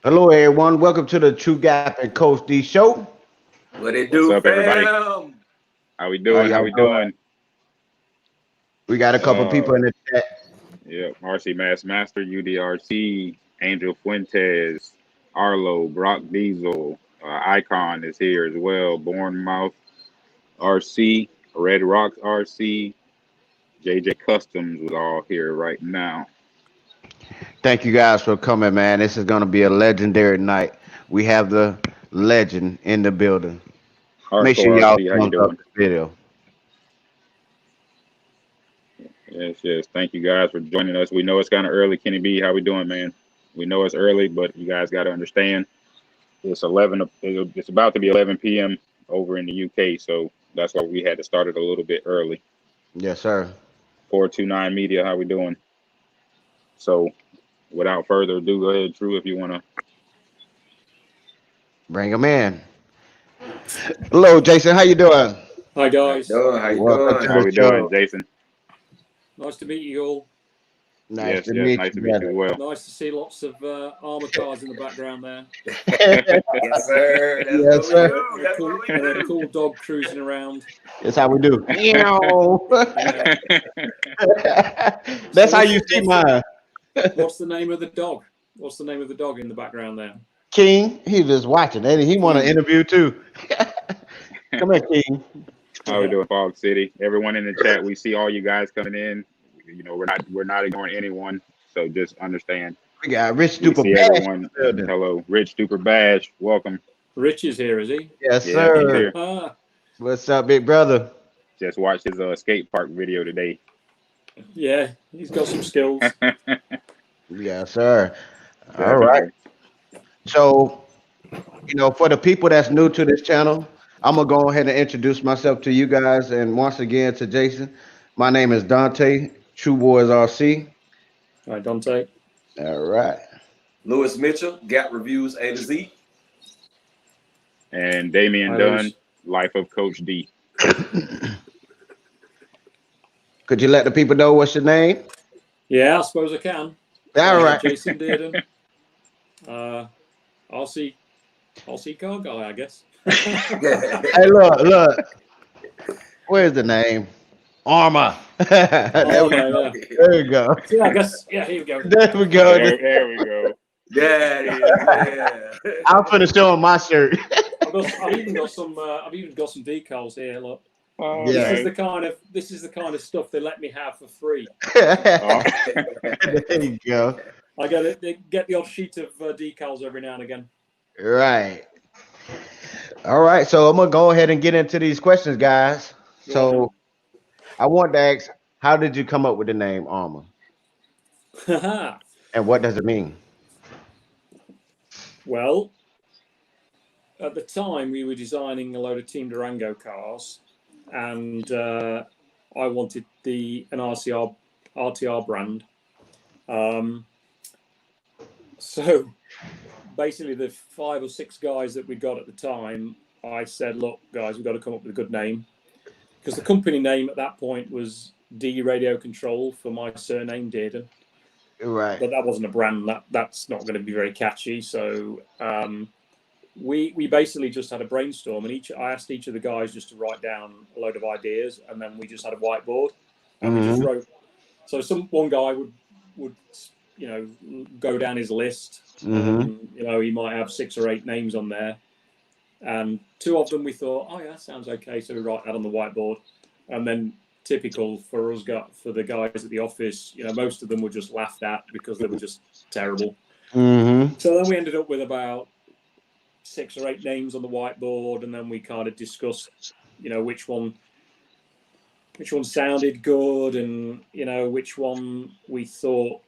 Hello, everyone. Welcome to the True Gap and CoachD show. What it What's do, up, everybody? fam? How we How doing? How y'all we doing? doing? We got a couple people Uh, in the chat. yeah, RC Master, UDRC, Angel Fuentes, Arlo, Brock Diesel, Icon is here as well. Bournemouth RC, Red Rocks RC, JJ Customs was all here right now. Thank you guys for coming, man. This is going to be a legendary night. We have the legend in the building. Make sure Hardcore y'all RC, how you thumbs up doing? the video. Yes. Thank you guys for joining us. We know it's kind of early. Kenny B, how we doing, man? We know it's early, but you guys got to understand. It's 11. It's about to be 11 p.m. over in the UK, so that's why we had to start it a little bit early. Yes, sir. 429 Media, how we doing? So, without further ado, go ahead, Drew, if you want to. Bring them in. Hello, Jason. How you doing? Hi How you guys, doing? How you Welcome to doing? How the we doing, show. Jason? nice to meet you all. Nice Yes, to meet nice you, to meet you brother. as well. Nice to see lots of Arrma cars in the background there, Yes, sir. That's Yes, what we sir. do. That's what we and a do. cool dog cruising around. That's how we do. Meow. Yeah. That's So how you see mine. what's the name of the dog? What's the name of the dog in the background there? King, he just watching. And he want to King. interview too. Come here, King. How we doing, Fog City? Everyone in the chat, we see all you guys coming in. You know, we're not ignoring anyone, so just understand. We got Rich We Stupid see Bash in everyone. the building. Hello, Rich Duper Bash, welcome. Rich is here, is he? Yes, Yeah, he's sir. here. What's up, big brother? Just watched his skate park video today. Yeah, he's got some skills. Yes, sir. All right. Definitely. So, for the people that's new to this channel, I'm gonna go ahead and introduce myself to you guys, and once again to Jason. My name is Dante, True Boys RC. Right, Dante. All right. Lewis Mitchell, Gap Reviews A to Z. And Damian Hi, Dunn, Lewis. Life of Coach D. Could you let the people know what's your name? Yeah, I suppose I can. All right. Jason Dearden. RC car guy, I guess. Hey, look. Where's the name? Arrma. Arrma, yeah. There we go. Yeah, I guess. Yeah, here we go. There we go. There we go. Yeah, yeah. I'm finna show him my shirt. I've even got some decals here. Look, Oh, Yeah. this is the kind of stuff they let me have for free. Oh. There you go. I get the odd sheet of decals every now and again. Right. All right. So I'm gonna go ahead and get into these questions, guys. So I want to ask, how did you come up with the name Arrma, and what does it mean? Well, at the time we were designing a load of Team Durango cars, and I wanted an RTR brand. So basically, the 5 or 6 guys that we got at the time, I said, "Look, guys, we've got to come up with a good name," because the company name at that point was D Radio Control for my surname Dearden. Right. But that wasn't a brand. That's not going to be very catchy. So we basically just had a brainstorm, and I asked each of the guys just to write down a load of ideas, and then we just had a whiteboard, and we just wrote. So one guy would go down his list. He might have 6 or 8 names on there, and 2 of them we thought, oh yeah, that sounds okay. So we write that on the whiteboard, and then typical for us, for the guys at the office, most of them were just laughed at because they were just terrible. So then we ended up with about 6 or 8 names on the whiteboard, and then we kind of discussed, which one sounded good, and which one we thought,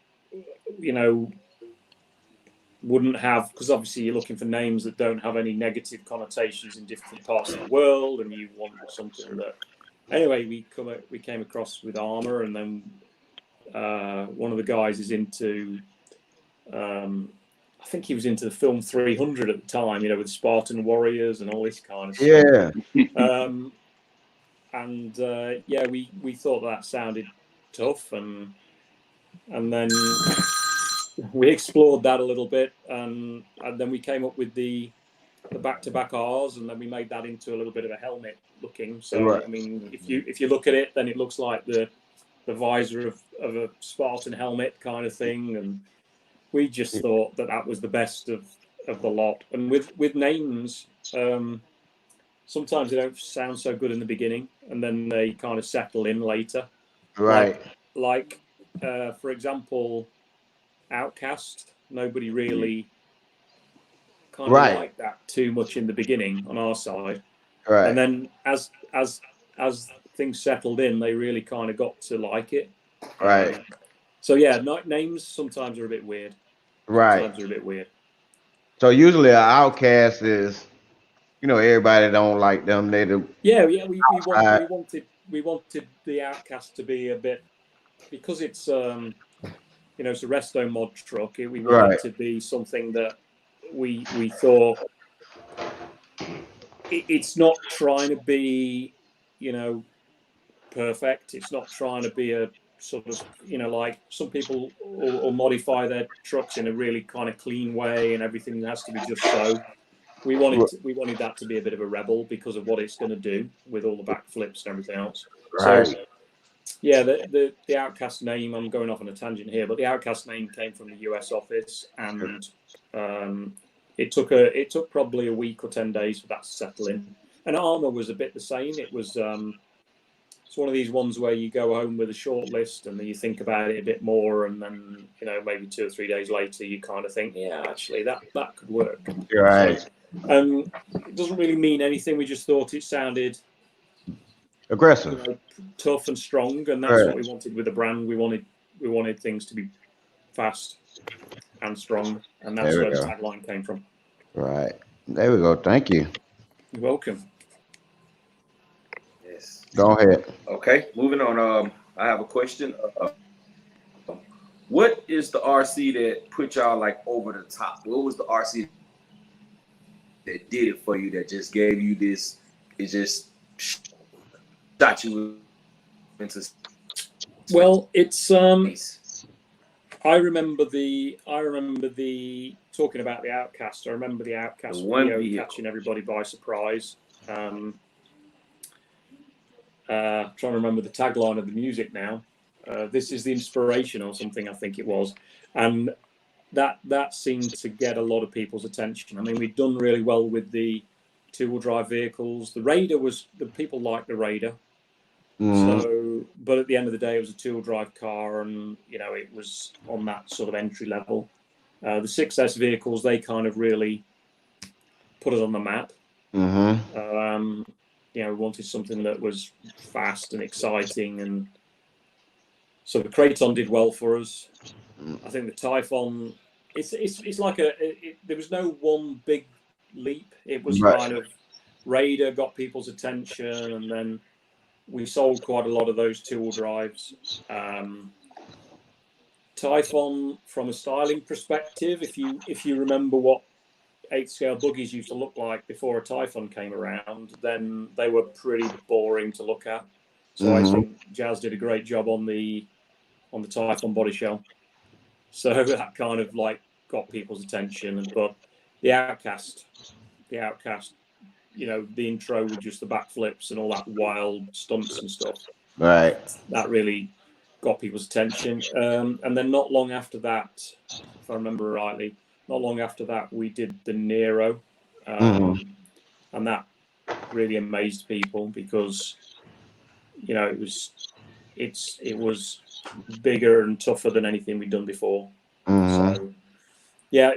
wouldn't have, because obviously you're looking for names that don't have any negative connotations in different parts of the world, and you want something that. Anyway, we came across with Arrma, and then one of the guys is into. I think he was into the film 300 at the time, with Spartan Warriors and all this kind of stuff. Yeah. We thought that sounded tough, and then we explored that a little bit, and then we came up with the back-to-back R's, and then we made that into a little bit of a helmet looking. So Right. I mean, if you look at it, then it looks like the visor of a Spartan helmet kind of thing, and we just thought that was the best of the lot. And with names, sometimes they don't sound so good in the beginning, and then they kind of settle in later. Right. Like for example, Outcast. Nobody really kind of liked that too much in the beginning on our side, Right. and then as things settled in, they really kind of got to like it. Right. So yeah, names sometimes are a bit weird. Right. Sometimes are a bit weird. So usually an outcast is, everybody don't like them. They do. Yeah. We wanted the Outcast to be a bit, because it's it's a resto mod truck. We wanted to be something that we thought it's not trying to be, perfect. It's not trying to be a sort of, like some people will modify their trucks in a really kind of clean way, and everything has to be just so. We wanted that to be a bit of a rebel because of what it's going to do with all the backflips and everything else. Right. So yeah, the Outcast name, I'm going off on a tangent here, but the Outcast name came from the US office, and it took probably a week or 10 days for that to settle in. And Arrma was a bit the same. It was it's one of these ones where you go home with a short list, and then you think about it a bit more, and then maybe 2 or 3 days later you kind of think, yeah, actually that could work. Right. So, it doesn't really mean anything. We just thought it sounded aggressive, tough and strong, and that's what we wanted with the brand. We wanted things to be fast and strong, and that's where the tagline came from. Right. There we go. Thank you. You're welcome. Yes. Go ahead. Okay, moving on. I have a question. What is the RC that put y'all like over the top? What was the RC that did it for you, that just gave you this? It just shot you into. Well, it's I remember the talking about the Outcast. I remember the Outcast video catching everybody by surprise. Trying to remember the tagline of the music now. This is the inspiration or something, I think it was, and that seemed to get a lot of people's attention. I mean, we'd done really well with the 2-wheel drive vehicles. The Raider the people liked the Raider. So, but at the end of the day, it was a 2-wheel drive car, and it was on that sort of entry level. The 6S vehicles, they kind of really put us on the map. We wanted something that was fast and exciting, and so the Kraton did well for us. I think the Typhon, it's like there was no one big leap. It was kind of Raider got people's attention, and then we sold quite a lot of those 2-wheel drives. Typhon, from a styling perspective, if you remember what 8-scale buggies used to look like before a Typhon came around, then they were pretty boring to look at. So I think Jazz did a great job on the Typhon body shell. So that kind of like got people's attention. But the Outcast, the intro with just the backflips and all that wild stunts and stuff. Right. That really got people's attention. And then not long after that, if I remember rightly, not long after that, we did the Nero. And that really amazed people because, it was bigger and tougher than anything we'd done before. So, yeah,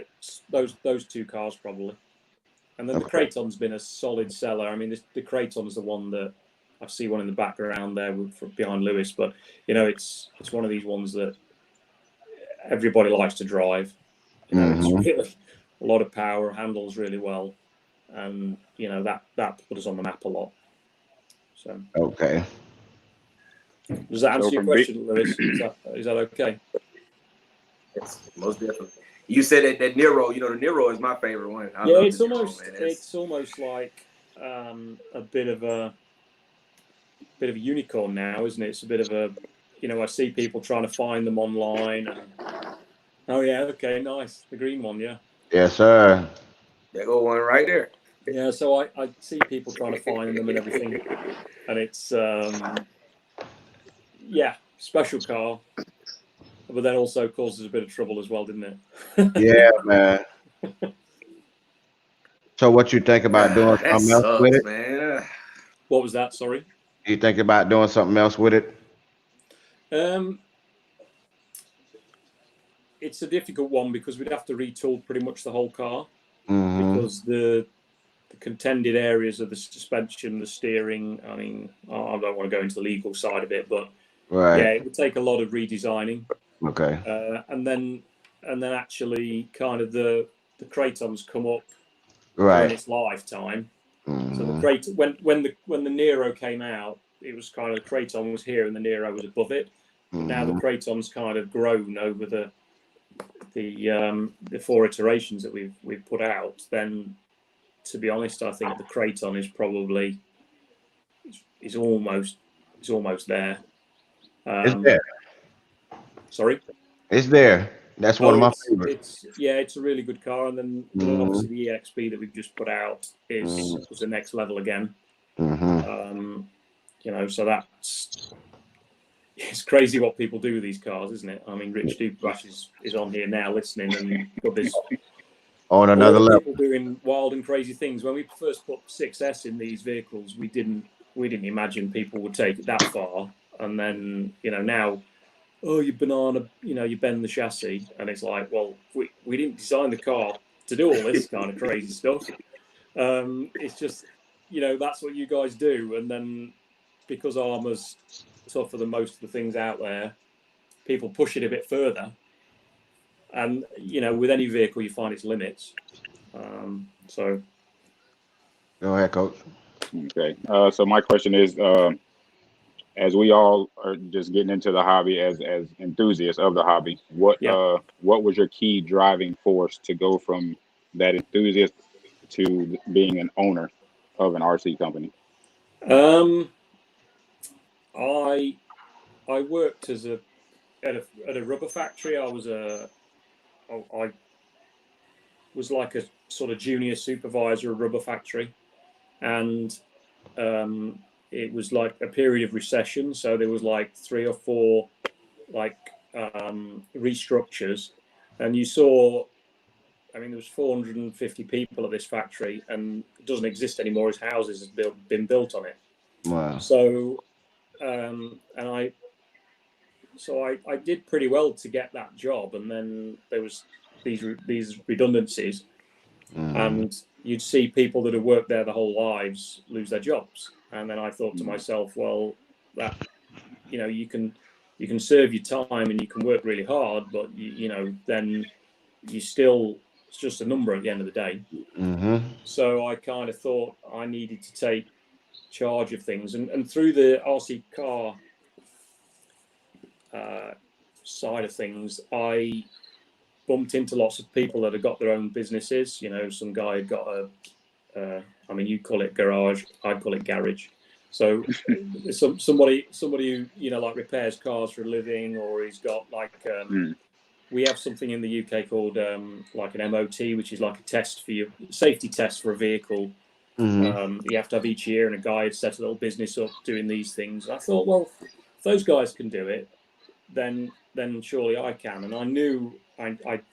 those 2 cars probably. And then the Kraton's been a solid seller. I mean, the Kraton's the one that I see one in the background there behind Lewis, but it's one of these ones that everybody likes to drive. It's really a lot of power, handles really well, and that put us on the map a lot. So okay. Does that answer your question, Lewis? Is that okay? Yes, most definitely. You said that Nero, the Nero is my favorite one. It's almost like a bit of a unicorn now, isn't it? It's a bit of a, I see people trying to find them online, and Oh yeah, okay, nice. The green one, yeah. Yes, sir. There go one right there. Yeah, so I see people trying to find them and everything, and it's yeah, special car, but then also causes a bit of trouble as well, didn't it? Yeah, man. So what you think about doing That something else with sucks, it? man. What was that? Sorry. You think about doing something else with it? Um, it's a difficult one because we'd have to retool pretty much the whole car because the contended areas of the suspension, the steering. I mean, I don't want to go into the legal side of it, but Right. yeah, it would take a lot of redesigning. Okay. And then actually kind of the Kraton's come up Right. during its lifetime. So the Kraton, when the Nero came out, it was kind of the Kraton was here and the Nero was above it. But now the Kraton's kind of grown over the 4 iterations that we've put out. Then, to be honest, I think the Kraton is probably is almost there. It's there. Sorry. It's there. That's one of my favorites. It's a really good car, and then obviously the EXP that we've just put out is the next level again. You know, so it's crazy what people do with these cars, isn't it? I mean, Rich Duplass is on here now listening, and got this on another level. People doing wild and crazy things. When we first put 6S in these vehicles, we didn't imagine people would take it that far, and then now. Oh, you banana, you bend the chassis. And it's like, well, we didn't design the car to do all this kind of crazy stuff. It's just, that's what you guys do. And then because Arrma's tougher than most of the things out there, people push it a bit further. And, with any vehicle, you find its limits. So. Go ahead, Coach. Okay. So my question is, as we all are just getting into the hobby as enthusiasts of the hobby, what was your key driving force to go from that enthusiast to being an owner of an RC company? I worked at a rubber factory. I was like a sort of junior supervisor of a rubber factory, and it was like a period of recession, so there was like 3 or 4 restructures, and you saw, I mean, there was 450 people at this factory, and it doesn't exist anymore. Its houses have been built on it. Wow. So, I did pretty well to get that job, and then there was these redundancies, and you'd see people that have worked there their whole lives lose their jobs. And then I thought to myself, well, that you can serve your time and you can work really hard, but then you still, it's just a number at the end of the day. So I kind of thought I needed to take charge of things, and through the RC car side of things, I bumped into lots of people that had got their own businesses. Some guy had got I mean, you call it garage, I call it garage. So somebody who like repairs cars for a living, or he's got like we have something in the UK called like an MOT, which is like a test for your safety test for a vehicle. You have to have each year, and a guy had set a little business up doing these things. I thought, well, if those guys can do it, then surely I can. And I knew I'd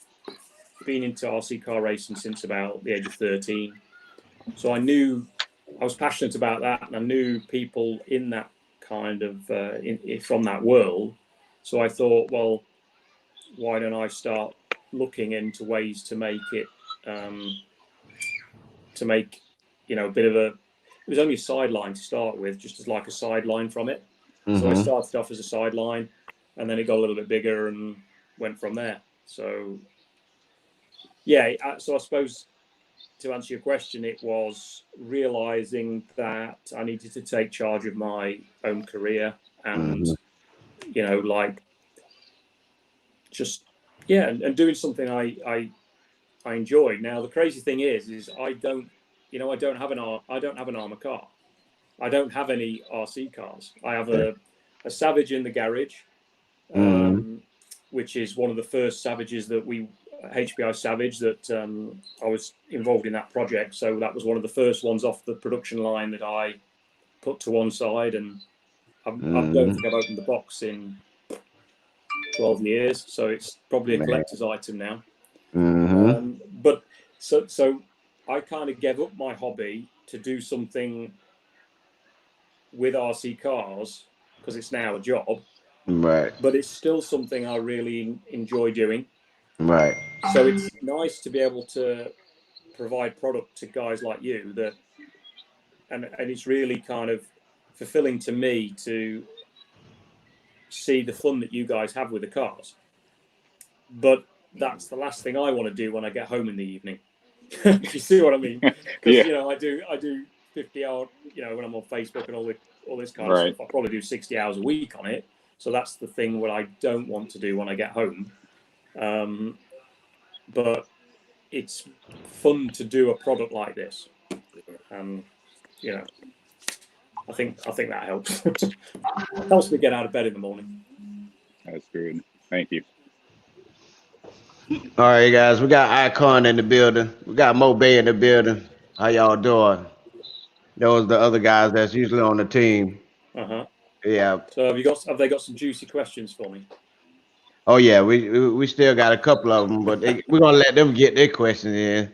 been into RC car racing since about the age of 13. So I knew I was passionate about that, and I knew people in that kind of from that world. So I thought, well, why don't I start looking into ways to make it a bit of a. It was only a sideline to start with, just as like a sideline from it. So I started off as a sideline, and then it got a little bit bigger and went from there. So yeah, so I suppose, to answer your question, it was realizing that I needed to take charge of my own career, and and doing something I enjoy. Now the crazy thing is I don't have an Arrma car. I don't have any RC cars. I have a Savage in the garage, which is one of the first Savages that HBI Savage that I was involved in that project. So that was one of the first ones off the production line that I put to one side, and I don't think I've opened the box in 12 years, so it's probably a collector's item now. But so I kind of gave up my hobby to do something with RC cars because it's now a job. Right. But it's still something I really enjoy doing. Right. So it's nice to be able to provide product to guys like you and it's really kind of fulfilling to me to see the fun that you guys have with the cars. But that's the last thing I want to do when I get home in the evening. You see what I mean? Because I do 50 hours, when I'm on Facebook and all this kind of stuff. I probably do 60 hours a week on it. So that's the thing what I don't want to do when I get home. But it's fun to do a product like this. I think that helps. Helps me get out of bed in the morning. That's good. Thank you. All right, guys, we got Icon in the building. We got Mo Bay in the building. How y'all doing? Those are the other guys that's usually on the team. Yeah. So have they got some juicy questions for me? Oh yeah, we still got a couple of them, but we're gonna let them get their questions in.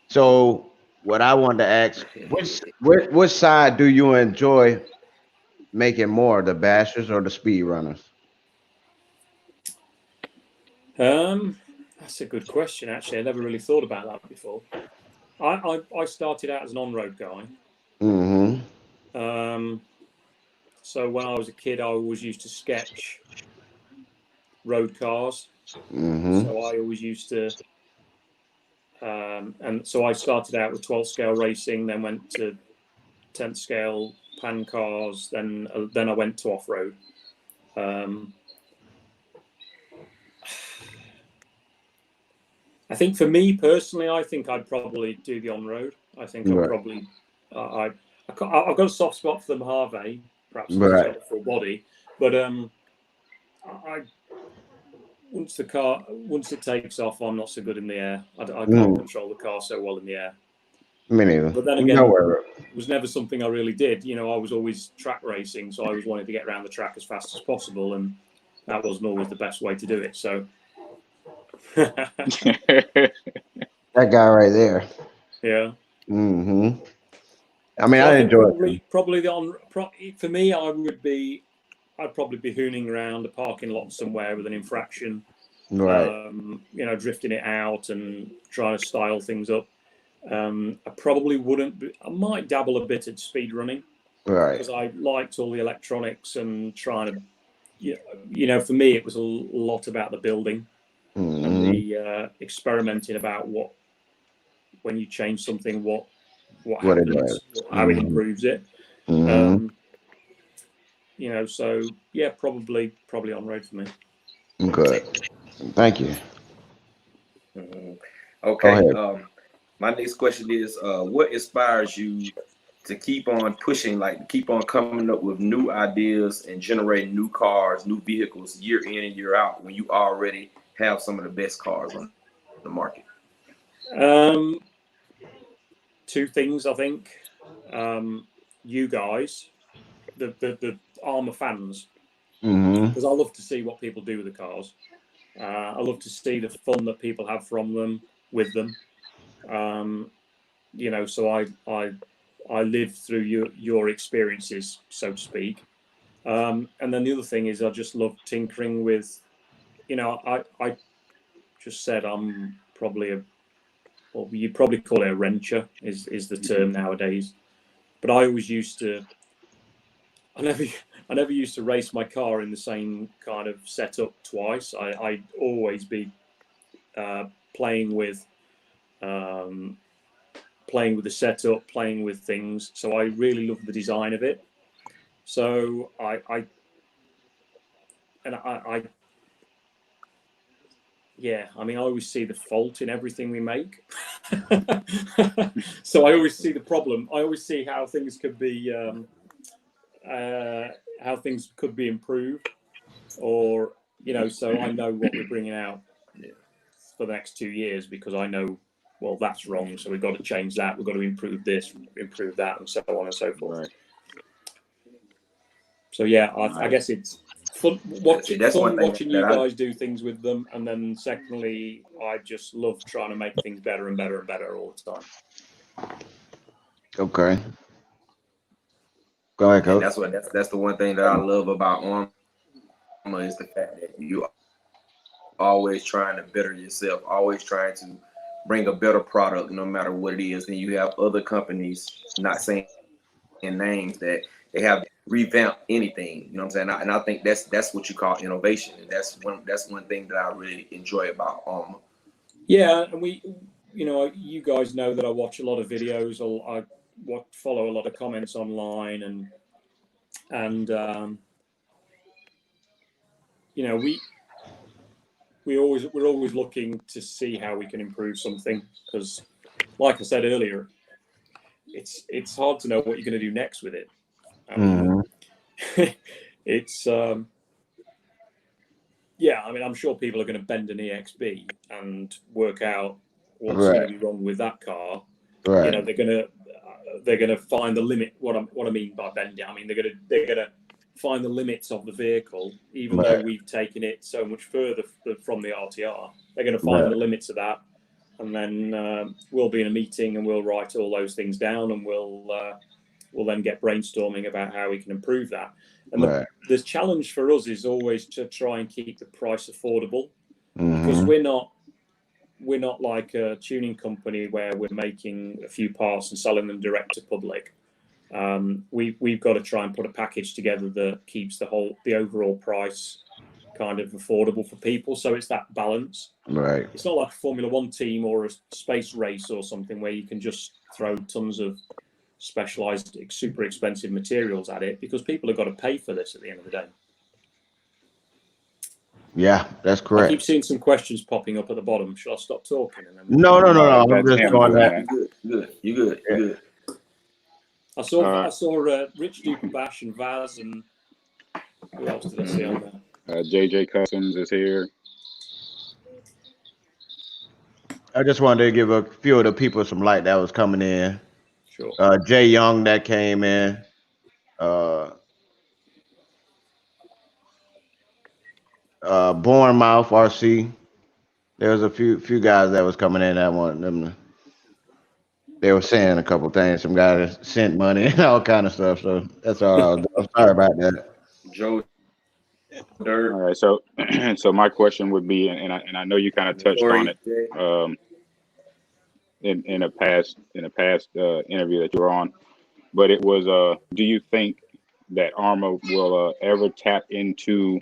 So what I wanted to ask, which side do you enjoy making more, the bashers or the speed runners? That's a good question. Actually, I never really thought about that before. I started out as an on-road guy. So when I was a kid, I always used to sketch road cars. So I always used to, and so I started out with 12 scale racing, then went to 10th scale pan cars, then I went to off-road. I think for me personally, I think I'd probably do the on-road. I think I'd probably, I've got a soft spot for the Mojave, perhaps because it's got a full body, but once it takes off, I'm not so good in the air. I can't control the car so well in the air. Me neither. But then again, it was never something I really did. I was always track racing, so I always wanted to get around the track as fast as possible, and that wasn't always the best way to do it. So that guy right there. Yeah. I mean, I enjoy it. Probably for me, I'd probably be hooning around a parking lot somewhere with an Infraction, drifting it out and trying to style things up. I probably wouldn't. I might dabble a bit at speed running, because I liked all the electronics and trying to, for me, it was a lot about the building and the experimenting about when you change something, what happens, how it improves it. So yeah, probably on road for me. Good. Thank you. Okay. My next question is, what inspires you to keep on pushing, keep on coming up with new ideas and generating new cars, new vehicles year in and year out when you already have some of the best cars on the market? Two things, I think. You guys, the Arrma fans, because I love to see what people do with the cars. I love to see the fun that people have from them, with them. So I live through your experiences, so to speak. And then the other thing is I just love tinkering with, I just said I'm probably you'd probably call it a wrencher is the term nowadays. But I always used to, I never used to race my car in the same kind of setup twice. I'd always be playing with the setup, playing with things. So I really love the design of it. So I always see the fault in everything we make. So I always see the problem. I always see how things could be improved, or so I know what we're bringing out for the next 2 years, because I know, well, that's wrong, so we've got to change that. We've got to improve this, improve that, and so on and so forth. Right. So yeah, I guess it's fun watching you that guys do things with them, and then secondly, I just love trying to make things better and better and better all the time. Okay. Go ahead, Coach. That's the one thing that I love about Arrma is the fact that you always trying to better yourself, always trying to bring a better product, no matter what it is. And you have other companies, not saying names, that they have revamped anything. You know what I'm saying? And I think that's what you call innovation, and that's one thing that I really enjoy about Arrma. Yeah, and you guys know that I watch a lot of videos. I follow a lot of comments online, and we're always looking to see how we can improve something, because, like I said earlier, it's hard to know what you're going to do next with it. It's I'm sure people are going to bend an EXB and work out what's going to be wrong with that car. Right. They're going to find the limit. What I mean by bending, I mean they're going to find the limits of the vehicle, even though we've taken it so much further from the RTR. They're going to find the limits of that, and then we'll be in a meeting and we'll write all those things down, and we'll then get brainstorming about how we can improve that. And the challenge for us is always to try and keep the price affordable, because we're not like a tuning company where we're making a few parts and selling them direct to public. We've got to try and put a package together that keeps the overall price kind of affordable for people. So it's that balance. Right. It's not like a Formula One team or a space race or something where you can just throw tons of specialized, super expensive materials at it, because people have got to pay for this at the end of the day. Yeah, that's correct. I keep seeing some questions popping up at the bottom. Should I stop talking? And then No. I'm just going that. You good. I saw Rich Duke Bash and Vaz, and who else did I see on there? JJ Customs is here. I just wanted to give a few of the people some light that was coming in. Sure. Jay Young that came in. Bournemouth RC. There was a few guys that was coming in that wanted them. They were saying a couple things. Some guys sent money and all kind of stuff. So that's all. I'm sorry about that. Joe. All right. So my question would be, and I know you kind of touched on it in a past interview that you were on, but it was do you think that Arrma will ever tap into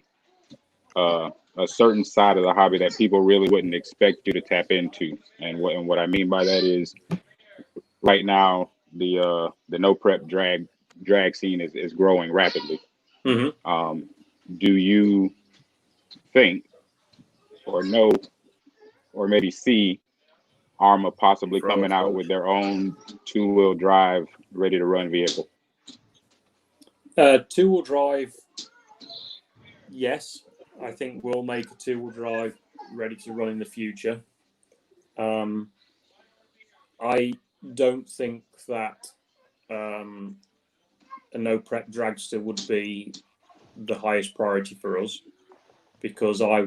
a certain side of the hobby that people really wouldn't expect you to tap into? And what I mean by that is, right now the no prep drag scene is growing rapidly. Do you think or know or maybe see Arrma possibly coming out with their own two-wheel drive ready to run vehicle? Two-wheel drive, yes. I think we'll make a two-wheel drive ready to run in the future. I don't think that a no prep dragster would be the highest priority for us, because I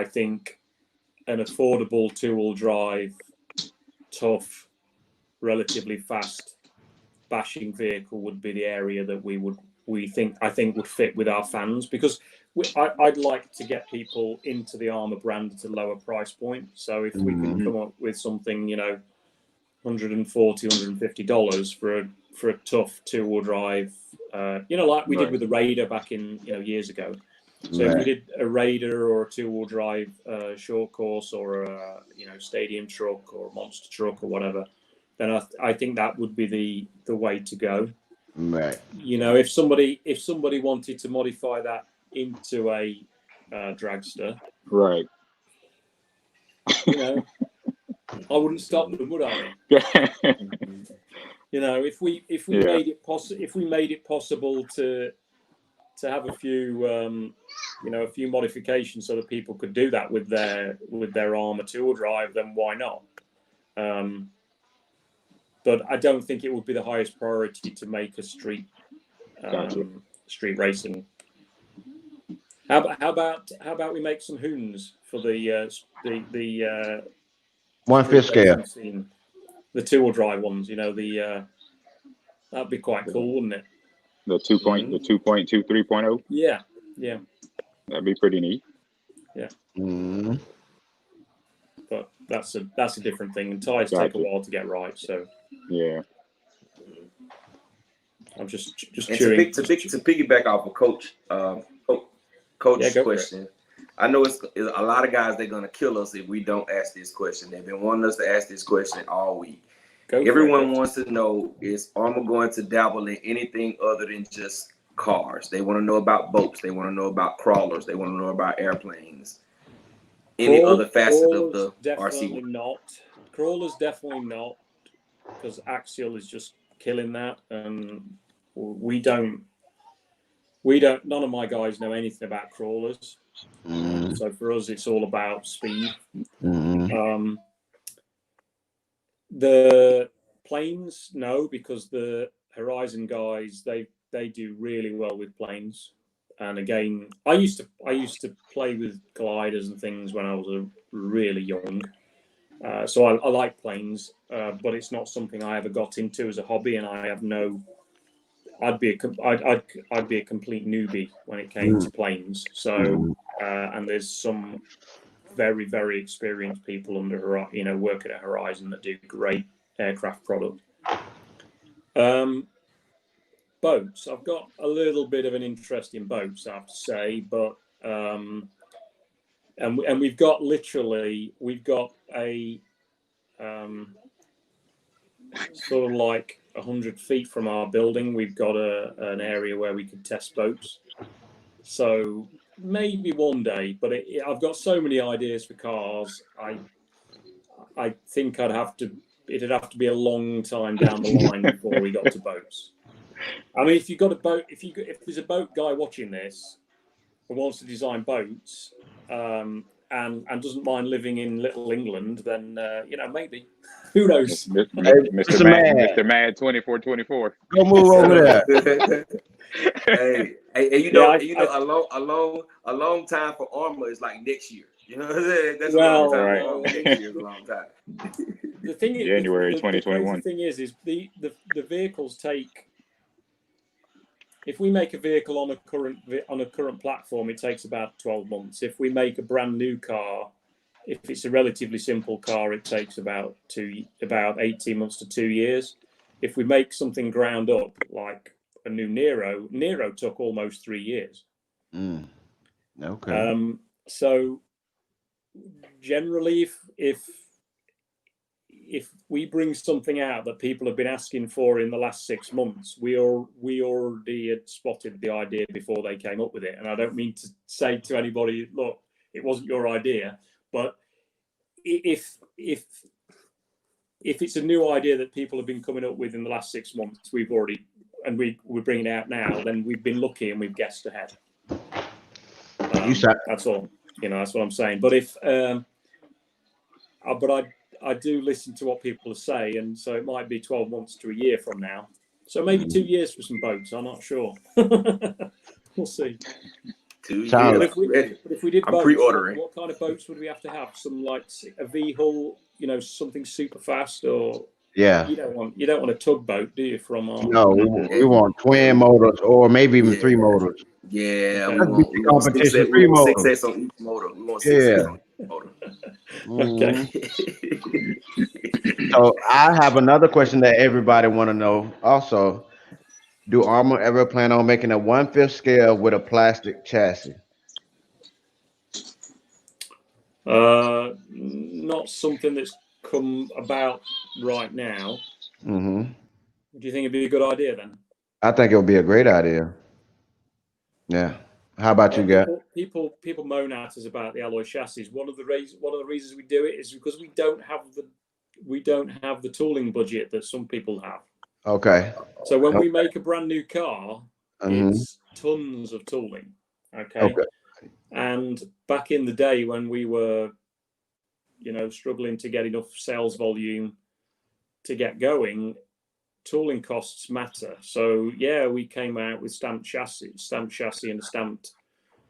think an affordable two-wheel drive, tough, relatively fast bashing vehicle would be the area that I think would fit with our fans, because I'd like to get people into the Arrma brand at a lower price point. So if we can come up with something, $140, $150 for a tough two-wheel drive, like we did with the Raider back in years ago. So if we did a Raider or a two-wheel drive short course, or a stadium truck or a monster truck or whatever, then I think that would be the way to go. Right. If somebody wanted to modify that into a dragster, right? I wouldn't stop them, would I? If we made it possible to have a few, a few modifications so that people could do that with their Arrma tool drive, then why not? But I don't think it would be the highest priority to make a street racing. How about we make some hoons for the 1/5 scale scene, the two-wheel drive ones? That'd be quite cool, wouldn't it? The 2.2 3.0. Yeah. That'd be pretty neat. Yeah. Mm-hmm. But that's a different thing, and tires take a while to get right. So yeah, I'm just and chewing. to piggyback off of Coach's question. I know it's a lot of guys. They're gonna kill us if we don't ask this question. They've been wanting us to ask this question all week. Everyone wants to know, is Arrma going to dabble in anything other than just cars? They want to know about boats. They want to know about crawlers. They want to know about airplanes. Any other facet of the definitely RC? Not. Crawlers definitely not, because Axial is just killing that, and we don't. None of my guys know anything about crawlers. Mm-hmm. So for us, it's all about speed. Mm-hmm. The planes, no, because the Horizon guys, they do really well with planes. And again, I used to play with gliders and things when I was really young. So I like planes, but it's not something I ever got into as a hobby, and I have no. I'd be a complete newbie when it came to planes. So and there's some very, very experienced people working at Horizon that do great aircraft product. Boats, I've got a little bit of an interest in boats, I have to say, but and we've got a sort of like 100 feet from our building, we've got an area where we could test boats. So maybe one day, but I've got so many ideas for cars. I think it'd have to be a long time down the line before we got to boats. I mean, if you've got a boat, if there's a boat guy watching this who wants to design boats, and doesn't mind living in Little England, then maybe. Who knows? Mr. Mad 2424. Go move over there. hey, a long time for Arrma is like next year. You know what I'm saying? That's a long time. Right. Next year is a long time. The thing is, January 2021. The thing is the vehicles take. If we make a vehicle on a current platform, it takes about 12 months. If we make a brand new car, if it's a relatively simple car, it takes about 18 months to 2 years. If we make something ground up like a new Nero took almost 3 years. Okay. So generally, if we bring something out that people have been asking for in the last 6 months, we already had spotted the idea before they came up with it. And I don't mean to say to anybody, look, it wasn't your idea, but if it's a new idea that people have been coming up with in the last 6 months, we're bringing it out now, then we've been lucky and we've guessed ahead. That's all. That's what I'm saying. But I do listen to what people say, and so it might be 12 months to a year from now. So maybe 2 years for some boats. I'm not sure. We'll see. 2 years. But if we did boats, pre-ordering. what kind of boats would we have to have? Some like a V-hull, something super fast, or you don't want a tugboat, do you? No, we want twin motors or maybe even 3 motors. Yeah, we want competition. 3 motors. 6S on each motor. We want 6S on each motor. Okay. So I have another question that everybody want to know. Also, do Arrma ever plan on making a 1/5 scale with a plastic chassis? Not something that's come about right now. Mm-hmm. Do you think it'd be a good idea then? I think it would be a great idea. Yeah. How about you, guys? People moan at us about the alloy chassis. One of the reasons we do it is because we don't have the tooling budget that some people have. Okay. So when we make a brand new car, it's tons of tooling. Okay. And back in the day when we were, struggling to get enough sales volume to get going, tooling costs matter. So yeah, we came out with stamped chassis and stamped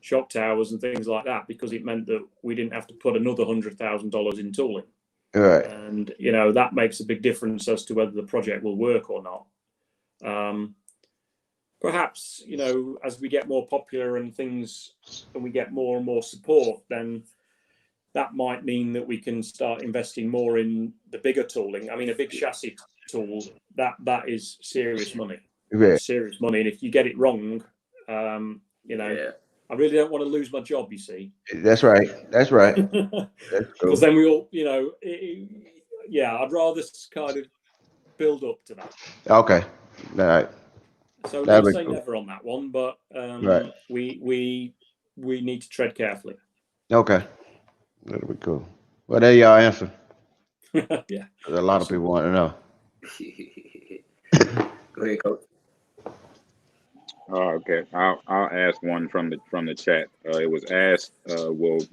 shock towers and things like that, because it meant that we didn't have to put another $100,000 in tooling. Right. And that makes a big difference as to whether the project will work or not. Perhaps as we get more popular and we get more and more support, then that might mean that we can start investing more in the bigger tooling. I mean, a big chassis tool, that is serious money. Yeah. Serious money. And if you get it wrong, I really don't want to lose my job, you see. That's right. That's right. Because then we all, I'd rather kind of build up to that. Okay. All right. So never say never on that one, but right. we need to tread carefully. Okay. That'll be cool. Well, there y'all answer. Yeah. A lot of people want to know. Go ahead, Coach. Okay, I'll ask one from the chat. It was asked, will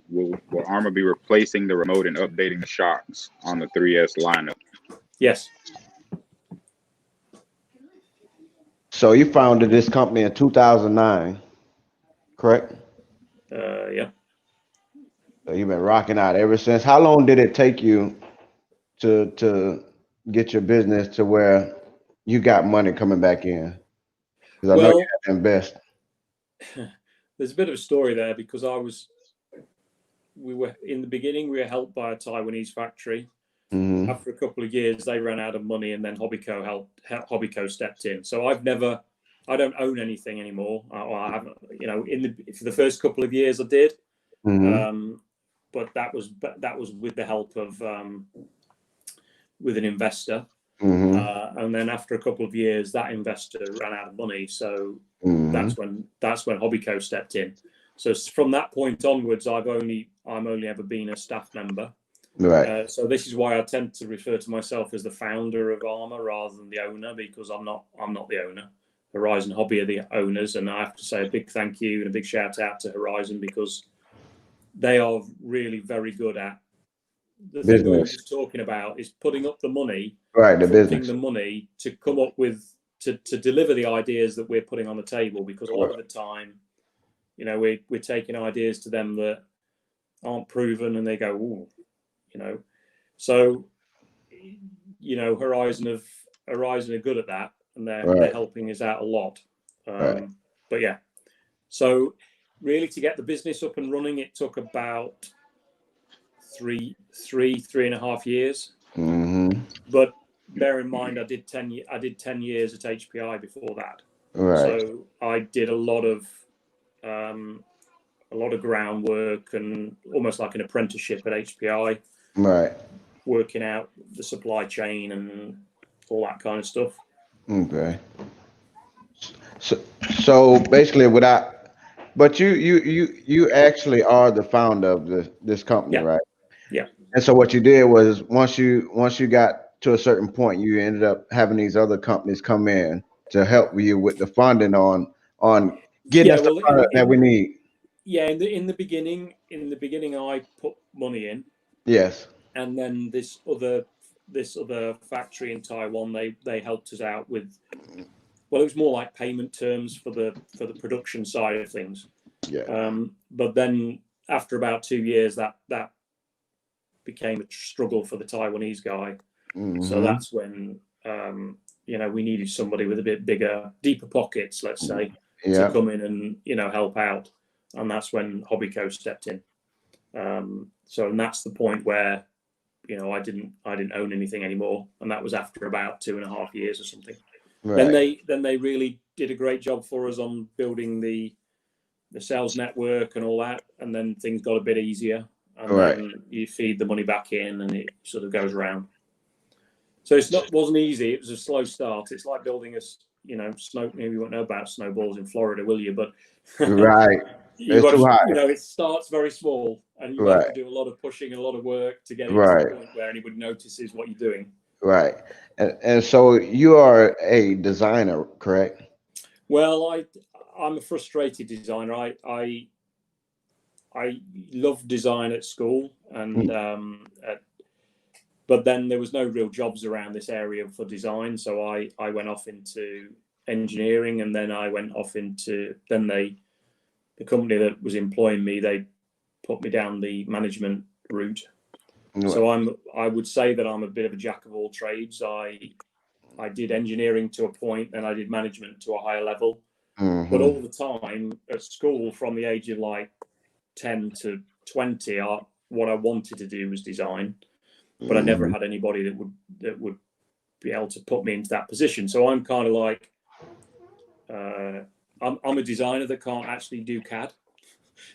Arrma be replacing the remote and updating the shocks on the 3S lineup? Yes. So you founded this company in 2009, correct? Yeah. So you've been rocking out ever since. How long did it take you to get your business to where you got money coming back in? Because I know you had to invest. There's a bit of a story there, because we were in the beginning, we were helped by a Taiwanese factory. Mm-hmm. After a couple of years, they ran out of money, and then HobbyCo stepped in. So I don't own anything anymore. I haven't, for the first couple of years I did. Mm-hmm. But that was with the help of with an investor. Mm-hmm. And then after a couple of years, that investor ran out of money. So Mm-hmm. that's when HobbyCo stepped in. So from that point onwards, I'm only ever been a staff member. Right. So this is why I tend to refer to myself as the founder of Arrma rather than the owner, because I'm not the owner. Horizon Hobby are the owners, and I have to say a big thank you and a big shout out to Horizon, because they are really very good at the thing we were just talking about, is putting up the money, right? The putting business, the money to come up with to deliver the ideas that we're putting on the table. Because a lot of the time, we're taking ideas to them that aren't proven, and they go, ooh, So, Horizon are good at that, and they're helping us out a lot. But yeah, so really to get the business up and running, it took about three and a half years. Mm-hmm. But bear in mind, I did 10 years at HPI before that. Right. So I did a lot of groundwork and almost like an apprenticeship at HPI. Right. Working out the supply chain and all that kind of stuff. Okay. So basically, but you actually are the founder of this company, right? Yeah. And so what you did was once you got to a certain point, you ended up having these other companies come in to help you with the funding on getting us the product that we need. Yeah, in the beginning, I put money in. Yes. And then this other factory in Taiwan, they helped us out with, well, it was more like payment terms for the production side of things. Yeah. But then after about 2 years, that became a struggle for the Taiwanese guy. Mm-hmm. So that's when we needed somebody with a bit bigger, deeper pockets, let's say, to come in and help out. And that's when HobbyCo stepped in. So and that's the point where I didn't own anything anymore, and that was after about 2.5 years or something. Right. Then they really did a great job for us on building the sales network and all that, and then things got a bit easier, and then you feed the money back in, and it sort of goes around. So wasn't easy. It was a slow start. It's like building snow. Maybe you won't know about snowballs in Florida, will you? But right. It's too high. It starts very small, and you have to do a lot of pushing and a lot of work to get it to the point where anybody notices what you're doing. Right. And so you are a designer, correct? Well, I'm a frustrated designer. I loved design at school, and but then there was no real jobs around this area for design, so I went off into engineering, and then I went off into the company that was employing me, they put me down the management route. So I would say that I'm a bit of a jack of all trades. I did engineering to a point, and I did management to a higher level. But all the time at school, from the age of like 10 to 20, what I wanted to do was design, but I never had anybody that would be able to put me into that position. So I'm kind of like, I'm a designer that can't actually do CAD.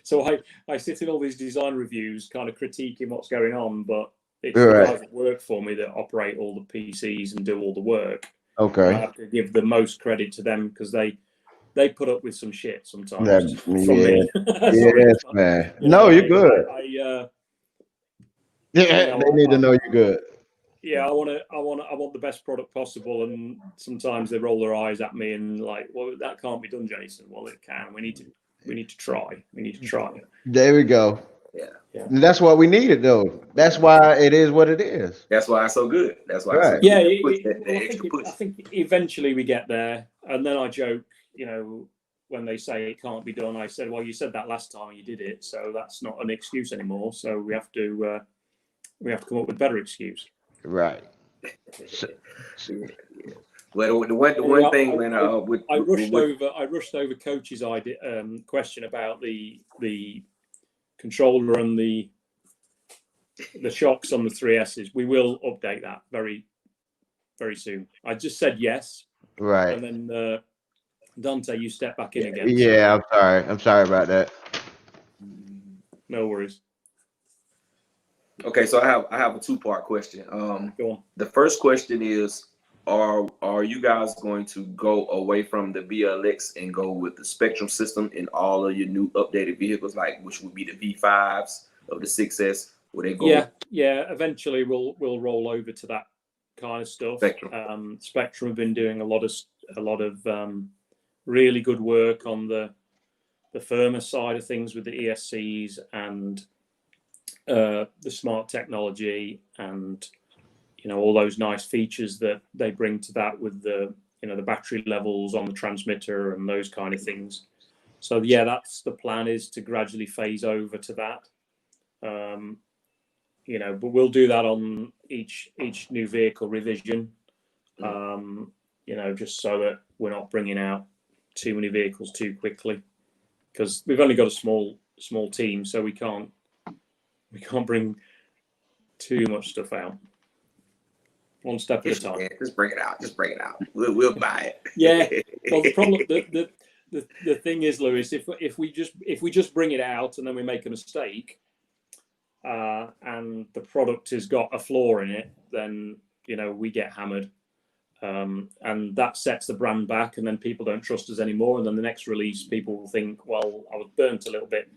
So I sit in all these design reviews, kind of critiquing what's going on, but it's the guys that work for me that operate all the PCs and do all the work. Okay. And I have to give the most credit to them, because they put up with some shit sometimes from me. Yes, man. No, you're good. They need to know you're good. Yeah, I want the best product possible, and sometimes they roll their eyes at me and like, well, that can't be done, Jason. Well, it can. We need to try. We need to try. There we go. Yeah. And that's what we needed, though. That's why it is what it is. That's why it's so good. That's why. Right. I think eventually we get there. And then I joke, when they say it can't be done, I said, well, you said that last time and you did it, so that's not an excuse anymore. So we have to come up with a better excuse. Right. Well, the one thing when I rushed over Coach's idea question about the controller and the shocks on the 3Ss. We will update that very, very soon. I just said yes. Right. And then Dante, you step back in again. Yeah, so. I'm sorry about that. No worries. Okay, so I have a two-part question. Go on. The first question is, are you guys going to go away from the BLX and go with the Spectrum system in all of your new updated vehicles, like which would be the V5s of the 6S? Will they go? Yeah. Eventually, we'll roll over to that kind of stuff. Spectrum have been doing a lot of really good work on the firmware side of things with the ESCs and the smart technology, and all those nice features that they bring to that with the the battery levels on the transmitter and those kind of things. So yeah, that's the plan, is to gradually phase over to that. But we'll do that on each new vehicle revision. Just so that we're not bringing out too many vehicles too quickly, because we've only got a small team, so we can't bring too much stuff out. One step at a time. Just bring it out. We'll buy it. Yeah. Well, the problem, the thing is, Lewis, if we just bring it out and then we make a mistake, and the product has got a flaw in it, then we get hammered, and that sets the brand back, and then people don't trust us anymore. And then the next release, people will think, well, I was burnt a little bit,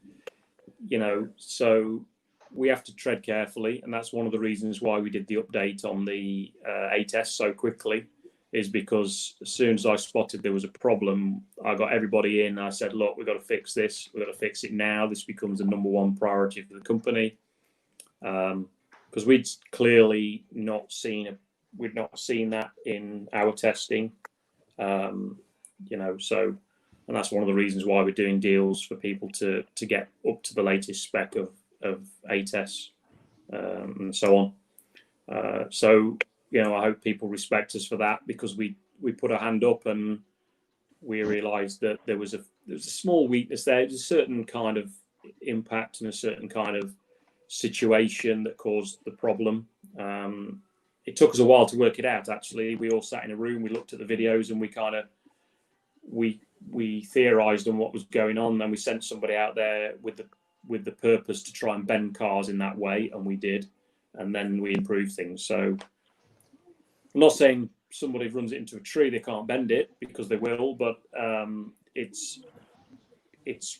So we have to tread carefully, and that's one of the reasons why we did the update on the 8S so quickly, is because as soon as I spotted there was a problem, I got everybody in. I said, look, we've got to fix this. We've got to fix it now. This becomes the number one priority for the company, because we'd clearly not seen that in our testing, So, and that's one of the reasons why we're doing deals for people to get up to the latest spec of 8S, and so on. I hope people respect us for that, because we put a hand up and we realized that there was a small weakness there. There's a certain kind of impact and a certain kind of situation that caused the problem. It took us a while to work it out. Actually, we all sat in a room, we looked at the videos, and we theorized on what was going on. Then we sent somebody out there with the purpose to try and bend cars in that way, and we did, and then we improved things. So I'm not saying somebody runs it into a tree, they can't bend it, because they will, but it's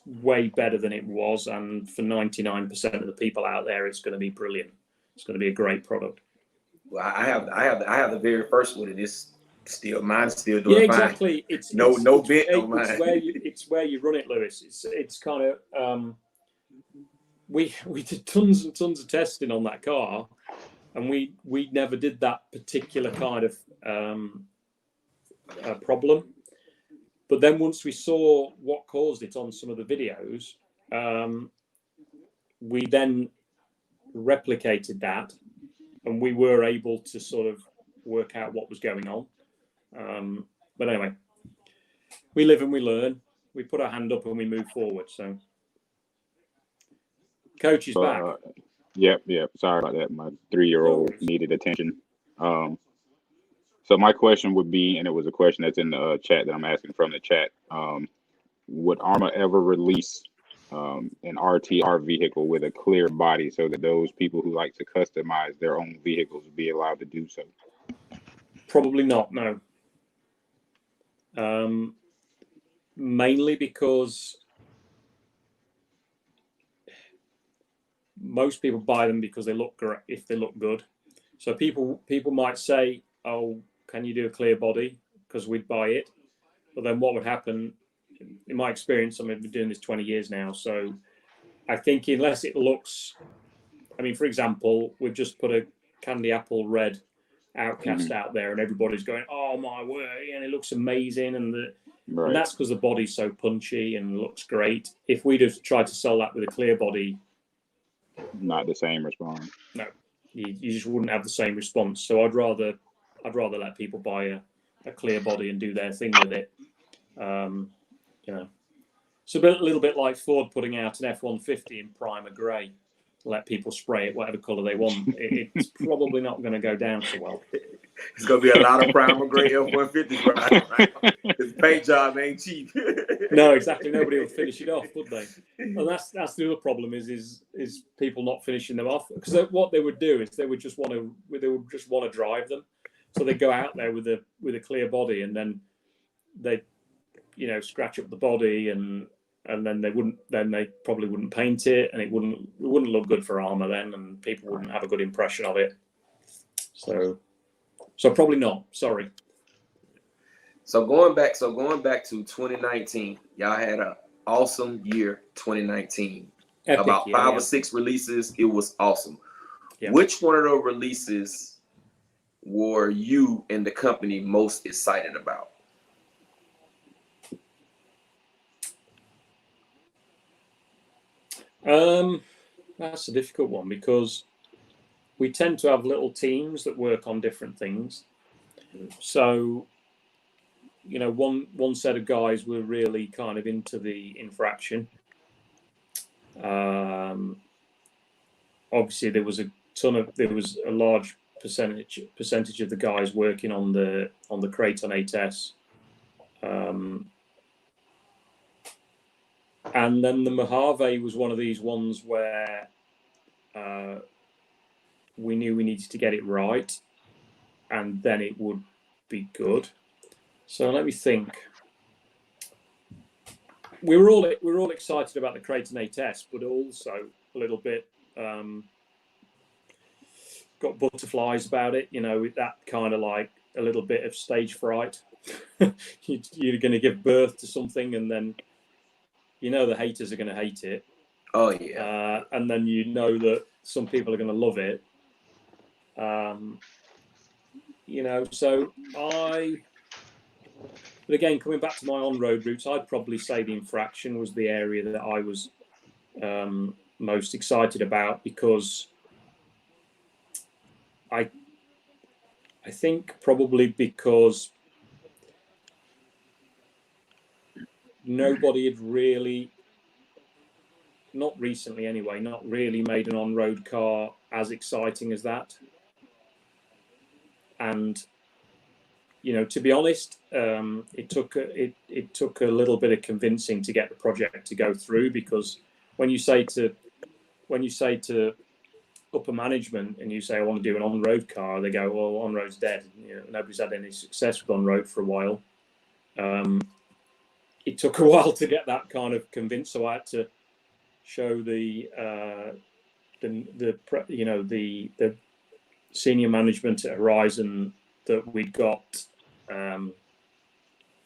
way better than it was, and for 99% of the people out there, it's going to be brilliant. It's going to be a great product. Well, I have the very first one, and mine's still doing fine. Yeah, exactly. No bit on mine. it's where you run it, Lewis. It's kind of we did tons and tons of testing on that car, and we never did that particular kind of problem. But then once we saw what caused it on some of the videos, we then replicated that, and we were able to sort of work out what was going on. But anyway, we live and we learn. We put our hand up and we move forward. So, Coach is back. Yep. Sorry about that. My 3-year-old needed attention. So my question would be, and it was a question that's in the chat that I'm asking from the chat. Would Arrma ever release an RTR vehicle with a clear body so that those people who like to customize their own vehicles be allowed to do so? Probably not, no. Mainly because most people buy them because they look great, if they look good. So people might say, oh, can you do a clear body? Because we'd buy it. But then what would happen, in my experience, I've been doing this 20 years now, so I think unless it looks, I mean, for example, we've just put a candy apple red Outcast out there, and everybody's going, oh my word, and it looks amazing, and and that's because the body's so punchy and looks great. If we'd have tried to sell that with a clear body, not the same response. No, you just wouldn't have the same response. So I'd rather let people buy a clear body and do their thing with it. You know, it's a little bit like Ford putting out an F-150 in primer grey. Let people spray it whatever colour they want. It's probably not going to go down so well. It's going to be a lot of primer grey F-150s right? This paint job ain't cheap. No, exactly. Nobody will finish it off, would they? And that's the other problem is people not finishing them off, because what they would do is they would just want to drive them. So they go out there with a clear body, and then they scratch up the body, and then they probably wouldn't paint it, and it wouldn't look good for Arrma then, and people wouldn't have a good impression of it. So probably not. Sorry. So going back to 2019, y'all had an awesome year. 2019, Epic, about 5 or 6 releases. It was awesome. Yeah. Which one of those releases were you and the company most excited about? That's a difficult one, because we tend to have little teams that work on different things. So, one set of guys were really kind of into the Infraction. Obviously, there was a large percentage of the guys working on the Kraton 8S. And then the Mojave was one of these ones where we knew we needed to get it right, and then it would be good. So let me think. We were all excited about the Kraton 8S, but also a little bit got butterflies about it. With that kind of like a little bit of stage fright. You're going to give birth to something, and then the haters are going to hate it. Oh yeah. And then that some people are going to love it. But again, coming back to my on-road routes, I'd probably say the Infraction was the area that I was most excited about, because I think probably because nobody had really, not recently anyway, not really made an on-road car as exciting as that. And to be honest, it took a little bit of convincing to get the project to go through, because when you say to upper management and you say I want to do an on-road car, they go, well, on-road's dead. Nobody's had any success with on-road for a while. It took a while to get that kind of convinced, so I had to show the senior management at Horizon that we'd got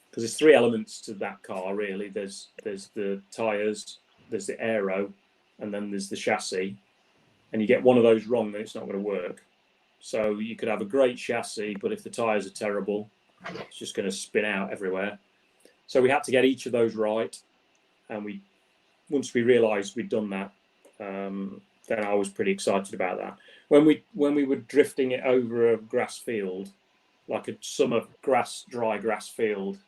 because there's three elements to that car really. There's the tires, there's the aero, and then there's the chassis. And you get one of those wrong, and it's not going to work. So you could have a great chassis, but if the tires are terrible, it's just going to spin out everywhere. So we had to get each of those right, and once we realised we'd done that, then I was pretty excited about that. When we were drifting it over a grass field, like a summer dry grass field,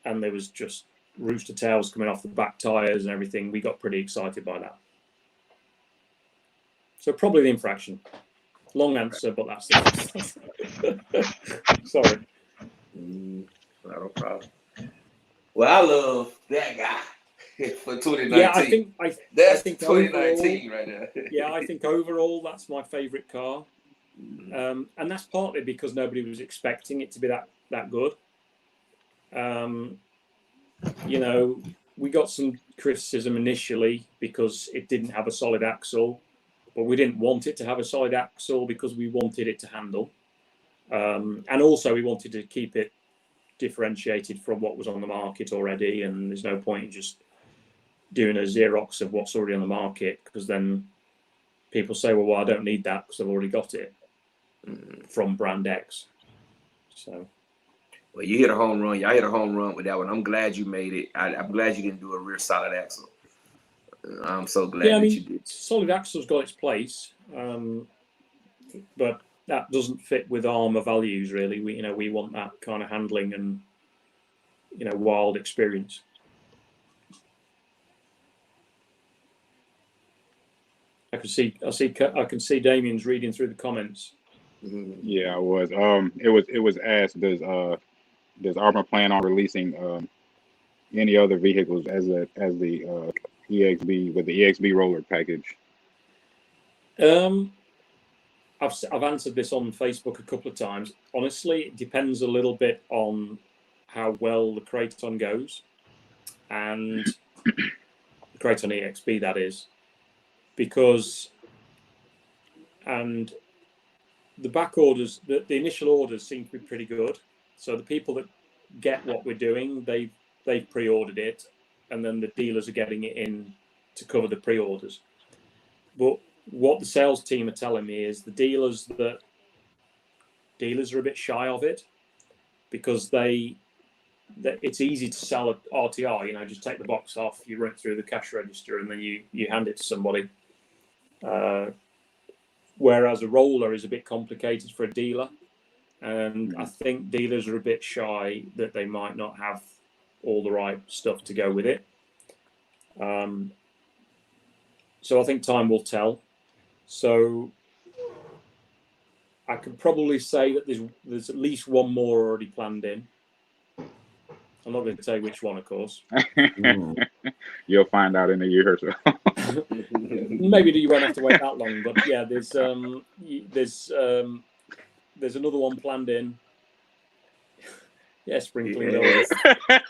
and there was just rooster tails coming off the back tyres and everything, we got pretty excited by that. So probably the Infraction. Long answer, but that's it. Sorry. No problem. Well, I love that guy for 2019. Yeah, I think that's I think 2019 overall, right there. Yeah, I think overall that's my favourite car, and that's partly because nobody was expecting it to be that good. You know, we got some criticism initially because it didn't have a solid axle. But we didn't want it to have a solid axle because we wanted it to handle. And also we wanted to keep it differentiated from what was on the market already. And there's no point in just doing a Xerox of what's already on the market, because then people say, well, I don't need that because I've already got it from brand X. So. Well, you hit a home run. Y'all hit a home run with that one. I'm glad you made it. I'm glad you didn't do a rear solid axle. I'm so glad that you did. Solid axle's got its place, but that doesn't fit with Arrma values really. We want that kind of handling and wild experience. I can see Damien's reading through the comments. Yeah, I was. It was asked, does Arrma plan on releasing any other vehicles as the EXB with the EXB roller package? I've answered this on Facebook a couple of times. Honestly, it depends a little bit on how well the Kraton goes, and the Kraton EXB, that is, because the back orders, the initial orders seem to be pretty good. So the people that get what we're doing, they've pre-ordered it, and then the dealers are getting it in to cover the pre-orders. But what the sales team are telling me is the dealers are a bit shy of it, because it's easy to sell an RTR. Just take the box off, you run it through the cash register, and then you hand it to somebody. Whereas a roller is a bit complicated for a dealer, and I think dealers are a bit shy that they might not have all the right stuff to go with it. So I think time will tell. So I could probably say that there's at least one more already planned in. I'm not going to say which one, of course. You'll find out in a year or so. Maybe you won't have to wait that long, but yeah, there's another one planned in. Yeah, sprinkling yes.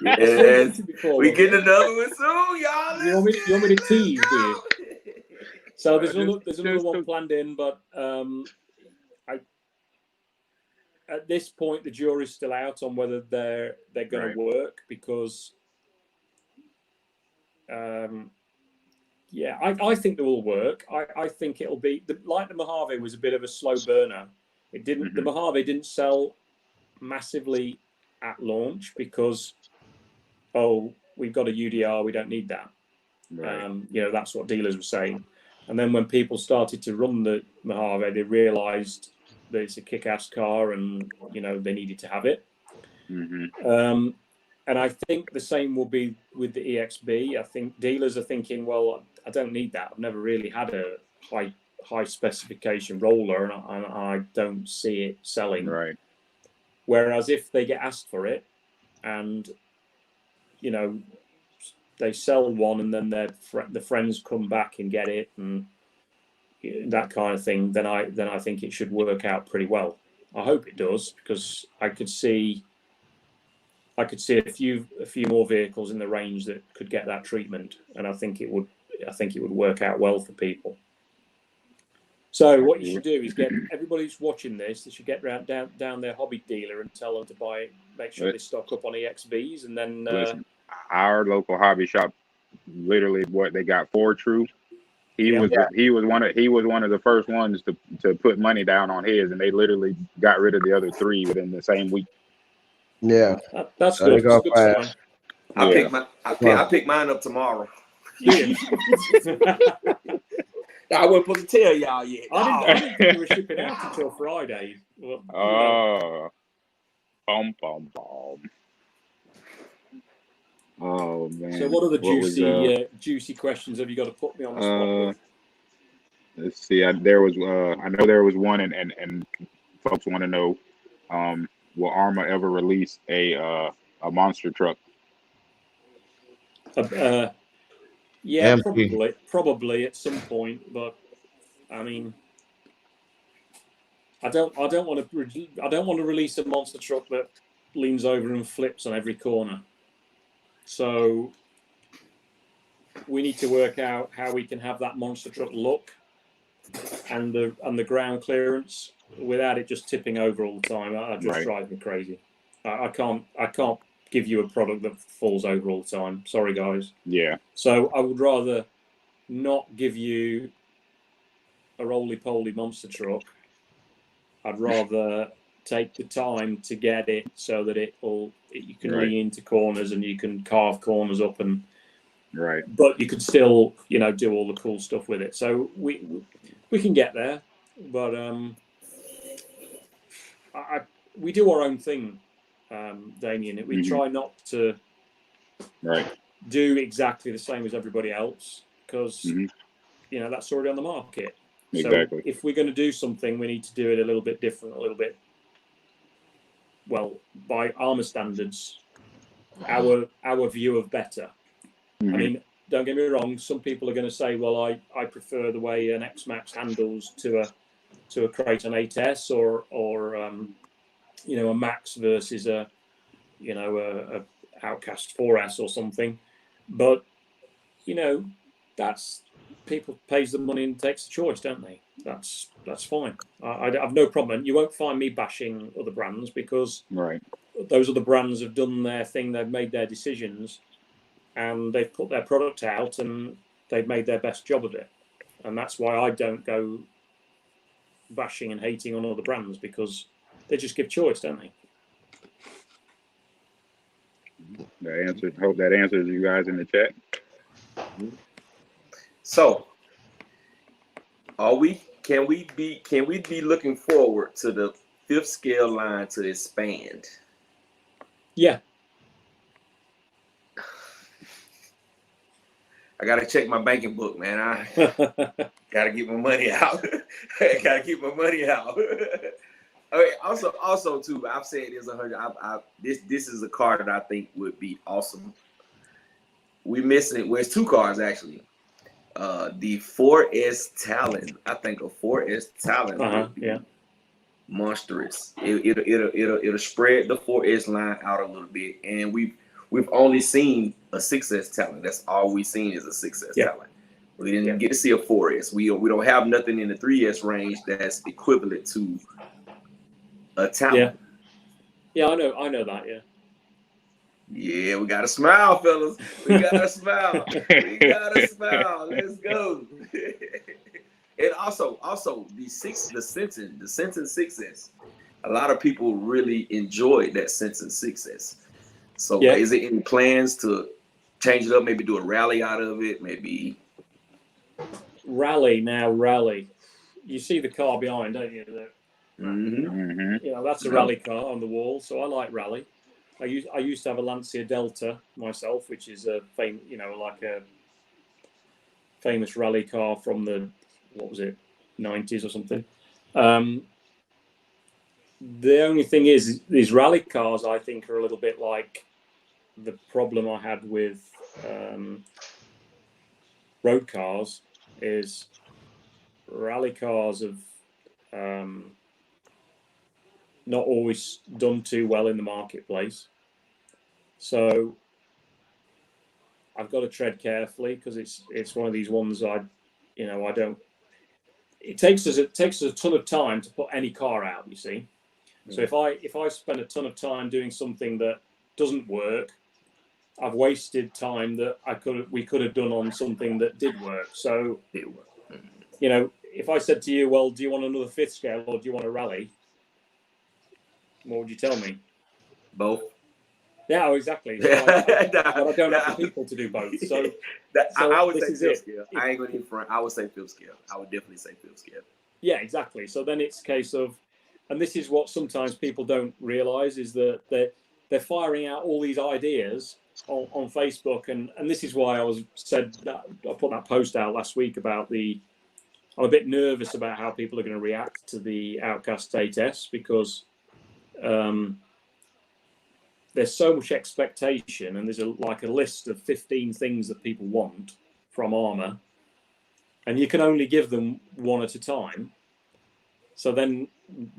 Yes. We get another one soon, y'all. You want me to tease, do you? So there's another one planned in, but at this point the jury's still out on whether they're going to work, because I think they will work. I think it'll be like the Mojave was a bit of a slow burner. It didn't. The Mojave didn't sell massively at launch because we've got a UDR, we don't need that. Right. That's what dealers were saying. And then when people started to run the Mojave, they realised that it's a kick-ass car, and they needed to have it. And I think the same will be with the EXB. I think dealers are thinking, well, I don't need that. I've never really had a high specification roller, and I don't see it selling. Right. Whereas if they get asked for it, and they sell one, and then the friends come back and get it, and that kind of thing, then I think it should work out pretty well. I hope it does, because I could see a few more vehicles in the range that could get that treatment, and I think it would work out well for people. So what you should do is get everybody who's watching this. They should get down their hobby dealer and tell them to buy. Make sure they stock up on EXBs, and then listen, our local hobby shop, literally, what they got 4 True. He was one of the first ones to put money down on his, and they literally got rid of the other 3 within the same week. Yeah, that's so good. they go It's a good fast. sign. I pick mine up tomorrow. Do you? I wasn't supposed to tell y'all yet. I didn't think you were shipping out until Friday. Well, Bum. Oh man. So what other juicy questions have you got to put me on the spot with? Let's see. I know there was one, and folks want to know, will Arrma ever release a monster truck? Yeah, Empty. probably at some point, but I mean, I don't want to release a monster truck that leans over and flips on every corner. So we need to work out how we can have that monster truck look and the ground clearance without it just tipping over all the time. That just drives me crazy. I can't give you a product that falls over all the time. Sorry, guys. Yeah. So I would rather not give you a roly-poly monster truck. I'd rather take the time to get it so that you can lean into corners and you can carve corners up and but you could still do all the cool stuff with it. So we can get there, but we do our own thing, Damien. We try not to do exactly the same as everybody else because that's already on the market. Exactly. So if we're going to do something, we need to do it a little bit different, a little bit, well, by Arrma standards, our view of better. I mean, don't get me wrong. Some people are going to say, well, I prefer the way an X-Maxx handles to a Kraton 8S or a Maxx versus a Outcast 4S or something. But that's people pays the money and takes the choice, don't they? That's fine. I have no problem. You won't find me bashing other brands because those other brands have done their thing. They've made their decisions, and they've put their product out, and they've made their best job of it. And that's why I don't go bashing and hating on other brands because they just give choice, don't they? Hope that answers you guys in the chat. So, can we be looking forward to the 5th scale line to expand? Yeah. I gotta check my banking book, man. I gotta get my money out. I gotta keep my money out. Okay, also too, I've said this 100. This is a car that I think would be awesome. We missing it. Well, it's 2 cars actually. The 4S Talon. I think a 4S Talon would be monstrous. It'll spread the 4S line out a little bit, and we've only seen a 6S Talon. That's all we've seen is a 6S Talon. We didn't get to see a 4S. We don't have nothing in the 3S range that's equivalent to a Talon. Yeah, I know that. Yeah, we gotta smile, fellas. We gotta smile. We gotta smile. Let's go. And also the Sentin 6S. A lot of people really enjoyed that Sentin 6S. So is it any plans to change it up? Maybe do a rally out of it. Maybe rally. You see the car behind, don't you? That's a rally car on the wall. So I like rally. I used to have a Lancia Delta myself, which is a famous rally car from the 90s or something. The only thing is these rally cars I think are a little bit like the problem I had with road cars is rally cars have not always done too well in the marketplace. So I've got to tread carefully because it's one of these ones I don't it takes us a ton of time to put any car out, you see. So if I spend a ton of time doing something that doesn't work, I've wasted time that we could have done on something that did work. So, you know, if I said to you, well, do you want another 5th scale or do you want a rally? What would you tell me? Both. Yeah, exactly. So but I don't have the people to do both. So, I would say 5th scale. I ain't going to front. I would say 5th scale. I would definitely say 5th scale. Yeah, exactly. So then it's a case of, and this is what sometimes people don't realize, is that they're firing out all these ideas on Facebook, and this is why I put that post out last week about I'm a bit nervous about how people are going to react to the Outcast 8S, because there's so much expectation, and there's a list of 15 things that people want from Arrma, and you can only give them one at a time. So then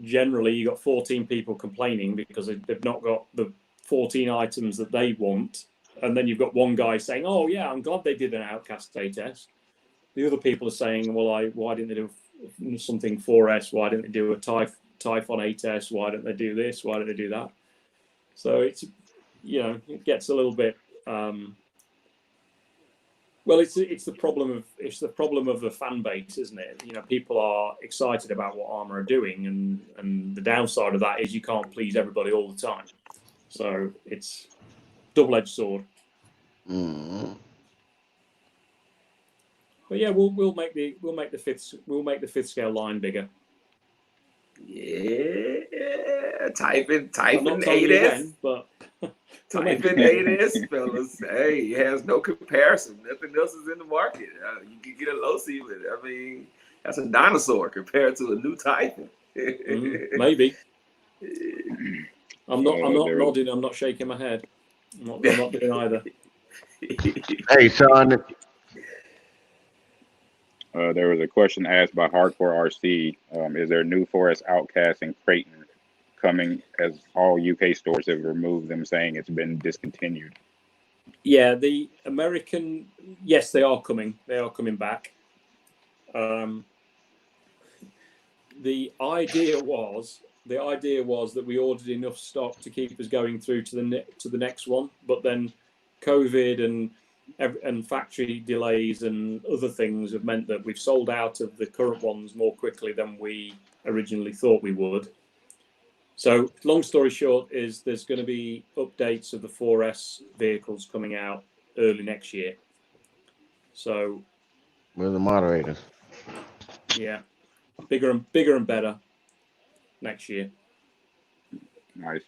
generally you got 14 people complaining because they've not got the 14 items that they want. And then you've got one guy saying, oh yeah, I'm glad they did an Outcast 8S. The other people are saying, well, why didn't they do something 4S? Why didn't they do a Typhon 8S? Why didn't they do this? Why didn't they do that? So it's, you know, it gets a little bit, well, it's the problem of the fan base, isn't it? You know, people are excited about what Arrma are doing, and the downside of that is you can't please everybody all the time. So it's double-edged sword. Mm-hmm. But yeah, we'll make the 5th scale line bigger. Yeah, Typhon I'm not 8S. when, but Typhon 8S, fellas. Hey, it has no comparison. Nothing else is in the market. You can get a low C, but I mean, that's a dinosaur compared to a new Typhon. Maybe. I'm not nodding. I'm not shaking my head. I'm not doing either. Hey, Sean. There was a question asked by Hardcore RC. Is there new 4S Outcast and Kraton coming, as all UK stores have removed them, saying it's been discontinued? Yeah, the American, yes, they are coming. They are coming back. The idea was that we ordered enough stock to keep us going through to the next one, but then COVID and factory delays and other things have meant that we've sold out of the current ones more quickly than we originally thought we would. So long story short is there's going to be updates of the 4S vehicles coming out early next year. So We're the moderators. Yeah, bigger and better next year. Nice.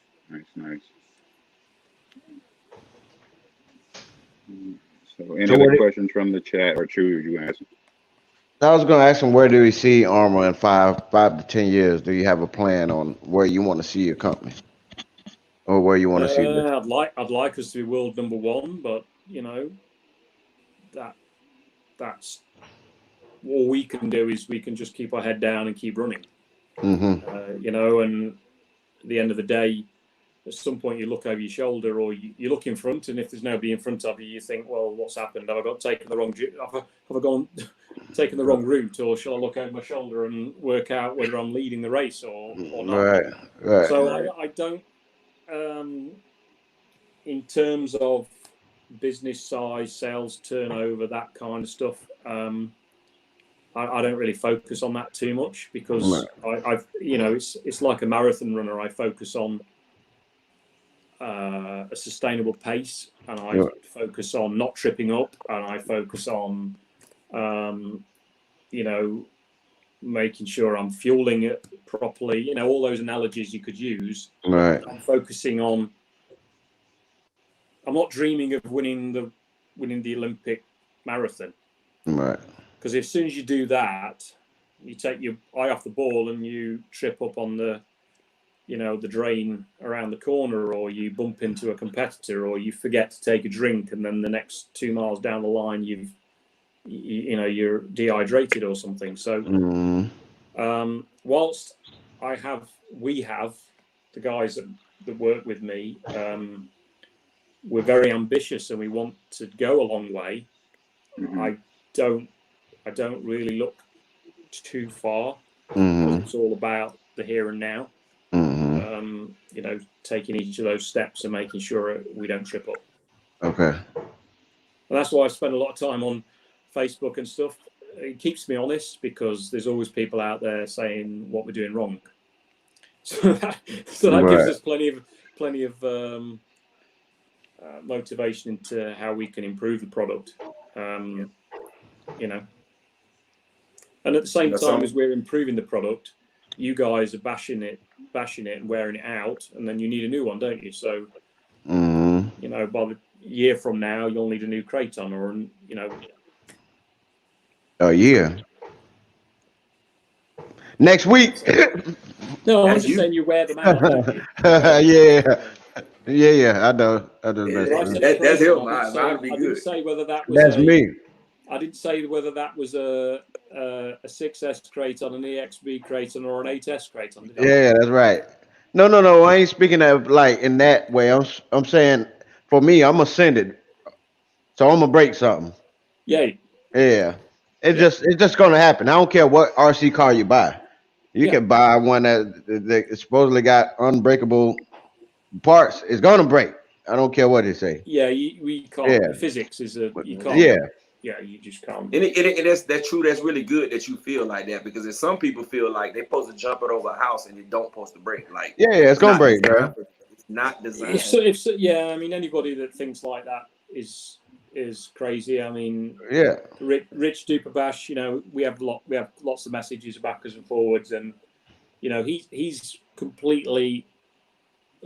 So any other questions from the chat, or True, you answer? I was going to ask him, where do we see Arrma in 5 to 10 years? Do you have a plan on where you want to see your company, or where you want to see this? I'd like us to be world number 1, but you know, that's all we can do is we can just keep our head down and keep running. Mm-hmm. You know, and at the end of the day, at some point you look over your shoulder or you look in front, and if there's nobody in front of you, you think, well, what's happened? Have I taken the wrong route, or shall I look over my shoulder and work out whether I'm leading the race or not? Right. So I don't, in terms of business size, sales turnover, that kind of stuff, I don't really focus on that too much, because I've you know, it's like a marathon runner. I focus on a sustainable pace, and I focus on not tripping up, and I focus on you know, making sure I'm fueling it properly. You know, all those analogies you could use. Right. I'm focusing on. I'm not dreaming of winning the Olympic marathon. Right. Because as soon as you do that, you take your eye off the ball and you trip up on the drain around the corner, or you bump into a competitor, or you forget to take a drink, and then the next 2 miles down the line you're dehydrated or something. So whilst we have the guys that work with me, we're very ambitious and we want to go a long way. I don't really look too far. Mm-hmm. It's all about the here and now. Mm-hmm. You know, taking each of those steps and making sure we don't trip up. Okay. And that's why I spend a lot of time on Facebook and stuff. It keeps me honest because there's always people out there saying what we're doing wrong. So that gives us plenty of motivation into how we can improve the product. You know, and at the same time as we're improving the product, you guys are bashing it and wearing it out, and then you need a new one, don't you? So, you know, by the year from now, you'll need a new Kraton, or you know, a year. Next week. No, I'm just saying you wear them out, don't you? Yeah. I know. That's him. I didn't say whether that was. That's me. I didn't say whether that was a 6S Kraton, an EXB Kraton, or an 8S Kraton. Yeah, that's right. No. I ain't speaking of like in that way. I'm saying for me, I'm ascended, so I'm gonna break something. Yeah. It's just gonna happen. I don't care what RC car you buy. You can buy one that supposedly got unbreakable parts. It's gonna break. I don't care what they say. Yeah, we can't. Yeah. Physics is you can't. Yeah, you just can't. And that's true. That's really good that you feel like that, because if some people feel like they're supposed to jump it over a house and they don't supposed to break. Like it's gonna break, bro. It's not designed. I mean, anybody that thinks like that is crazy. I mean, Rich Duperbash, you know, we have lots of messages backwards and forwards, and you know, he's completely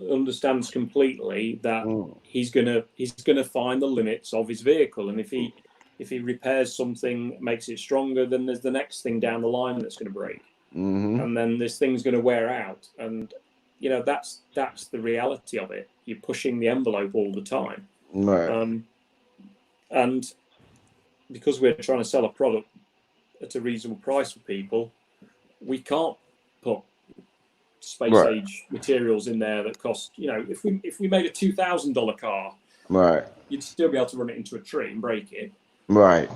understands completely that he's gonna find the limits of his vehicle, and if he repairs something, makes it stronger, then there's the next thing down the line that's going to break, and then this thing's going to wear out, and you know, that's the reality of it. You're pushing the envelope all the time, right? And because we're trying to sell a product at a reasonable price for people, we can't put space age materials in there that cost, you know, if we made a $2,000 car, you'd still be able to run it into a tree and break it. Right.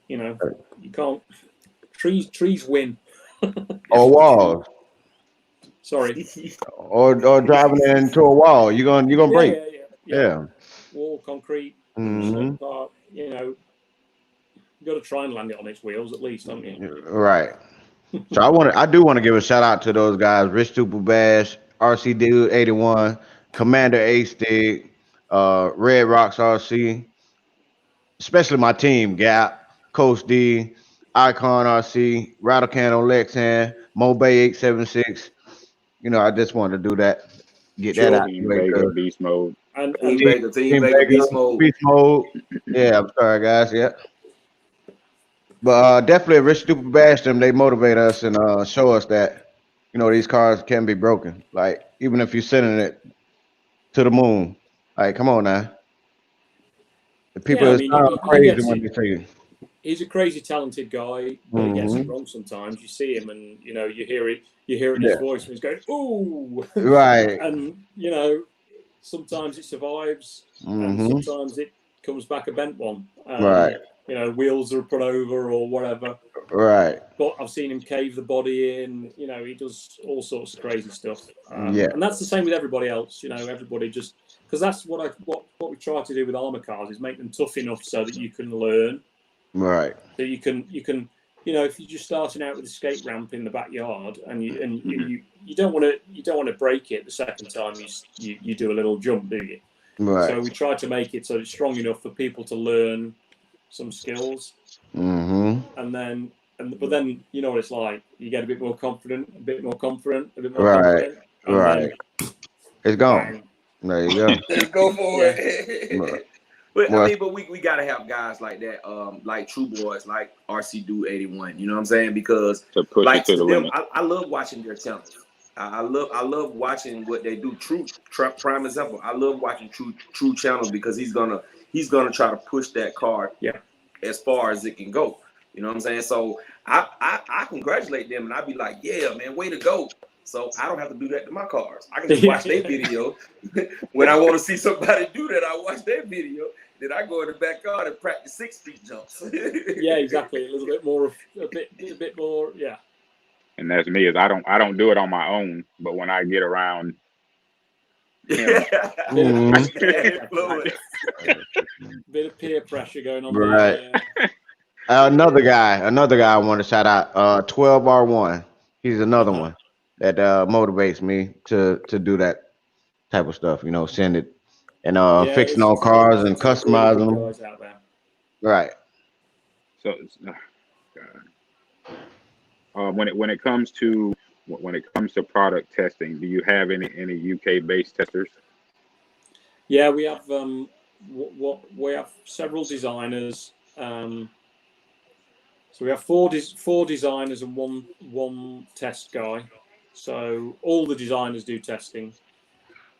You know, you can't. Trees win. Or walls. Sorry. Or driving into a wall. You're gonna break. Yeah. Wall, concrete. Part, you know, you got to try and land it on its wheels at least, don't you? Right. So I do want to give a shout out to those guys: Rich Duperbash, RC Dude 81, Commander A-Stick, Red Rocks RC, especially my team: Gap, CoachD, Icon RC, Rattlecan on Lexan, Mojave 876. You know, I just wanted to do that, get that out. Vega, Beast Mode. And Team Vega, Beast Mode. Yeah, I'm sorry, guys. Yeah. But definitely, Rich Duperbash, them, they motivate us and show us that, you know, these cars can be broken. Like, even if you're sending it to the moon. Like, come on now. The people are crazy when they say it. He's a crazy talented guy, but he gets it wrong sometimes. You see him and, you know, you hear it in his voice and he's going, ooh. Right. And, you know, sometimes it survives and sometimes it comes back a bent one. Right. You know, wheels are put over or whatever. Right. But I've seen him cave the body in. You know, he does all sorts of crazy stuff. And that's the same with everybody else. You know, everybody just, because that's what we try to do with Arrma cars is make them tough enough so that you can learn. Right. So you can, you know, if you're just starting out with a skate ramp in the backyard and you don't want to break it the second time you do a little jump, do you? Right. So we try to make it so it's strong enough for people to learn some skills, but then you know what it's like. You get a bit more confident, a bit more confident. Right. It's gone. There you go. Let's go for it. But I mean, but we gotta have guys like that, like True Boys, like RC Dude 81. You know what I'm saying? Because to push like it to the limit. I love watching their channels. I love watching what they do. Prime example. I love watching True channel because he's gonna try to push that car as far as it can go. You know what I'm saying? So I congratulate them and I be like, yeah, man, way to go. So I don't have to do that to my cars. I can just watch their video. When I want to see somebody do that, I watch their video Then I go in the backyard and practice 6-feet jumps. Yeah, exactly. A little bit more, a bit more. Yeah. And that's me. Is I don't do it on my own, but when I get around him, Bit of peer pressure going on Right. there. Another guy I want to shout out. 12R1. He's another one that motivates me to do that type of stuff. You know, send it and fixing all cars and some really customizing good them. guys out there. Right. so when it comes to product testing, do you have any UK based testers? Yeah, we have we have several designers. So we have four designers and one test guy. So all the designers do testing,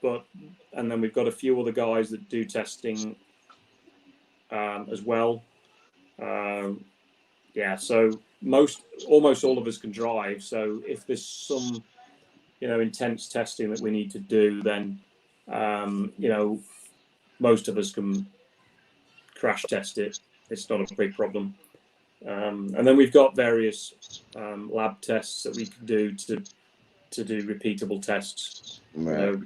and then we've got a few other guys that do testing as well. Yeah, so almost all of us can drive. So if there's some intense testing that we need to do, then most of us can crash test it. It's not a big problem. And then we've got various lab tests that we can do to do repeatable tests. Right.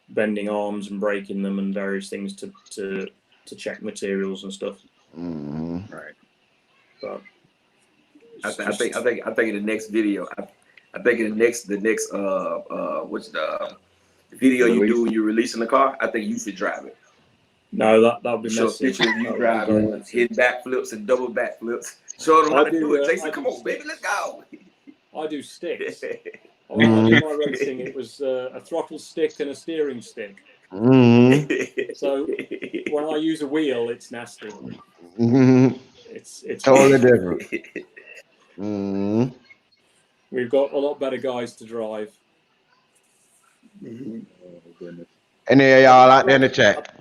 Bending arms and breaking them and various things to check materials and stuff. Mm-hmm. Right. But I think in the next video, I think in the next what's the video you do when you're releasing the car, I think you should drive it. No, that would be show messy. a picture of you driving, hitting backflips and double backflips. Show them how to do it. Jason, come on, baby, let's go. I do sticks. When I did my racing, it was a throttle stick and a steering stick. Mm-hmm. So when I use a wheel, it's nasty. Mm-hmm. It's totally different. Mm-hmm. We've got a lot better guys to drive. Oh, goodness. And then y'all out there in the chat.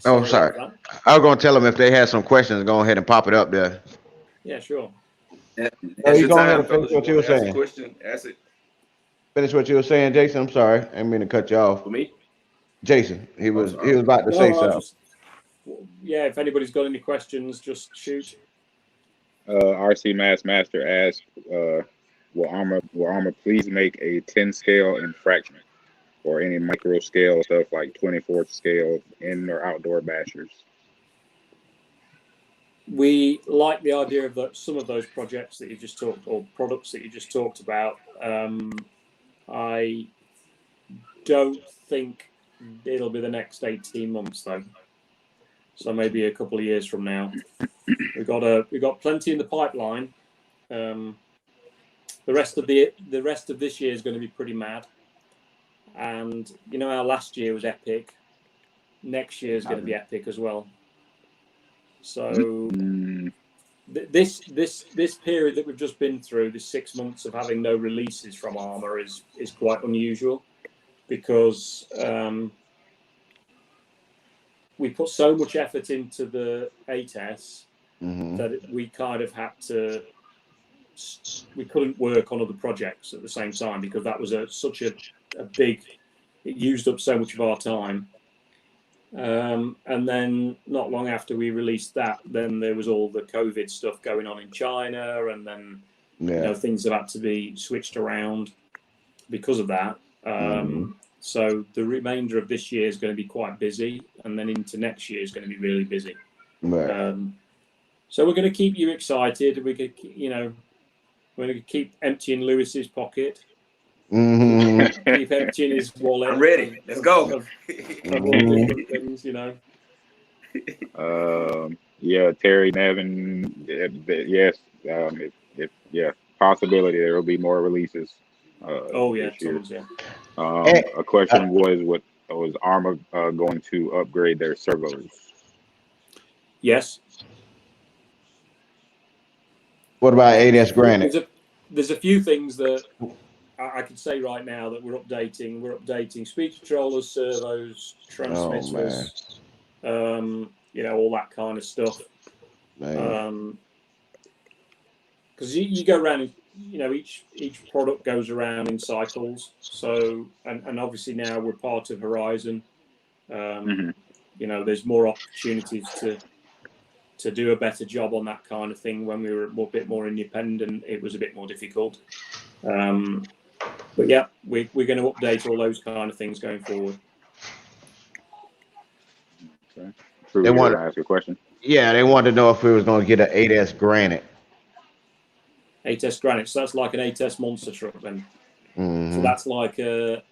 Oh, sorry. I was gonna tell them if they had some questions, go ahead and pop it up there. Yeah, sure. That's your go ahead time, and finish fellas. what you were saying. Question, ask it. Finish what you were saying, Jason. I'm sorry, I didn't mean to cut you off. For me? Jason, he was about to say something. Yeah, if anybody's got any questions, just shoot. RC Master asked, will Arrma please make a 10 scale infraction or any micro scale stuff like 24 scale in or outdoor bashers? We like the idea of some of those projects that you just talked, or products that you just talked about. I don't think it'll be the next 18 months though. So maybe a couple of years from now. We've got plenty in the pipeline. The rest of this year is going to be pretty mad. And you know how last year was epic. Next year is going to be epic as well. So this period that we've just been through, this 6 months of having no releases from Arrma is quite unusual, because we put so much effort into the 8S that we kind of had to. We couldn't work on other projects at the same time because that was such a big. It used up so much of our time. And then not long after we released that, then there was all the COVID stuff going on in China, and then things have had to be switched around because of that. So the remainder of this year is going to be quite busy, and then into next year is going to be really busy. Right. So we're going to keep you excited. We're going to keep emptying Lewis's pocket. Keep emptying his wallet. I'm ready. Let's go. Of different things, Yeah, Terry Nevin. Yes. Possibility there will be more releases. This year. Tons, yeah. A question was Arrma going to upgrade their servos? Yes. What about 8S Granite? There's a few things that I can say right now that we're updating. We're updating speed controllers, servos, transmitters, all that kind of stuff. Because you go around, each product goes around in cycles. So, and obviously now we're part of Horizon. you know, there's more opportunities to do a better job on that kind of thing. When we were a bit more independent, it was a bit more difficult. But yeah, we're going to update all those kind of things going forward. Okay. They want to ask a question. Yeah, they wanted to know if we was going to get an 8S Granite. 8S Granite, so that's like an 8S monster truck then. Mm-hmm. So that's like a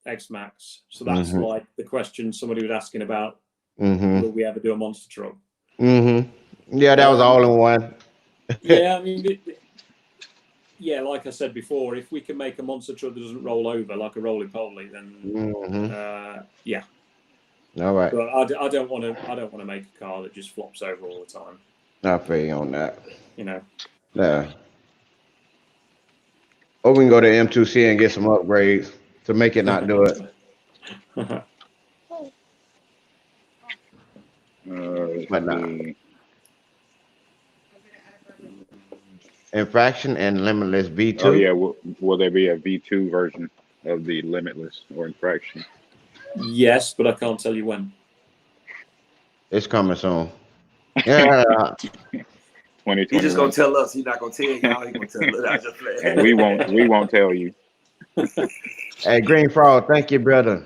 X-Max. So that's like the question somebody was asking about. Will we ever do a monster truck? Yeah, that was all in one. Yeah, I mean, yeah, like I said before, if we can make a monster truck that doesn't roll over like a roly-poly, then yeah. All right. But I don't want to make a car that just flops over all the time. I feel you on that. You know. Yeah. Or we can go to M2C and get some upgrades to make it not do it. But not. Infraction and Limitless V2. Oh yeah, will there be a V2 version of the Limitless or Infraction? Yes, but I can't tell you when. It's coming soon. Yeah. 2021. He's just gonna tell us. He's not gonna tell y'all. He's gonna tell us. And we won't tell you. Hey, Green Frog, thank you, brother.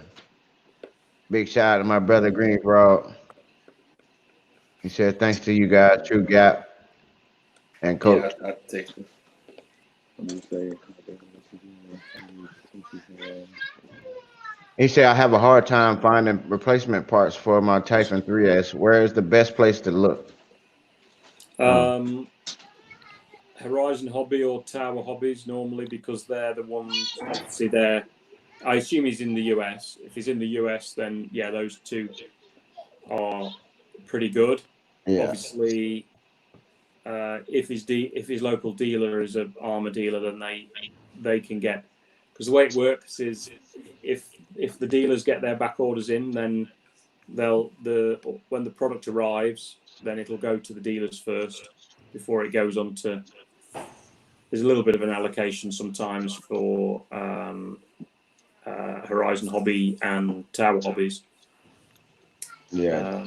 Big shout out to my brother Green Frog. He said thanks to you guys, True Gap and Coach. Yeah, I take it. He said I have a hard time finding replacement parts for my Typhon 3S. Where is the best place to look? Horizon Hobby or TowerHobbies normally, because they're the ones. Obviously, I assume he's in the US. If he's in the US, then yeah, those two are pretty good. Yeah. Obviously, if his local dealer is an Arrma dealer, then they can get, because the way it works is if the dealers get their back orders in, then when the product arrives, then it'll go to the dealers first before it goes on to. There's a little bit of an allocation sometimes for Horizon Hobby and TowerHobbies. Yeah.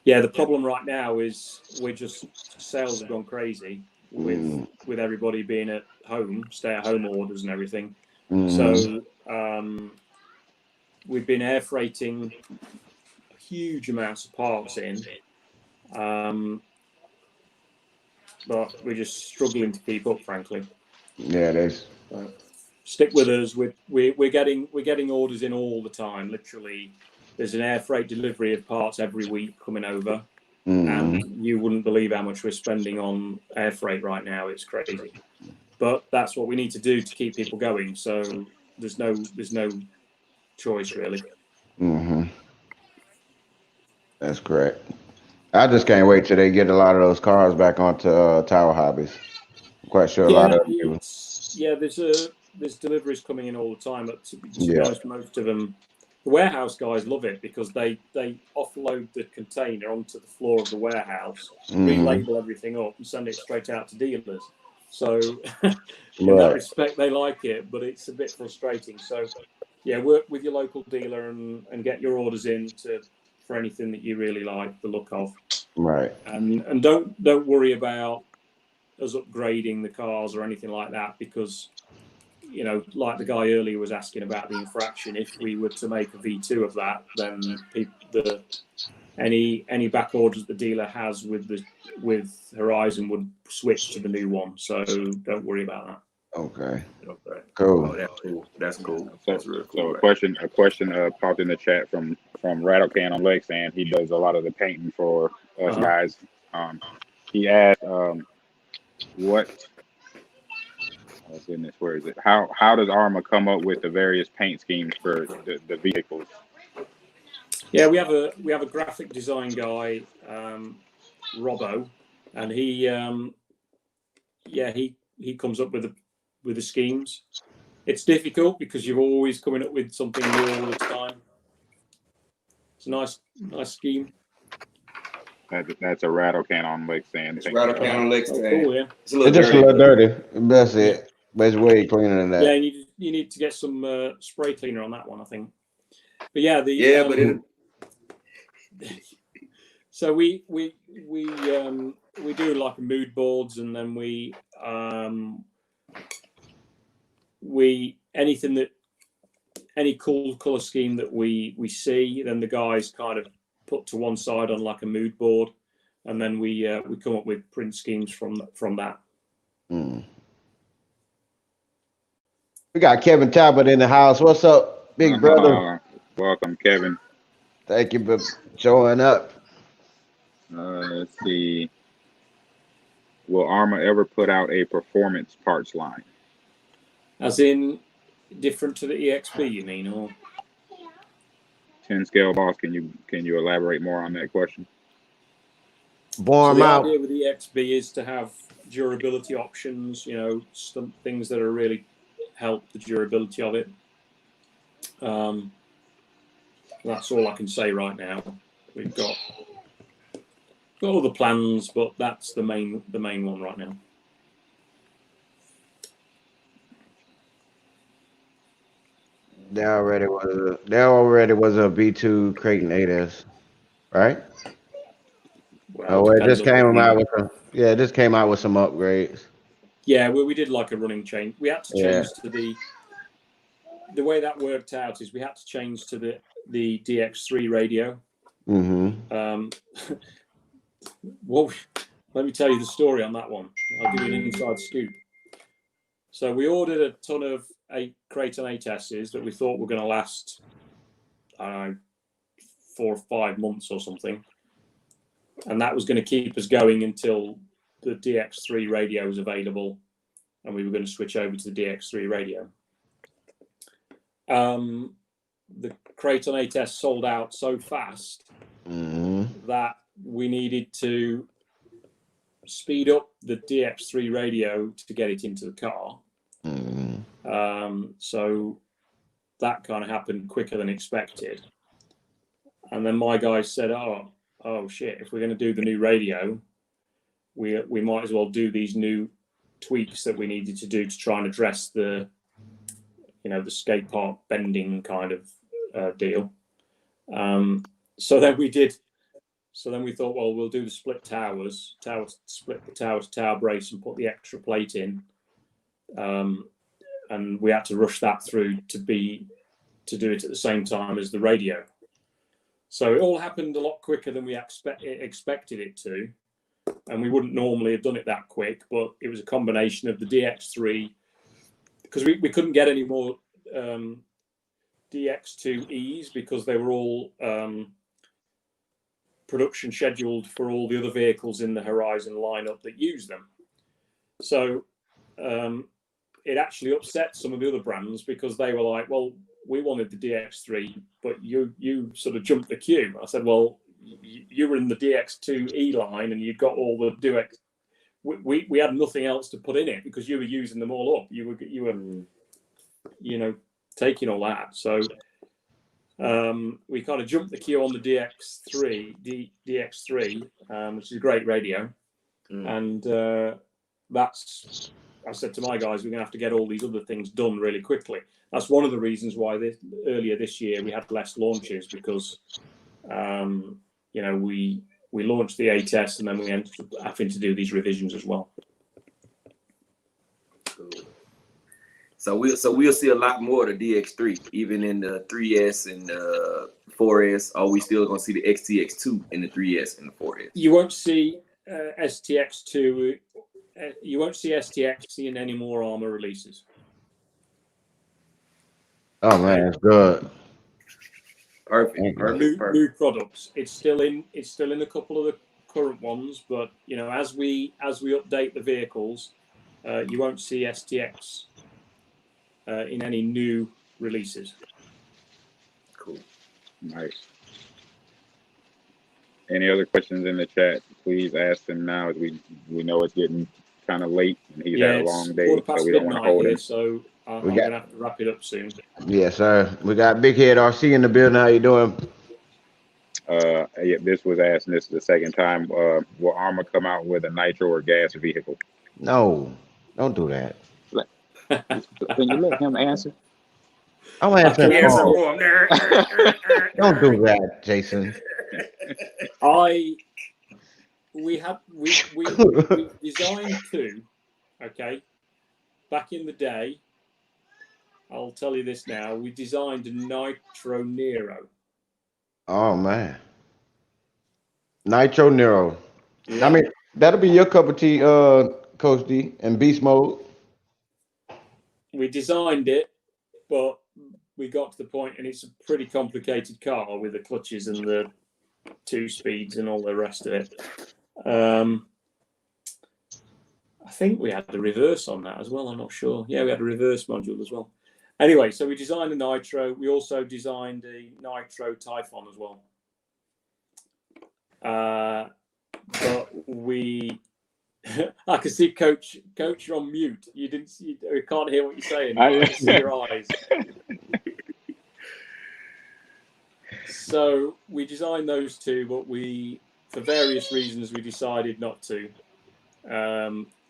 Yeah, the problem right now is sales have gone crazy with everybody being at home, stay-at-home orders and everything. So we've been air freighting huge amounts of parts in, but we're just struggling to keep up, frankly. Yeah, it is. Stick with us. We're getting orders in all the time. Literally, there's an air freight delivery of parts every week coming over, and you wouldn't believe how much we're spending on air freight right now. It's crazy, but that's what we need to do to keep people going. So there's no choice really. That's correct. I just can't wait till they get a lot of those cars back onto TowerHobbies. I'm quite sure a lot of people. Yeah, there's deliveries coming in all the time, but to be honest, most of them, the warehouse guys love it because they offload the container onto the floor of the warehouse, relabel everything up, and send it straight out to dealers. So in that respect, they like it, but it's a bit frustrating. So yeah, work with your local dealer and get your orders in for anything that you really like the look of. Right. And don't worry about us upgrading the cars or anything like that, because you know, like the guy earlier was asking about the Infraction, if we were to make a V2 of that, then any back orders the dealer has with Horizon would switch to the new one. So don't worry about that. Okay. Cool. Oh, that's cool. That's cool. So, That's real cool. So a question popped in the chat from Rattlecan on Lake, saying he does a lot of the painting for us guys. He asked, what? Oh goodness, where is it? How does Arrma come up with the various paint schemes for the vehicles? Yeah, we have a graphic design guy, Robbo, and he comes up with the schemes. It's difficult because you're always coming up with something new all the time. It's a nice scheme. That's a Rattlecan on Lake saying. Rattlecan on Lake saying. Cool, yeah. It's just a little dirty. That's it. But it's way cleaner than that. Yeah, you need to get some spray cleaner on that one, I think. But yeah, So we do like mood boards, and then anything that any cool color scheme that we see, then the guys kind of put to one side on like a mood board, and then we come up with print schemes from that. We got Kevin Talbot in the house. What's up, big brother? Welcome, Kevin. Thank you for showing up. Let's see. Will Arrma ever put out a performance parts line? As in different to the EXP, you mean, or 10 scale boss? Can you elaborate more on that question? Born the out. idea with the EXP is to have durability options, you know, some things that are really help the durability of it. That's all I can say right now. We've got other plans, but that's the main one right now. There already was a B2 Kraton 8S, right? Well, It depends just on came what out you- with it just came out with some upgrades. Yeah, well, we did like a running change. We had to Yeah. change to the way that worked out is we had to change to the DX3 radio. Well, let me tell you the story on that one. I'll give you an inside scoop. So we ordered a ton of Kraton 8S's that we thought were going to last, I don't know, 4 or 5 months or something. And that was going to keep us going until the DX3 radio was available, and we were going to switch over to the DX3 radio. The Kraton 8S sold out so fast that we needed to speed up the DX3 radio to get it into the car. So that kind of happened quicker than expected. And then my guys said, oh shit, if we're going to do the new radio, we might as well do these new tweaks that we needed to do to try and address the skate park bending kind of deal. So then we thought, well, we'll do the split towers, split the tower to tower brace and put the extra plate in. And we had to rush that through to do it at the same time as the radio. So it all happened a lot quicker than we expected it to. And we wouldn't normally have done it that quick, but it was a combination of the DX3, because we couldn't get any more DX2Es because they were all production scheduled for all the other vehicles in the Horizon lineup that use them. So it actually upset some of the other brands because they were like, well, we wanted the DX3, but you sort of jumped the queue. I said, well, you were in the DX2E line and you'd got all the DX. We had nothing else to put in it because you were using them all up. You were taking all that. So we kind of jumped the queue on the DX3, which is a great radio. And that's, I said to my guys, we're going to have to get all these other things done really quickly. That's one of the reasons why earlier this year we had less launches because, we launched the 8S and then we ended up having to do these revisions as well. Cool. So we'll see a lot more of the DX3, even in the 3S and the 4S. Are we still going to see the XTX2 in the 3S and the 4S? You won't see STX2. You won't see STX in any more Arrma releases. Oh man, that's good. Perfect. New products. It's still in a couple of the current ones, but as we update the vehicles, you won't see STX in any new releases. Cool. Nice. Any other questions in the chat? Please ask them now, as we know it's getting kind of late and he's had a long day, so we don't want to hold him. So I'm going to have to wrap it up soon. Yes, sir. We got Big Head RC in the building. How you doing? Yeah, this was asked, and this is the second time. Will Arrma come out with a nitro or gas vehicle? No, don't do that. Can you let him answer? I'm answering. Don't do that, Jason. We designed two, okay. Back in the day, I'll tell you this now. We designed a Nitro Nero. Oh man, Nitro Nero. Yeah. I mean, that'll be your cup of tea, Coach D, and beast mode. We designed it, but we got to the point, and it's a pretty complicated car with the clutches and the 2 speeds and all the rest of it. I think we had the reverse on that as well. I'm not sure. Yeah, we had a reverse module as well. Anyway, so we designed a Nitro. We also designed a Nitro Typhon as well. But we, I can see Coach, you're on mute. You didn't. We can't hear what you're saying. I can see your eyes. So we designed those two, but we, for various reasons, we decided not to.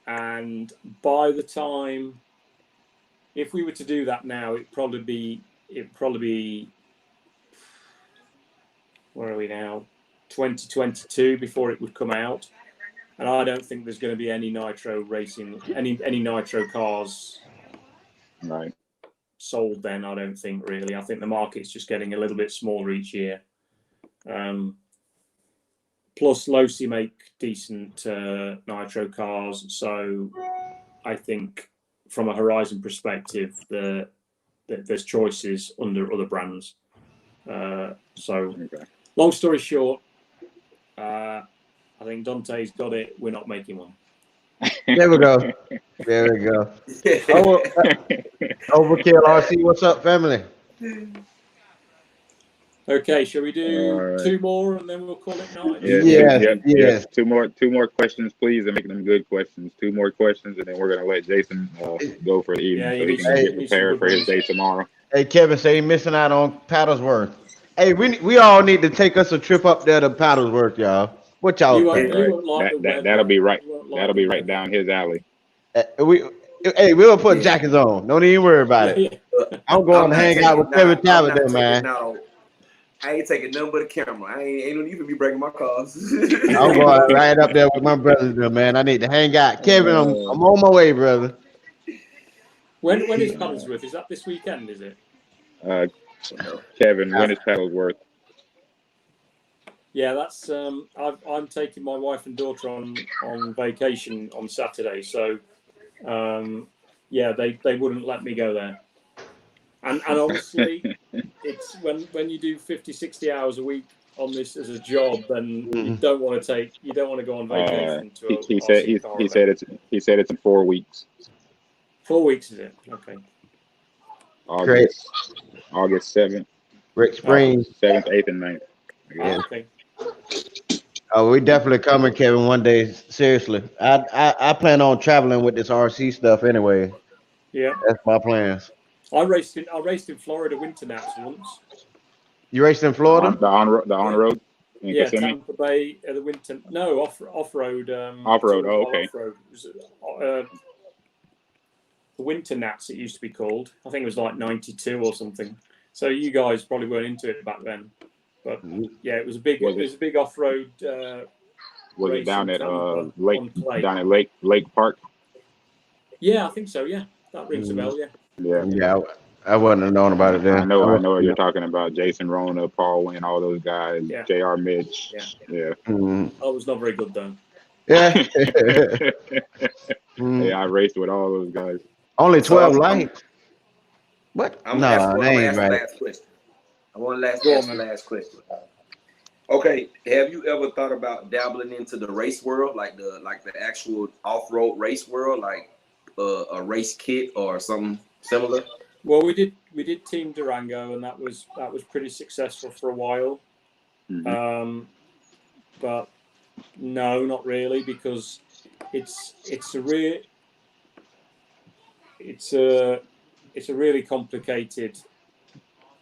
And by the time, if we were to do that now, it'd probably be, where are we now? 2022 before it would come out. And I don't think there's going to be any Nitro racing, any Nitro cars sold then, I don't think, really. I think the market's just getting a little bit smaller each year. Plus, Losi make decent Nitro cars. So I think from a Horizon perspective, there's choices under other brands. Long story short, I think Dante's got it. We're not making one. There we go. There we go. Overkill RC, what's up, family? Okay, shall we do 2 more and then we'll call it night? Yes. Two more questions, please, and make them good questions. 2 more questions, and then we're gonna let Jason go for the evening so he can get prepared for his day tomorrow. Hey, Kevin say he missing out on Paddlesworth. Hey, we all need to take us a trip up there to Paddlesworth, y'all. What y'all think? That'll be right. That'll be right down his alley. We'll put jackets on. Don't even worry about it. I'm going to hang out with Kevin Talbot there, man. I ain't taking nothing but a camera. I ain't no need for me breaking my cars. I'm going right up there with my brothers there, man. I need to hang out. Kevin, I'm on my way, brother. When is Paddlesworth? Is that this weekend, is it? Kevin, when is Paddlesworth? Yeah, that's I'm taking my wife and daughter on vacation on Saturday, so they wouldn't let me go there. And honestly, it's when you do 50-60 hours a week on this as a job, then you don't want to go on vacation he said it's in 4 weeks. 4 weeks, is it? Okay. August 7th. Rick Springs. 7th, 8th, and 9th. Yeah. Okay. Oh, we definitely coming, Kevin, one day. Seriously. I plan on traveling with this RC stuff anyway. Yeah. That's my plans. I raced in Florida winter nats once. You raced in Florida? The on road? Yeah, Tampa Bay, the winter. No, off road. Off road. Oh, okay. Off-road. The winter nats, it used to be called. I think it was like 92 or something. So you guys probably weren't into it back then. But yeah, it was a big off road. Was it down at Lake Park? Yeah, I think so. Yeah, that rings a bell. Yeah. Yeah, I wouldn't have known about it then. I know what you're talking about. Jason Rona, Paul Wynn, all those guys. Yeah. J.R. Mitch. Yeah. Mm-hmm. I was not very good though. Yeah. Yeah, I raced with all those guys. Only 12 lights. What? I want to ask the last question. Okay, have you ever thought about dabbling into the race world, like the actual off-road race world, like a race kit or something similar? Well, we did Team Durango, and that was pretty successful for a while. Mm-hmm. But no, not really, because it's a really complicated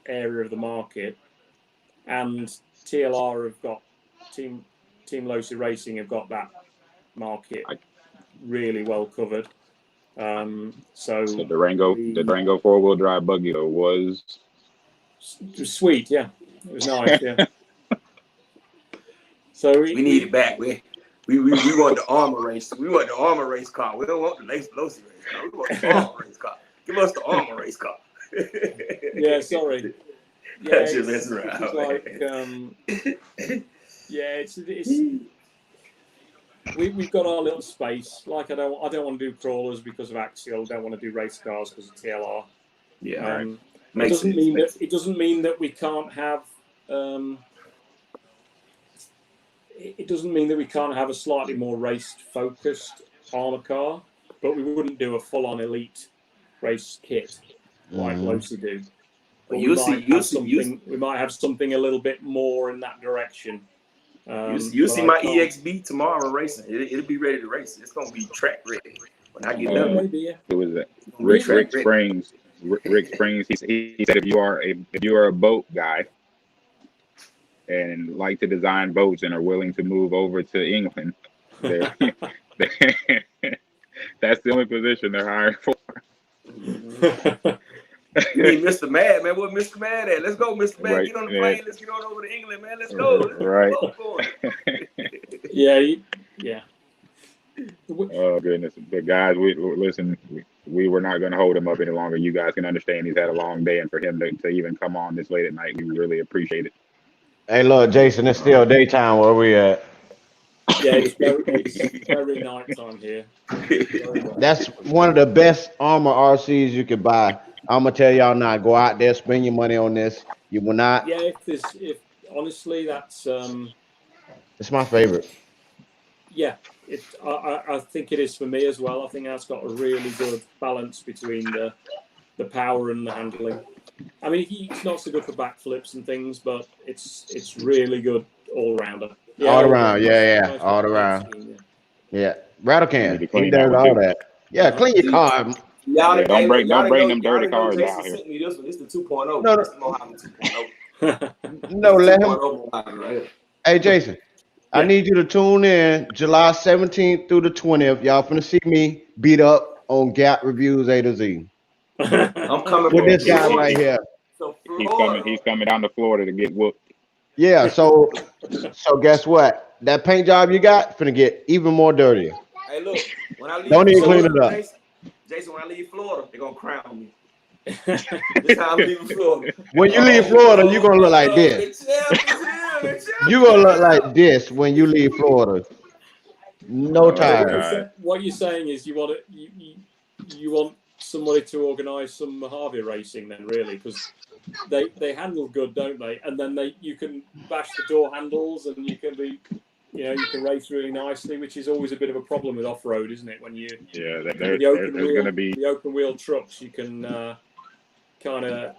area of the market, and TLR have got Team Losi Racing have got that market really well covered. So the Durango 4-wheel drive buggy was sweet, yeah, it was nice, yeah. So we need it back. We want the Arrma race. We want the Arrma race car. We don't want the explosive race car. We want the Arrma race car. Give us the Arrma race car. Yeah, sorry. Yeah, That's right. It's like, yeah, we've got our little space. Like I don't want to do crawlers because of Axial. Don't want to do race cars because of TLR. Yeah, it doesn't mean that we can't have. It doesn't mean that we can't have a slightly more race-focused Arrma car, but we wouldn't do a full-on elite race kit like Losi do. But we might have something a little bit more in that direction. You'll see my EXB tomorrow racing. It'll be ready to race. It's gonna be track ready when I get done. Maybe, yeah. Who was that? Rick Springs. Rick Springs. He said if you are a boat guy and like to design boats and are willing to move over to England, that's the only position they're hiring for. You need Mr. Mad, man. What Mr. Mad at? Let's go, Mr. Mad. Right, Get on the plane. Let's get on over to England, man. Let's go. Right. Yeah. Oh goodness, but guys, we were not going to hold him up any longer. You guys can understand he's had a long day, and for him to even come on this late at night, we really appreciate it. Hey, look, Jason, it's still daytime where we at. Yeah, it's very nighttime here. That's one of the best Arrma RCs you could buy. I'm gonna tell y'all now, go out there, spend your money on this. You will not. Yeah, if honestly, that's it's my favorite. Yeah, I think it is for me as well. I think that's got a really good balance between the power and the handling. I mean, it's not so good for backflips and things, but it's really good all rounder. Yeah, all around, all around. Yeah, Rattle can. He does all that. Yeah, clean your car. Don't bring them dirty cars out here. It's the 2.0. No, it's the Mojave 2.0. No, let him. Right. Hey, Jason, I need you to tune in July 17th through the 20th. Y'all finna see me beat up on Gap Reviews A to Z. I'm coming with this guy right here. He's coming down to Florida to get whooped. Yeah, so guess what? That paint job you got finna get even more dirty. Hey, look, when I leave, don't even clean it up. Jason, when I leave Florida, they're gonna crown me. This time I'm leaving Florida. When you leave Florida, you're gonna look like this. You're gonna look like this when you leave Florida. No time. What you're saying is you want somebody to organise some Mojave racing, then, really, because they handle good, don't they? And then you can bash the door handles, and you can race really nicely, which is always a bit of a problem with off road, isn't it? When there's going to be the open wheel trucks, you can kind of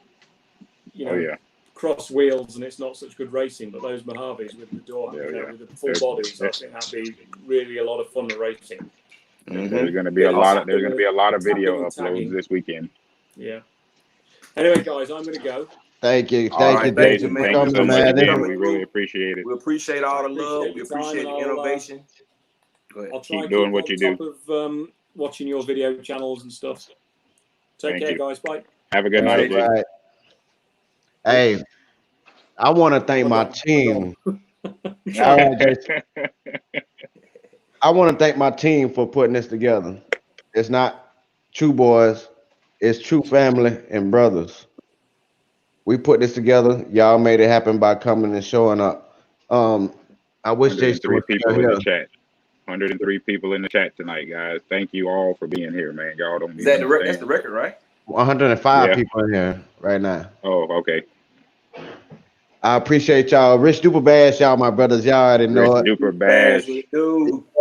cross wheels, and it's not such good racing. But those Mojaves with the door, with the full bodies, I think that'd be really a lot of fun racing. Mm-hmm. There's going to be a lot of video uploads this weekend. Yeah. Anyway, guys, I'm going to go. Thank you, Jason. Thank you so much, man. We really appreciate it. We appreciate all the love. We appreciate the innovation. I'll try keep doing what you do. Top of watching your video channels and stuff. Take care, guys. Bye. Have a good night. Right. Hey, I want to thank my team. All right, Jason. I want to thank my team for putting this together. It's not true boys, it's true family and brothers. We put this together. Y'all made it happen by coming and showing up. I wish Jason was people in the chat. 103 people in the chat tonight, guys. Thank you all for being here, man. Y'all don't need that's the record, right? 105 people in here right now. Oh, okay. I appreciate y'all. Rich Duper Bash, y'all, my brothers. Y'all already know it. Duper Bash.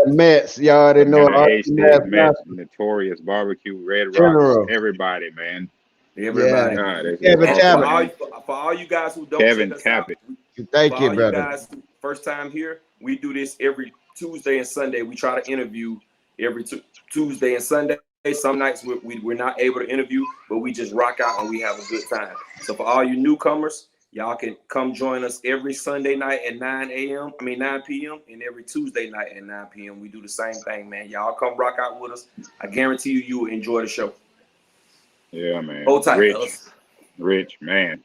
Mets, y'all already know it. Mets, Notorious Barbecue, Red Rocks, everybody, man. Everybody. Yeah. For all you guys who don't Kevin Caput. Thank you, brother. You guys, first time here, we do this every Tuesday and Sunday. We try to interview every Tuesday and Sunday. Some nights we're not able to interview, but we just rock out and we have a good time. So for all you newcomers, y'all can come join us every Sunday night at 9 p.m. and every Tuesday night at 9 p.m. We do the same thing, man. Y'all come rock out with us. I guarantee you will enjoy the show. Yeah, man. Hold tight, Rich, man.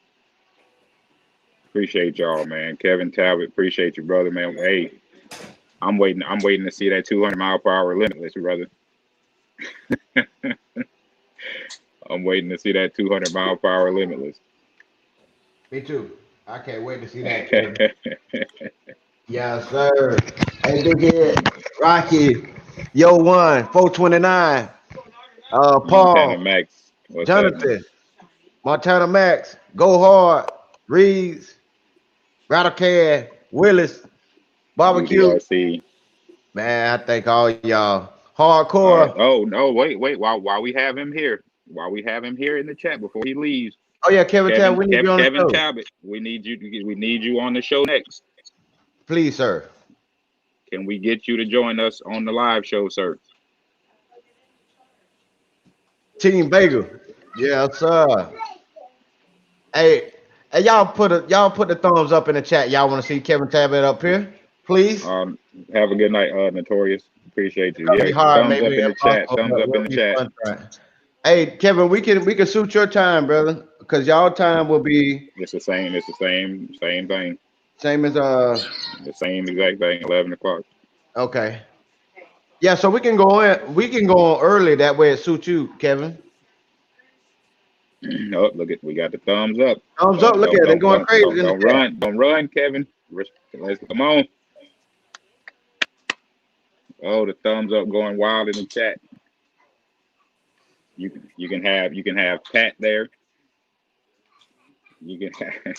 Appreciate y'all, man. Kevin Talbot, appreciate you, brother, man. Hey, I'm waiting to see that 200-mile-per-hour limitless, brother. I'm waiting to see that 200-mile-per-hour limitless. Me too. I can't wait to see that, Kevin. Yes, sir. Hey, Big Head, Rocky, Yo One, 429, Montana Paul, Maxx, what's happening? Jonathan, Montana Max, Go Hard, Reeves, Rattlecan, Willis, Barbecue. UDRC. Man, I thank all y'all. All right. Hardcore. Oh no, wait. While we have him here, in the chat before he leaves, Oh yeah, Kevin Tab, we need you on the Kevin show. Talbot, we need you on the show next. Please, sir. Can we get you to join us on the live show, sir? Team Bagel. Yes, sir. Hey, y'all put the thumbs up in the chat. Y'all want to see Kevin Tablet up here, please? Have a good night, Notorious. Appreciate you. It's gonna be hard, thumbs up maybe in the chat. impossible, Thumbs but up we'll in the be chat. fun trying. Hey, Kevin, we can suit your time, brother, because y'all time will be It's the same. It's the same thing. same as The same exact thing. 11 o'clock. Okay. Yeah, so we can go in. We can go on early. That way it suits you, Kevin. Oh, we got the thumbs up. Thumbs up. Look at it. They're going crazy. Don't run, Kevin. Let's come on. Oh, the thumbs up going wild in the chat. You can have Pat there. You can have.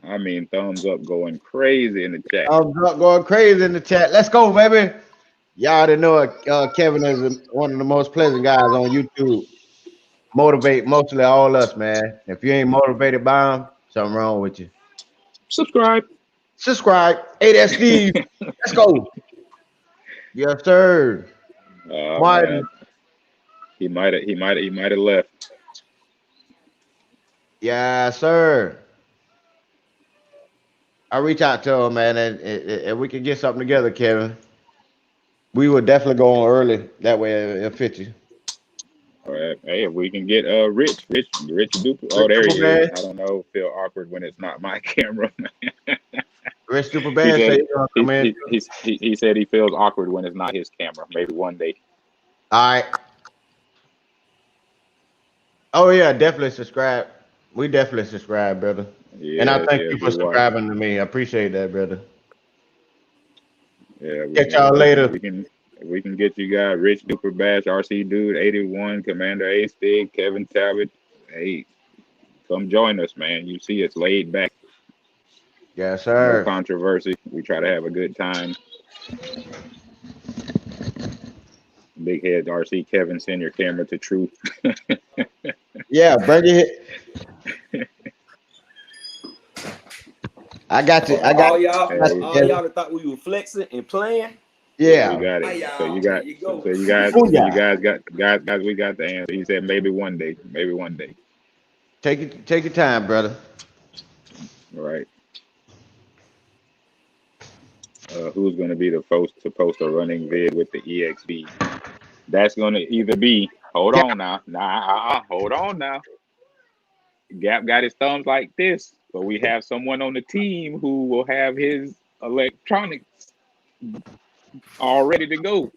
I mean, thumbs up going crazy in the chat. Thumbs up going crazy in the chat. Let's go, baby. Y'all already know Kevin is one of the most pleasant guys on YouTube. Motivate mostly all us, man. If you ain't motivated by him, something wrong with you. Subscribe. 8SD. Let's go. Yes, sir. Man. He might have left. Yeah, sir. I reach out to him, man, and we can get something together, Kevin. We would definitely go on early. That way it'll fit you. All right. Hey, if we can get Rich Duper. Oh, there he is. I don't know. Feel awkward when it's not my camera. Rich Super Bad he said he feels awkward when it's not his camera. Maybe one day. All right. Oh yeah, definitely subscribe. We definitely subscribe, brother. Yeah, and I thank you for subscribing to me. I appreciate that, brother. Yeah, catch y'all later. We can get you guys Rich Duper Bash, RC Dude 81, Commander A Stick, Kevin Talbot. Hey, come join us, man. You see it's laid back. Yes, sir. No controversy. We try to have a good time. Big head RC Kevin, send your camera to Truth. Yeah, bring it. I got you. All y'all that thought we were flexing and playing. Yeah, we got it. So you guys, we got the answer. He said maybe one day. Maybe one day. Take your time, brother. All right. Who's going to be the first to post a running vid with the EXP? That's going to either be. Hold on now. Gap got his thumbs like this, but we have someone on the team who will have his electronics all ready to go.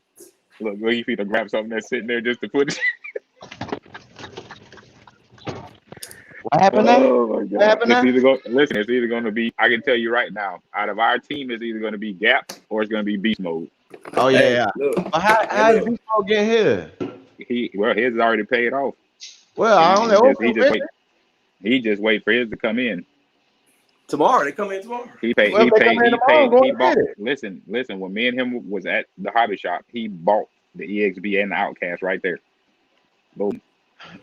Look, you need to grab something that's sitting there just to put it. What happened now? Oh my God. What happened it's either going to be, I can tell you right now, out of our team, it's either going to be Gap or it's going to be Beast Mode. Oh, yeah. But how did Beast Mode get here? His is already paid off. Well, I only opened it. He just wait for his to come in. Tomorrow, they come in tomorrow. He bought. Listen, when me and him was at the hobby shop, he bought the EXB and the Outcast right there. Boom.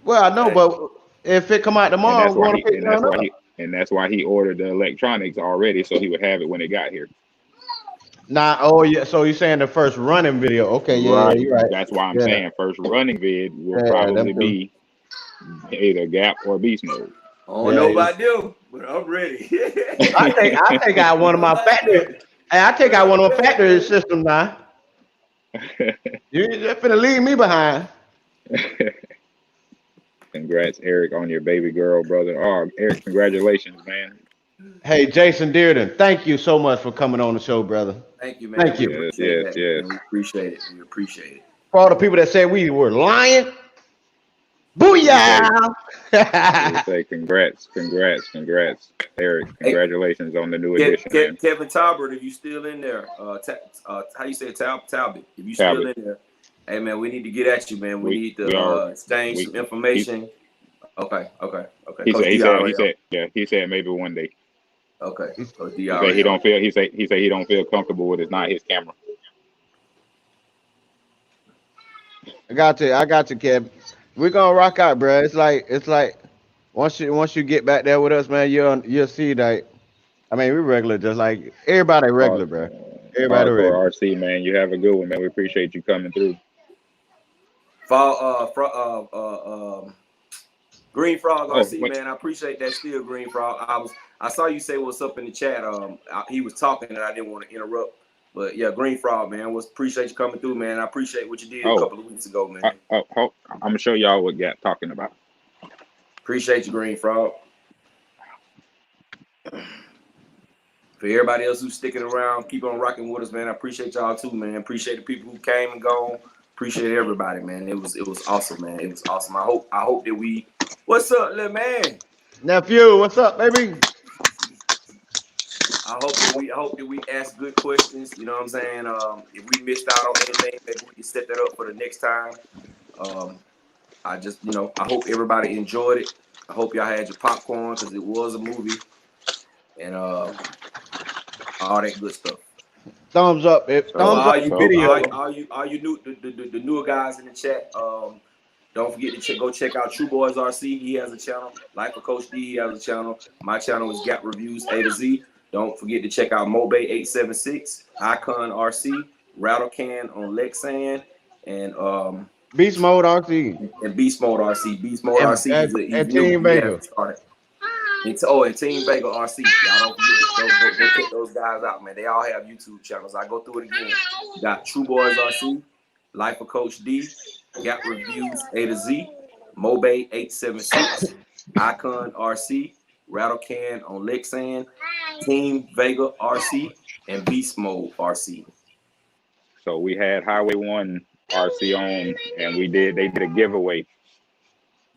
Well, I know, but if it come out tomorrow, that's why he ordered the electronics already, so he would have it when it got here. Oh yeah. So you're saying the first running video? Okay, yeah, right. You're right. That's why I'm saying first running vid will probably be either Gap or Beast Mode. I don't know about you, but I'm ready. I take out one of my factory. I take out one of my factory systems now. You're finna leave me behind. Congrats, Eric, on your baby girl, brother. Oh, Eric, congratulations, man. Hey, Jason Dearden, thank you so much for coming on the show, brother. Thank you, man. Thank We you. Yes, appreciate yes, that, yes. man. We appreciate it. We appreciate it. For all the people that said we were lying, We say, booyah! we say, congrats, congrats, congrats, Eric. Hey, Congratulations on the new addition, man. Kevin Talbert, if you still in there, how you say Talbot? If you still Talbot, in there, hey man, we need to get at you, man. We need we to are, exchange we some he information. Okay. Coach he D said already on. he said maybe one day. Okay, Coach D He said already he on. don't feel he said he don't feel comfortable with it's not his camera. I got you, Kev. We're gonna rock out, bro. It's like once you get back there with us, man, you'll see that. I mean, we regular, just like everybody Hard, regular, bro. Everybody hardcore regular. RC, man. You have a good one, man. We appreciate you coming through. Green Frog Oh, RC, wait. man. I appreciate that still, Green Frog. I saw you say what's up in the chat. He was talking and I didn't want to interrupt. But yeah, Green Frog, man. Appreciate you coming through, man. I appreciate what you did a Oh, couple of weeks ago, man. I'm gonna show y'all what Gap talking about. Appreciate you, Green Frog. For everybody else who's sticking around, keep on rocking with us, man. I appreciate y'all too, man. Appreciate the people who came and gone. Appreciate everybody, man. It was awesome, man. It was awesome. I hope that we. What's up, little man? Nephew, what's up, baby? I hope that we ask good questions. You know what I'm saying? If we missed out on anything, maybe we can set that up for the next time. I just, I hope everybody enjoyed it. I hope y'all had your popcorn because it was a movie and all that good stuff. Thumbs up. Thumbs up the video. All you new the newer guys in the chat. Don't forget to go check out True Boys RC. He has a channel. Life of Coach D, he has a channel. My channel is Gap Reviews A to Z. Don't forget to check out Mojave 876, Icon RC, Rattle Can on Lexan, and Beast Mode RC. and Beast Mode RC. Beast Mode RC he's new. Team He Vega. hasn't started. And Team Vega RC. Y'all don't forget go check those guys out, man. They all have YouTube channels. I go through it again. You got True Boys RC, Life of Coach D, Gap Reviews A to Z, Mobay 876, Icon RC, Rattle Can on Lexan, Team Vega RC, and Beast Mode RC. So we had Highway 1 RC on, and they did a giveaway.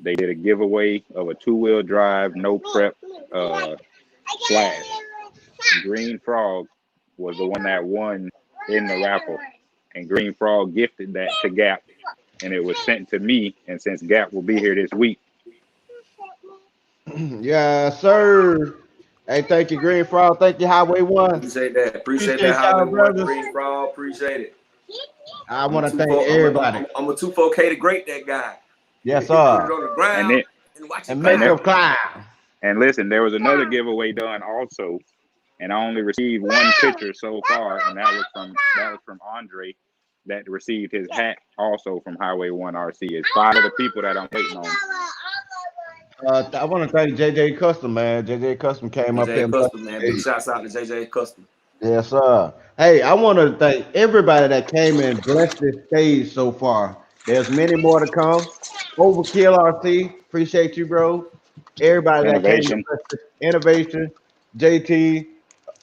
They did a giveaway of a 2-wheel drive, no prep Slash. Green Frog was the one that won in the raffle, and Green Frog gifted that to Gap, and it was sent to me. And since Gap will be here this week, Yeah, sir. Hey, thank you, Green Frog. Thank you, Highway 1. Appreciate that. Appreciate that, y'all, Highway 1, brothers. Green Frog. Appreciate it. I want to thank everybody. I'm a 2-4K to great that guy. Yes, Put it sir. on the ground and watch it make climb. them climb. And listen, there was another giveaway done also, and I only received one picture so far, and that was from Andre, that received his hat also from Highway 1 RC. It's 5 of the people that I'm waiting on. I want to thank JJ Custom, man. JJ Custom came up here. JJ Custom, man. Big shouts out to JJ Custom. Yes, sir. Hey, I want to thank everybody that came and blessed this stage so far. There's many more to come. Overkill RC, appreciate you, bro. Everybody Innovation. that came to Innovation, JT, V2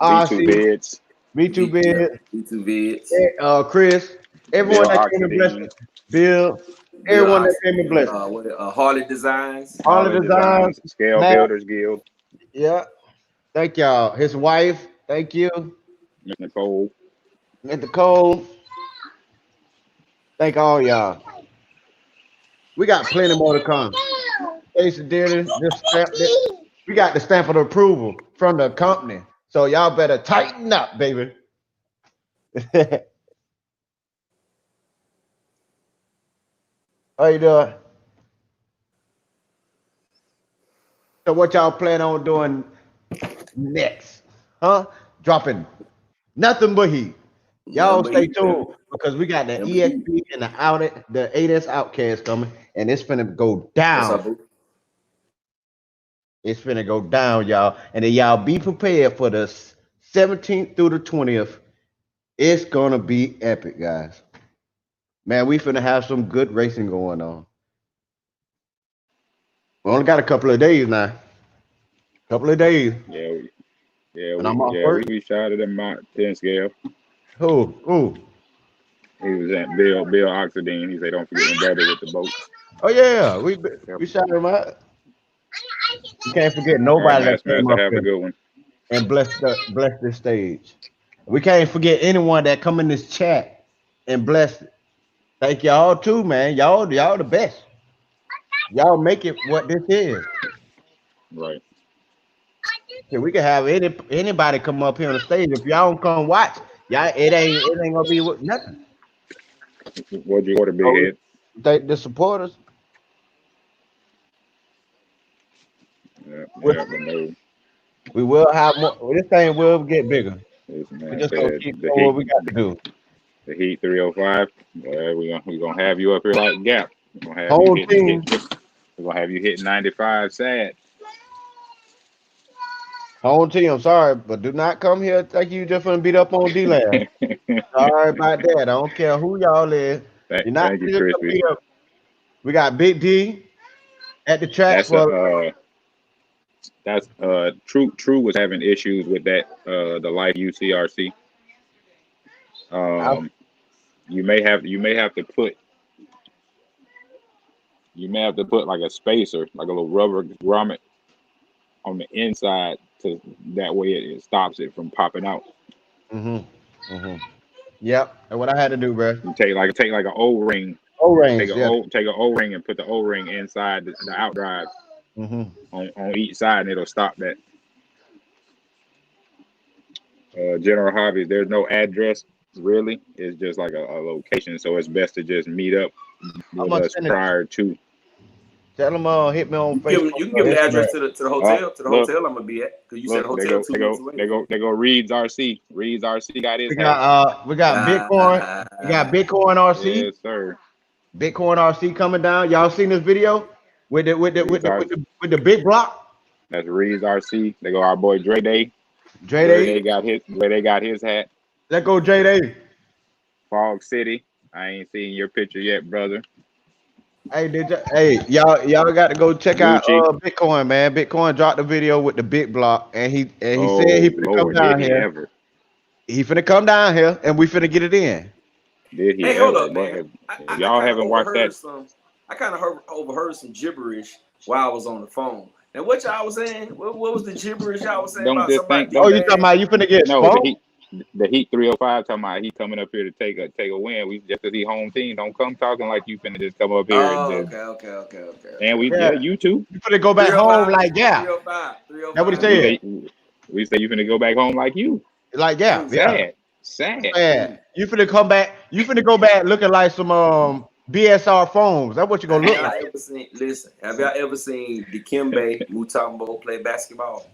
RC, Vids. V2 Bid, V2 Vids. Chris, everyone Bill that came and blessed Oxidine. us. Bill, everyone that came and blessed us. Harley Designs. Harley Designs, Scale Matt. Builders Guild. Yeah. Thank y'all. His wife, thank you. Miss Nicole. Miss Nicole. Thank all y'all. We got plenty more to come. Jason Dearden, we got the stamp of approval from the company. So y'all better tighten up, baby. How you doing? So what y'all plan on doing next? Huh? Dropping nothing but heat. Y'all stay tuned because we got the EXP and the 8S Outcast coming, and it's finna go down. It's finna go down, y'all. And then y'all be prepared for the 17th through the 20th. It's gonna be epic, guys. Man, we finna have some good racing going on. We only got a couple of days now. Couple of days. And I'm off work. We shouted him out 10 scale. Who? He was at Bill Oxidine. He said, "Don't forget my brother with the boat." Oh yeah, we shouted him out. You can't forget All right, nobody that came Master, up have a here good one. and bless this stage. We can't forget anyone that come in this chat and bless it. Thank y'all too, man. Y'all the best. Y'all make it what this is. Right. So we can have anybody come up here on the stage. If y'all don't come watch, y'all it ain't gonna be nothing. What'd you order, big head? The supporters. Yeah, but no. We will have more. This thing will get bigger. This We man just gonna said keep the doing what we got to do. The Heat 305. We gonna have you up here like Gap. We're gonna have Whole you team. We're gonna have you hit 95 sad. Home team, I'm sorry, but do not come here think you just gonna beat up on D-Land. Sorry about that. I don't care who y'all is. You're not Thank you, just gonna Crispy. beat up. We got Big D at the track That's True was having issues with that the Life UCRC. You may have to put like a spacer, like a little rubber grommet on the inside to that way it stops it from popping out. Yep, that's what I had to do, bro. You take like an O-ring. O-rings, Take an O-ring and put the O-ring inside the outdrive on each side, and it'll stop that. General Hobbies, there's no address really. It's just like a location, so it's best to just meet up with us prior to. Tell them hit me on Facebook. You can give them the address to the hotel. To the hotel I'm gonna be at. Cause you said hotel 2 weeks away. They go Reed's RC. Reed's RC got his. We got Bitcoin. We got Bitcoin RC. Yes, sir. Bitcoin RC coming down. Y'all seen this video with the big block? That's Reed's RC. They go our boy Dre Day. They got his hat. Let go Dre Day. Fog City. I ain't seen your picture yet, brother. Hey, y'all got to go check out Bitcoin, man. Bitcoin dropped the video with the big block, and he said he finna come down here. He finna come down here, and we finna get it in. Did he? Hey, hold up, man. Y'all haven't watched that. I kind of overheard some gibberish while I was on the phone. And what y'all was saying? What was the gibberish y'all was saying about somebody? You talking about you finna get the Heat 305 talking about he coming up here to take a win. We just because he home team, don't come talking like you finna just come up here. Okay. And you too. You finna go back home like 305. That's what he said. We say you finna go back home like you. Like Sad. You finna come back. You finna go back looking like some BSR phones. That's what you gonna look like. Have y'all ever seen Dikembe Mutombo play basketball?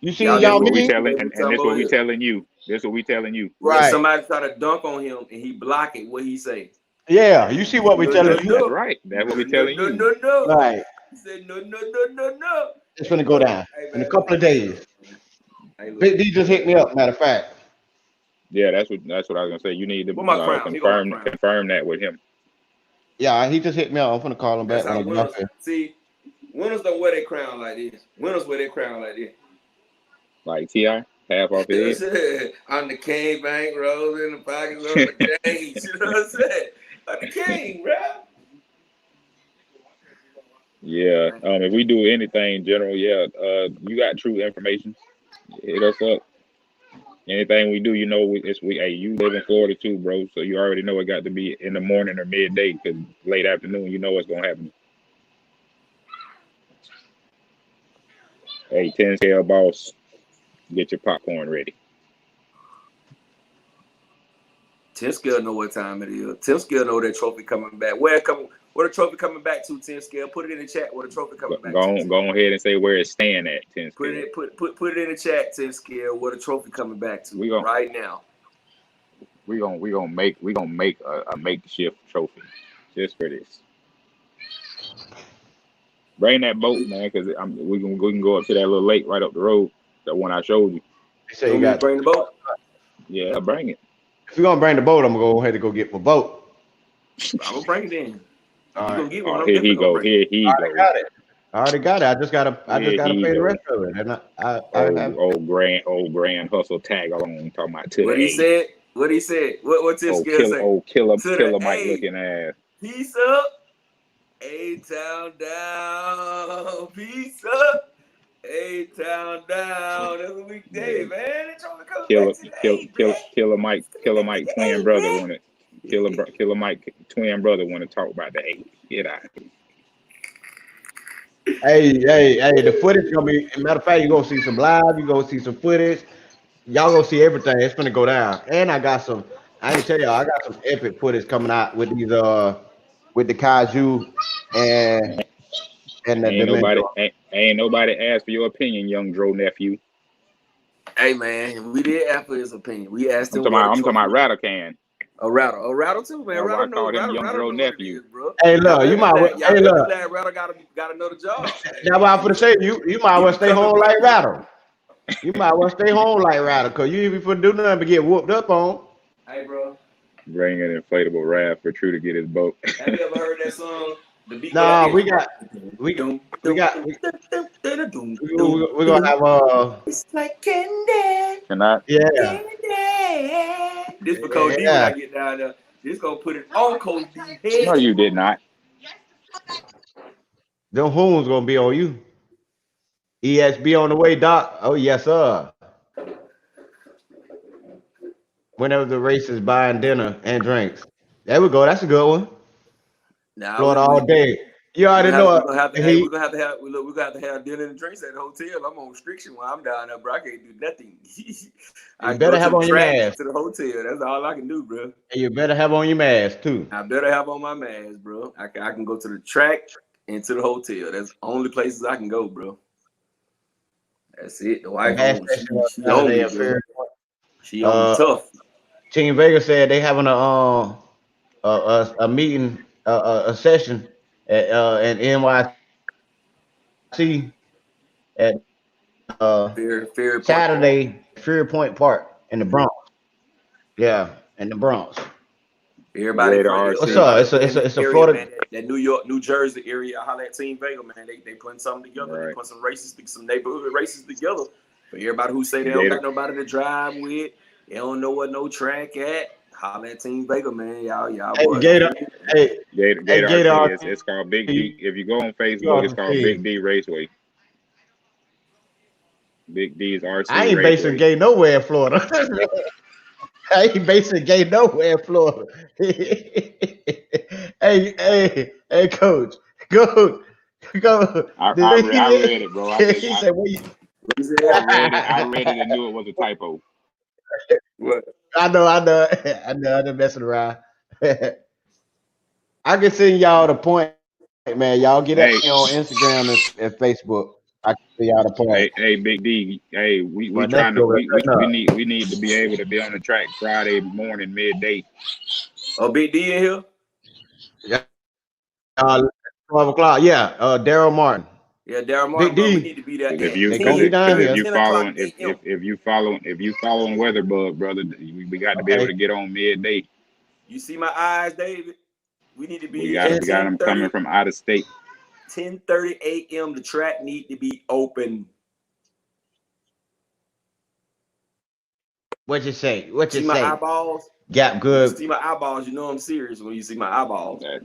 You seen y'all and this is what we telling you. This is what we telling you. Right. Somebody try to dunk on him and he block it. What he say? Yeah, you see what we telling you. That's right. That's what we telling you. No. Right. He said no. It's gonna go down in a couple of days. Big D just hit me up. Matter of fact. Yeah, that's what I was gonna say. You need to confirm that with him. Yeah, he just hit me up. I'm gonna call him back. See, winners don't wear their crown like this. Winners wear their crown like this. Like T.I. half off his head. I'm the king, bank rolls in the pockets of the chains. You know what I'm saying? I'm the king, bro. Yeah. If we do anything, General, you got true information. Hit us up. Anything we do, you live in Florida too, bro. So you already know it got to be in the morning or midday, because late afternoon, you know what's gonna happen. Hey, 10 scale boss, get your popcorn ready. 10 scale know what time it is. 10 scale know that trophy coming back. Where the trophy coming back to? 10 scale. Put it in the chat. Where the trophy coming back? Go ahead and say where it's staying at. 10 scale. Put it in the chat. 10 scale. Where the trophy coming back to? Right now. We gonna make a makeshift trophy just for this. Bring that boat, man, because we can go up to that little lake right up the road. The one I showed you. You say you got to bring the boat. Yeah, bring it. If you're gonna bring the boat, I'm gonna go ahead and go get my boat. I'm gonna bring it in. All You right. gonna get one? Oh, I'm here he definitely gonna go. bring Here I he already go. got it. I already got it. I just Here gotta he pay the go. rest of it. And I have Old grand hustle tag along talking about to it. the What he A. said? What he said? What Tip Scale say? To the Killer Mike A. looking ass. Peace up. A-Town down. Peace up. A-Town down. That's a weekday, Yeah. man. They trying to come back to the A, man. Killer Mike twin brother man. want it. Killer Mike twin brother want to talk about the A. Get out. hey, the footage gonna be matter of fact, you're gonna see some live, you're gonna see some footage, y'all gonna see everything. It's gonna go down. And I ain't tell y'all, I got some epic footage coming out with these with the Kaiju and and the Dementor. Ain't nobody asked for your opinion, young Dro nephew. Hey, man, we did ask for his opinion. We asked him I'm talking about Rattle Can. A rattle too, man. That's why I Rattle called him young know Dro what it nephew. is, bro. Hey look, you might well, Y'all hey better look, be glad Rattle got another job. that's what I'm gonna say. You might well stay home like Rattle. You might well stay home like Rattle, cause you ain't even finna do nothing but get whooped up on. Hey, bro. Bring an inflatable raft for True to get his boat. Have you ever heard that song? The beat go Nah, like we this. got we we're gonna have It's like candy. Can I? yeah. Candy. This for CoachD when Yeah. I get down there. This gonna put it on CoachD No, head. you did not. Them hoons gonna be on you. ESB on the way, Doc. Oh yes, sir. Whenever the race is buying dinner and drinks. There we go. That's a good one. Now Florida all day. You we're already gonna know have to it. hey, He we're gonna have to have dinner and drinks at the hotel. I'm on restriction when I'm down there, bro. I can't do nothing. I you can go better to have the on your track and mask. to the hotel. That's all I can do, bro. And you better have on your mask too. I better have on my mask, bro. I can go to the track and to the hotel. That's the only places I can go, bro. That's it. The A wife gas on. station on She on Saturday me, up bro. here. She on me tough. Team Vegas said they having a meeting a session at NYC at Fair Point Park. Saturday Fury Point Park in the Bronx. Yeah, in the Bronx. Everybody Radar from What's RC. up? everybody from It's that a area, Florida. man. That New York, New Jersey area. I holler at Team Vega, man. They putting something together. They Right. put some races, some neighborhood races together. For everybody who say they don't Gator. got nobody to drive with, they don't know what no track at. Holler at Team Vega, man. Y'all Hey boys. Gator. Hey, Gator Gator RC. RC. It's called Big D. If you go on Facebook, it's called Big D Raceway. Big D's RC I ain't basing Raceway. gay nowhere in Florida. I ain't basing gay nowhere in Florida. Hey, coach, go. I read it, bro. He said, "What you?" I read it and knew it was a typo. What? I know. I'm messing around. I can send y'all the point, man. Y'all get at Hey, me on Instagram and Facebook. I can see y'all the point. hey, Big D. Hey, we My trying to nephew over there cutting up. we need to be able to be on the track Friday morning midday. Oh, Big D in here? Yeah, 12 o'clock. Yeah, Daryl Martin, Yeah, Darren Martin, Big bro. We D. need to be there Because at They gonna be down here. 10 o'clock a.m. if you following Weatherbug, brother, we got to be able Okay. to get on midday. You see my eyes, David? We need to be We here got at we got them coming from out of state. 10:30 a.m. The track need to be open. What you say? What you See my say? eyeballs? Gap You good. see my eyeballs, you know I'm serious when you see my eyeballs. The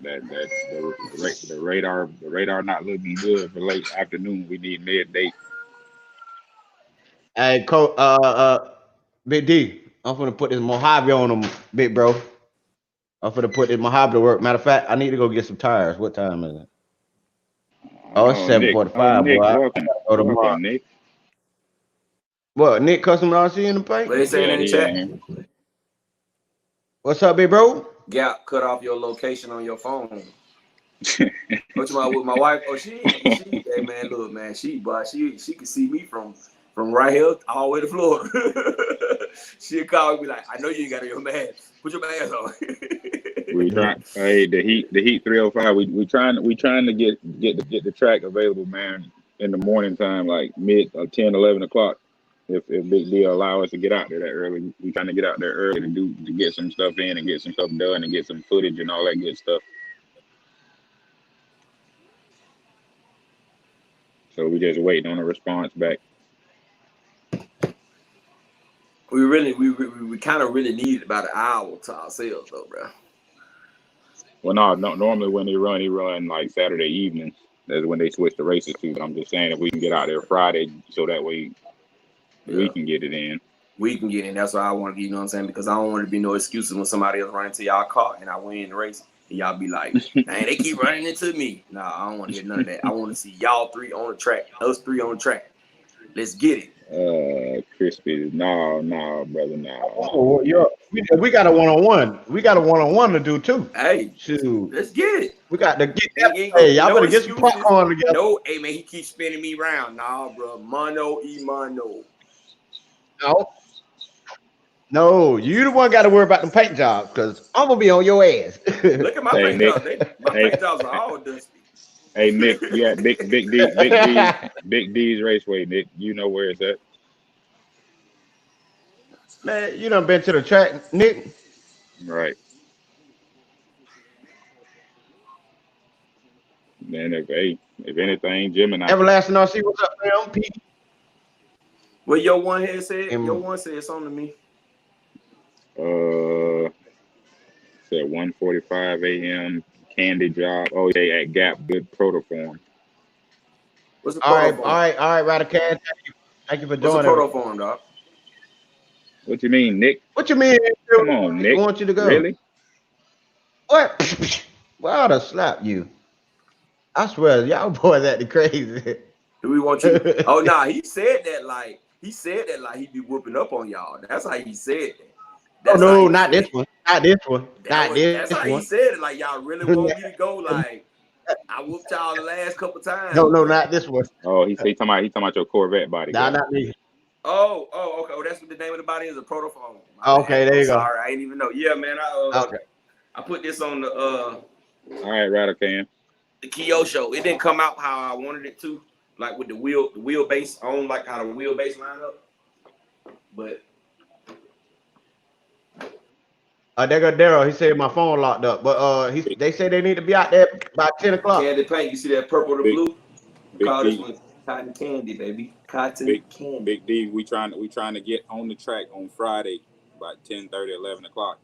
radar not looking good for late afternoon. We need midday. Hey, Big D. I'm gonna put this Mojave on them, big bro. I'm gonna put this Mojave to work. Matter of fact, I need to go get some tires. What time is it? Oh, it's Oh, Nick. 7:45, boy. I Welcome. gotta go tomorrow. Welcome, Nick. What, Nick Custom RC in the What they paint? saying Yeah, in the he chat? in here. What's up, big bro? Gap cut off your location on your phone. What you with my wife? Oh, she hey man, look, man, she can see me from right here all the way to Florida. She'll call me like, I know you ain't got your mask. Put your mask on. We trying. Hey, the heat 305. We trying to get the track available, man, in the morning time, like mid 10, 11 o'clock. If Big D allow us to get out there that early, we trying to get out there early to get some stuff in and get some stuff done and get some footage and all that good stuff. So we just waiting on a response back. We kind of really need about an hour to ourselves though, bro. Well, no, normally when they run like Saturday evenings. That's when they switch the races to. But I'm just saying if we can get out there Friday, so that way we can get it in. We can get in. That's what I want to, you know what I'm saying? Because I don't want to be no excuses when somebody else run into y'all car and I win the race. And y'all be like, man, they keep running into me. Nah, I don't want to hear none of that. I want to see y'all three on the track, us three on the track. Let's get it. Crispy, no, brother, no. Oh, we got a one-on-one. We got a one-on-one to do too. Hey, shoot, let's get it. We got to get. Hey, y'all better get some popcorn together. No, hey man, he keeps spinning me around. Nah, bro, mono. No, you the one got to worry about the paint jobs because I'm gonna be on your ass. Look at my paint jobs. My paint jobs are all dusty. Hey Nick, we got Big D's Raceway. Nick, you know where it's at. Man, you done been to the track, Nick? Right. Then if anything, Gemini. Everlasting RC, what's up, man? Pete. Well, your one head said. Your one said something to me. Said 1:45 a.m. Candy job. Oh, yeah, at Gap. Good protoform. What's the protoform? All right, Redcat. Thank you for joining. What's the protoform, dog? What you mean, Nick? What you mean? Come on, Nick. I want you to go. Really? What? Well, I'd have slapped you. I swear, y'all boys acting crazy. Do we want you? Oh, nah, he said that like he'd be whooping up on y'all. That's how he said that. That's no, not this one. Not this one. That's how he said it. Like, y'all really want me to go? Like, I whooped y'all the last couple times. No, not this one. Oh, he talking about your Corvette body. Nah, not me. Oh, okay. Oh, that's what the name of the body is, a protoform. Okay, there you go. Sorry, I didn't even know. Yeah, man. I put this on the All right, Radicam. The Kyo show. It didn't come out how I wanted it to, like with the wheelbase on, like how the wheelbase line up. But there go Daryl. He said my phone locked up, but they say they need to be out there by 10 o'clock. Candy paint. You see that purple to blue? Call this one cotton candy, baby. Cotton candy. Big D, we trying to get on the track on Friday about 10:30, 11 o'clock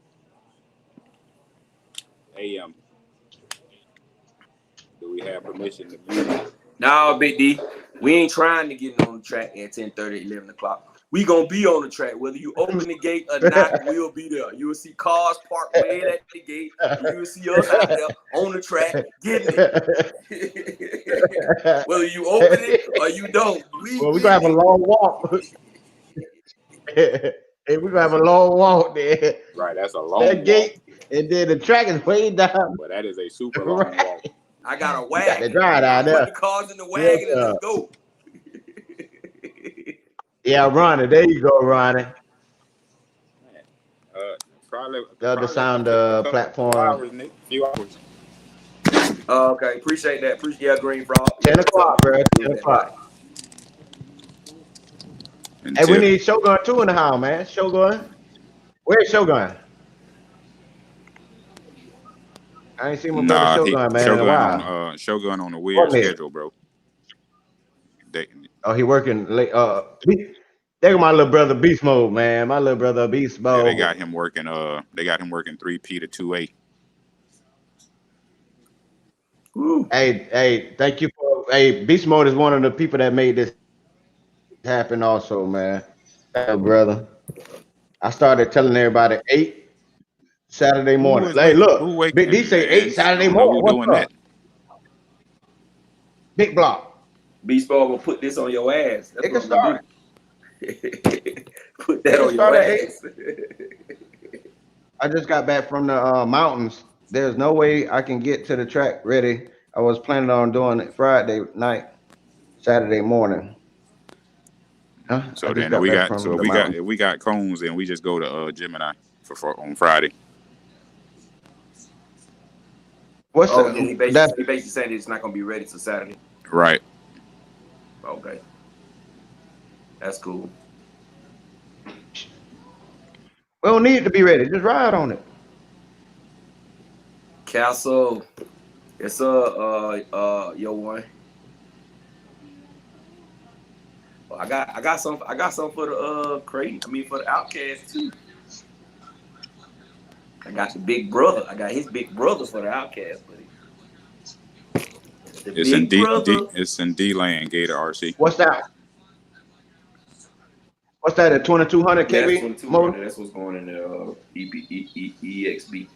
a.m. Do we have permission to view? No, Big D. We ain't trying to get on the track at 10:30, 11 o'clock. We gonna be on the track. Whether you open the gate or not, we'll be there. You will see cars parked way at the gate. You will see us out there on the track getting it. Whether you open it or you don't. We're gonna have a long walk. Hey, we're gonna have a long walk there. Right, that's a long walk. Gate, and then the track is way down. But that is a super long walk. I got a wagon. Got the drive down there. Put the cars in the wagon and let's go. Yeah, Ronnie. There you go, Ronnie. Probably the other sound platform. Few hours. Okay, appreciate that. Appreciate Green Frog. 10 o'clock, bro. 10 o'clock. Hey, we need Shogun 2 in the house, man. Shogun. Where's Shogun? I ain't seen my brother Shogun, man, in a while. Shogun on a weird schedule, bro. He working late. There go my little brother Beast Mode, man. My little brother Beast Mode. Yeah, they got him working 3P to 2A. Ooh. Hey, thank you for. Hey, Beast Mode is one of the people that made this happen, also, man. Hey, brother. I started telling everybody 8 Saturday morning. Hey, look, Big D say 8 Saturday morning. What's doing that? Big block. Beast Mode will put this on your ass. That's it can start. Put that on your ass. I just got back from the mountains. There's no way I can get to the track ready. I was planning on doing it Friday night, Saturday morning. So then if we got cones, then we just go to Gemini for on Friday. He basically saying it's not gonna be ready till Saturday. Right. Okay. That's cool. We don't need it to be ready. Just ride on it. Castle. It's your one. I got some for the Kraton. I mean for the Outcast too. I got the big brother. I got his big brother for the Outcast, buddy. It's in it's in D land, Gator RC. What's that? What's that? A 2200 Yeah, KB? that's 2200. That's what's going in the EXB.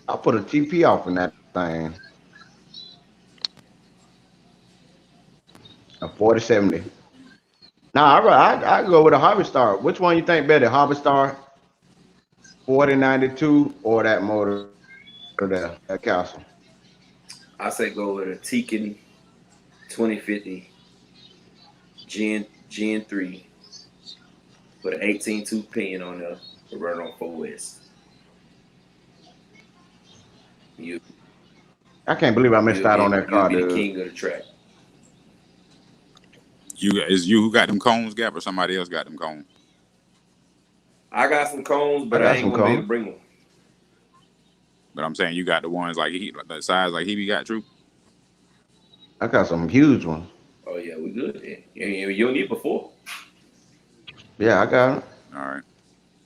I'll put a TP off in that thing. A 4070. Nah, I go with a Hobby Star. Which one you think better, Hobby Star 4092 or that motor there, that Castle? I say go with a Tekken 2050 Gen 3 with an 18-tooth pin on there to run on 4S. I can't believe I missed out on that car, dude. dude. The king of the track. Is you who got them cones, Gap, or somebody else got them cones? I got some cones, but I ain't gonna be able to bring them. But I'm saying you got the ones like the size like he got, True. I got some huge ones. Oh yeah, we good. Yeah. You don't need before. Yeah, I got it. All right.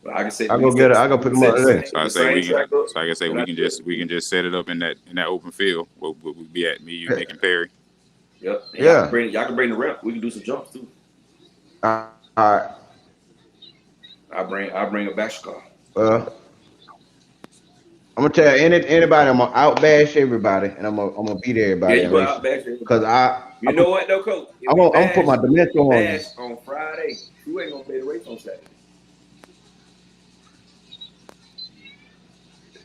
Well, I can say I go get it. I go pick them up today. So I say we can. So like I say, we can just set it up in that open field where we'll be at, me, you, Nick, and Perry. Yep. And yeah. Y'all can bring the ramp. We can do some jumps too. All right. I bring a bash car. I'm gonna tell anybody I'm gonna outbash everybody, and I'm gonna beat everybody. Yeah, you gonna outbash everybody. Because you know what though, Coach? I'm gonna put my Dementor on Friday. You ain't gonna play the race on Saturday.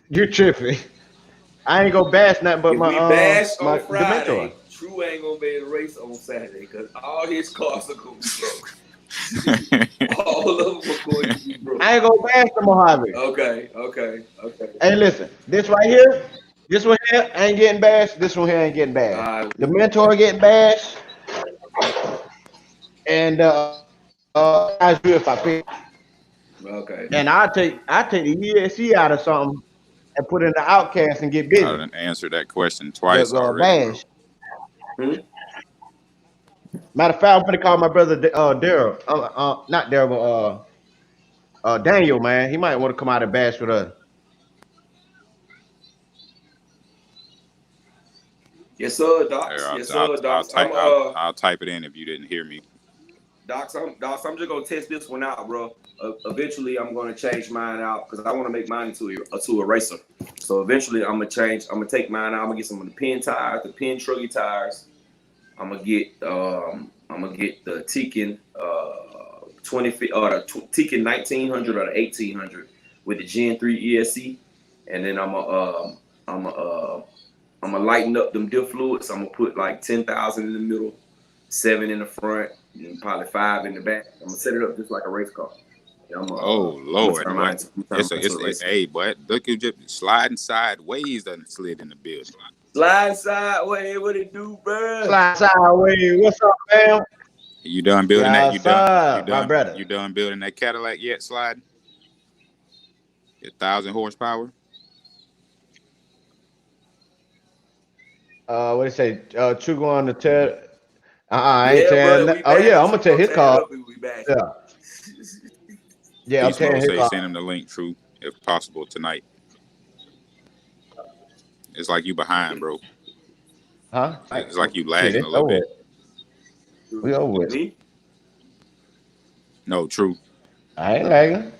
You're tripping. I ain't gonna bash nothing but my bash on my Friday. Dementor. True ain't gonna be able to race on Saturday because all his cars are gonna be broke. All of them are going to be broke. I ain't gonna bash the Mojave. Okay. Hey, listen, this right here, this one here ain't getting bashed. This one here ain't getting bashed. The Mentor getting bashed, and Kaiju if I pick. Okay. And I take the ESC out of something and put it in the Outcast and get busy. I didn't answer that question twice already. Bash. Matter of fact, I'm gonna call my brother Daryl. Not Daryl, but Daniel, man. He might want to come out and bash with us. Yes, sir, Docs. Yes, sir, Docs. I'll type it in if you didn't hear me. Docs, I'm just gonna test this one out, bro. Eventually, I'm gonna change mine out because I want to make mine into a racer. So eventually, I'm gonna take mine out. I'm gonna get some of the pin tires, the pin truggy tires. I'm gonna get the Tekken 20 or the Tekken 1900 or the 1800 with the Gen 3 ESC, and then I'm gonna lighten up them diff fluids. I'm gonna put like 10,000 in the middle, 7 in the front, and probably 5 in the back. I'm gonna set it up just like a race car. Oh Lord! Hey, but look, you just sliding sideways done slid in the building. Slide sideways, what it do, bro? Slide sideways, what's up, fam? You done building that? You done? You done building that Cadillac yet? Slide. 1,000 horsepower. What do you say? True going to tell. I ain't saying. Oh yeah, I'm gonna tell his car. Yeah, I'm telling his car. Send him the link, True, if possible tonight. It's like you behind, bro. Huh? It's like you lagging a little bit. We over with. Me? No, True. I ain't lagging.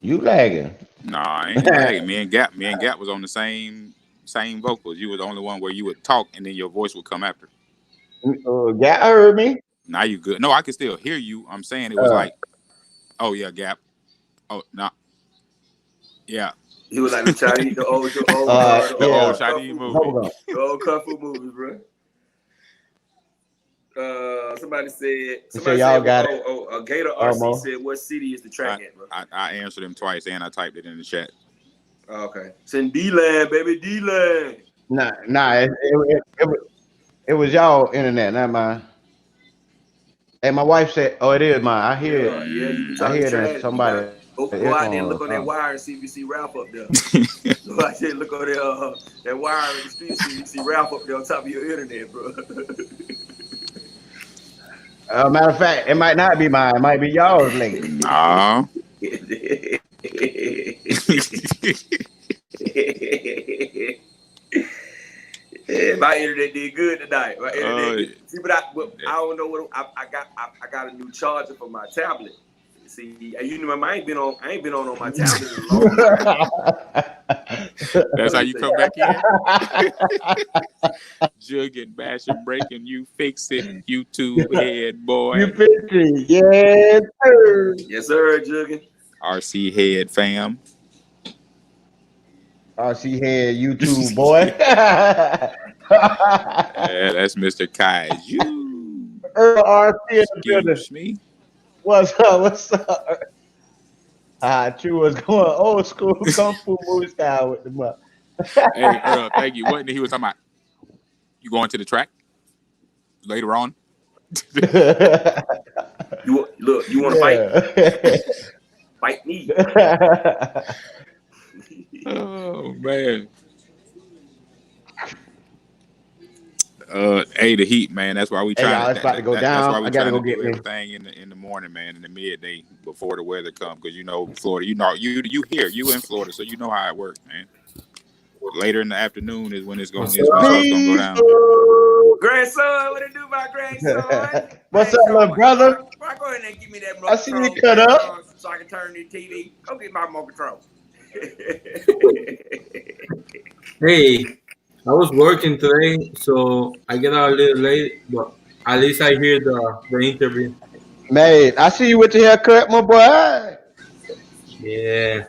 You lagging? Nah, I ain't lagging. Me and Gap was on the same vocals. You were the only one where you would talk and then your voice would come after. Gap heard me. Now you good? No, I can still hear you. I'm saying it was like, oh yeah, Gap. Oh nah. Yeah. He was like the Chinese, the old Chinese movie. The old kung fu movies, bro. Somebody said y'all got it. Gator RC said, "What city is the track at, bro?" I answered him twice and I typed it in the chat. Okay, it's in D-Land, baby, D-Land. Nah, it was y'all internet, not mine. And my wife said, "Oh, it is mine." I hear it. I hear that somebody Go out there and look on that wire and see if you see Ralph up there. Go out there and look on that wire in the street and see if you see Ralph up there on top of your internet, bro. Matter of fact, it might not be mine. It might be y'all's link. Nah. My internet did good tonight. My internet see, but I don't know what I got a new charger for my tablet. See, you know, I ain't been on my tablet in a long time. That's how you come back in. Jugging, bashing, breaking, you fix it, YouTube head boy. You fix it, yes sir. Yes sir, Jugging. RC head fam. RC head YouTube boy. Yeah, that's Mr. Kaiju. RC Excuse me. What's up? What's up? True was going old school kung fu movie style with the mug. Hey, thank you. What he was talking about? You going to the track later on? You want to fight? Fight me. Oh man. Hey, the heat, man. That's why we try. It's about to go down. That's why we I gotta try go to get do me everything in the morning, man, in the midday before the weather comes. Because you know, Florida, you know, you here, you in Florida, so you know how it works, man. Later in the afternoon is when it's going to go down. Grandson, what it do, my grandson? What's up, little brother? Go ahead and give me that remote I see you control, cut up. so I can turn the TV. Go get my remote control. Hey, I was working today, so I get out a little late, but at least I hear the interview. Man, I see you with your haircut, my boy. Yeah.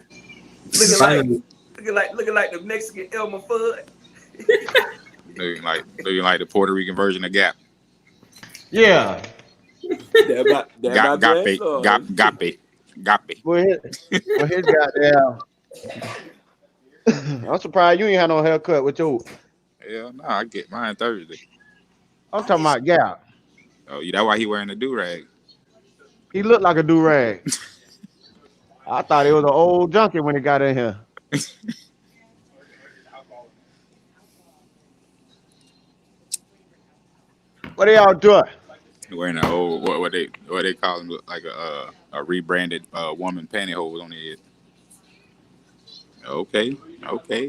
Looking like the Mexican Elmer Fudd. looking like the Puerto Rican version of Gap. Yeah. Gape. Well, his goddamn. I'm surprised you ain't had no haircut with your. Hell no, I get mine Thursday. I'm talking about Gap. Oh, that's why he wearing a do-rag. He looked like a do-rag. I thought he was an old junkie when he got in here. What are y'all doing? Wearing an old what they call him, like a rebranded woman pantyhose on the head. Okay,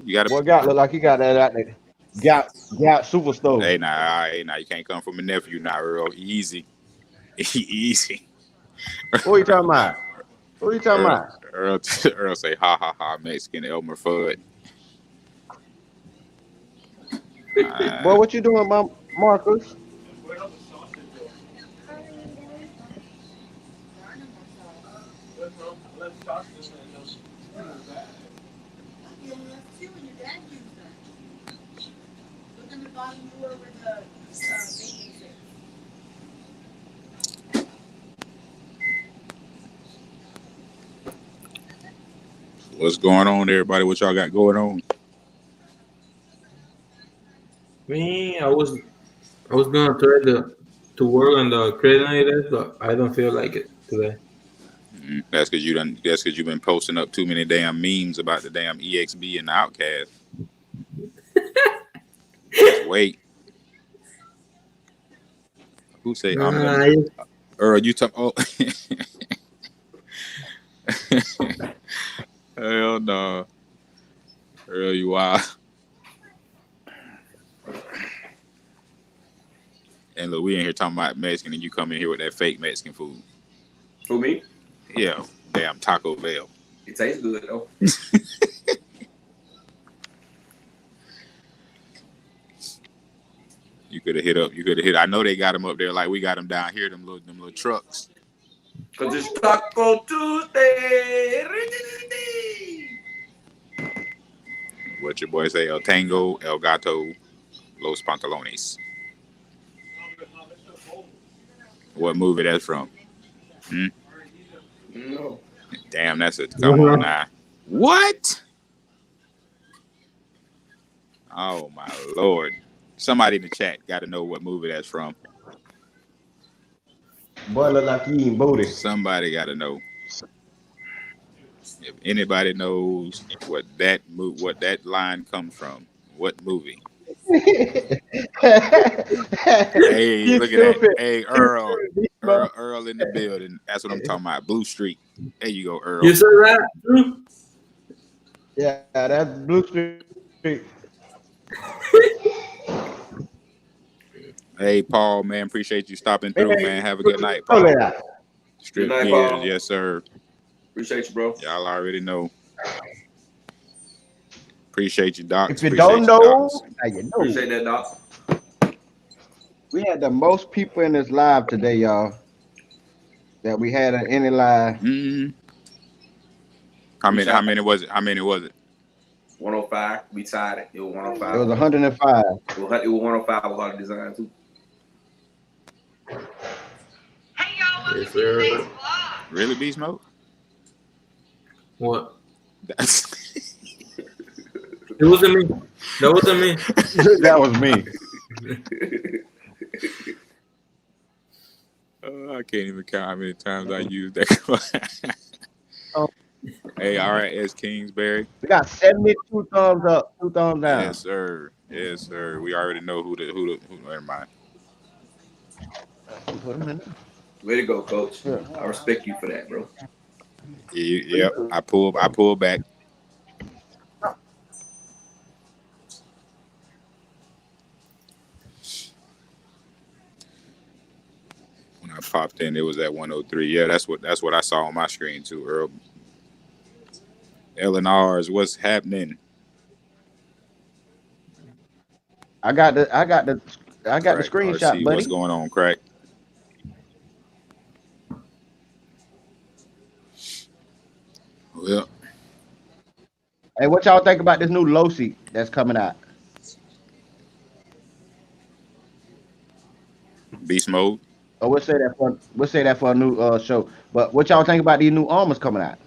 you got to. Boy, Gap look like he got that out there. Gap Superstore. Hey, nah, you can't come from a nephew now, Earl. Easy. Who you talking about? Earl say, ha, ha, ha, Mexican Elmer Fudd. Boy, what you doing, Marcus? What's going on, everybody? What y'all got going on? Me, I was gonna try to work on the Kraton, but I don't feel like it today. That's because you've been posting up too many damn memes about the damn EXB and the Outcast. Just wait. Who say Earl? You talk? Oh, hell no, Earl, you wild. And look, we in here talking about Mexican, and you come in here with that fake Mexican food. For me? Yeah, damn Taco Bell. It tastes good though. You could have hit. I know they got them up there like we got them down here. Them little trucks. Cause it's Taco Tuesday. What your boy say? El Tango, El Gato, Los Pantalones. What movie that's from? No. Damn, that's it. Come on now. What? Oh my Lord. Somebody in the chat got to know what movie that's from. Boy, look like he eating booty. Somebody got to know. If anybody knows what that line comes from, what movie? Hey, You look at that. stupid. Hey, Earl in the building. That's what I'm talking about. Blue Street. There you go, Earl. You said that, Drew? Yeah, that's Blue Street. Hey, Paul, man, appreciate you stopping through, man. Have a good night, Go Paul. there. Strip Good night, gears, Paul. yes, sir. Appreciate you, bro. Y'all already know. Appreciate you, Doc. If you don't know, now you know. Appreciate that, Doc. We had the most people in this live today, y'all, that we had in any live. Mm-hmm. How many was it? 105. We tied it. It was 105. It was 105. It was 105 with all the design too. Hey y'all, welcome Yes, to sir. today's vlog. Really, B Smoke? What? That's It wasn't me. That wasn't me. That was me. I can't even count how many times I used that. Oh. Hey, all right, S. Kingsbury. We got 72 thumbs up, 2 thumbs down. Yes, sir. Yes, sir. We already know who. Never mind. Put 'em in. Way to go, Coach. Yeah. I respect you for that, bro. Yep. I pull back. When I popped in, it was at 103. Yeah, that's what I saw on my screen too, Earl. LNRs, what's happening? I got the Crack screenshot, RC, buddy. what's going on, Crack? Well, Hey, what y'all think about this new low seat that's coming out? beast mode. Oh, we'll say that for a new show. But what y'all think about these new Arrmas coming out?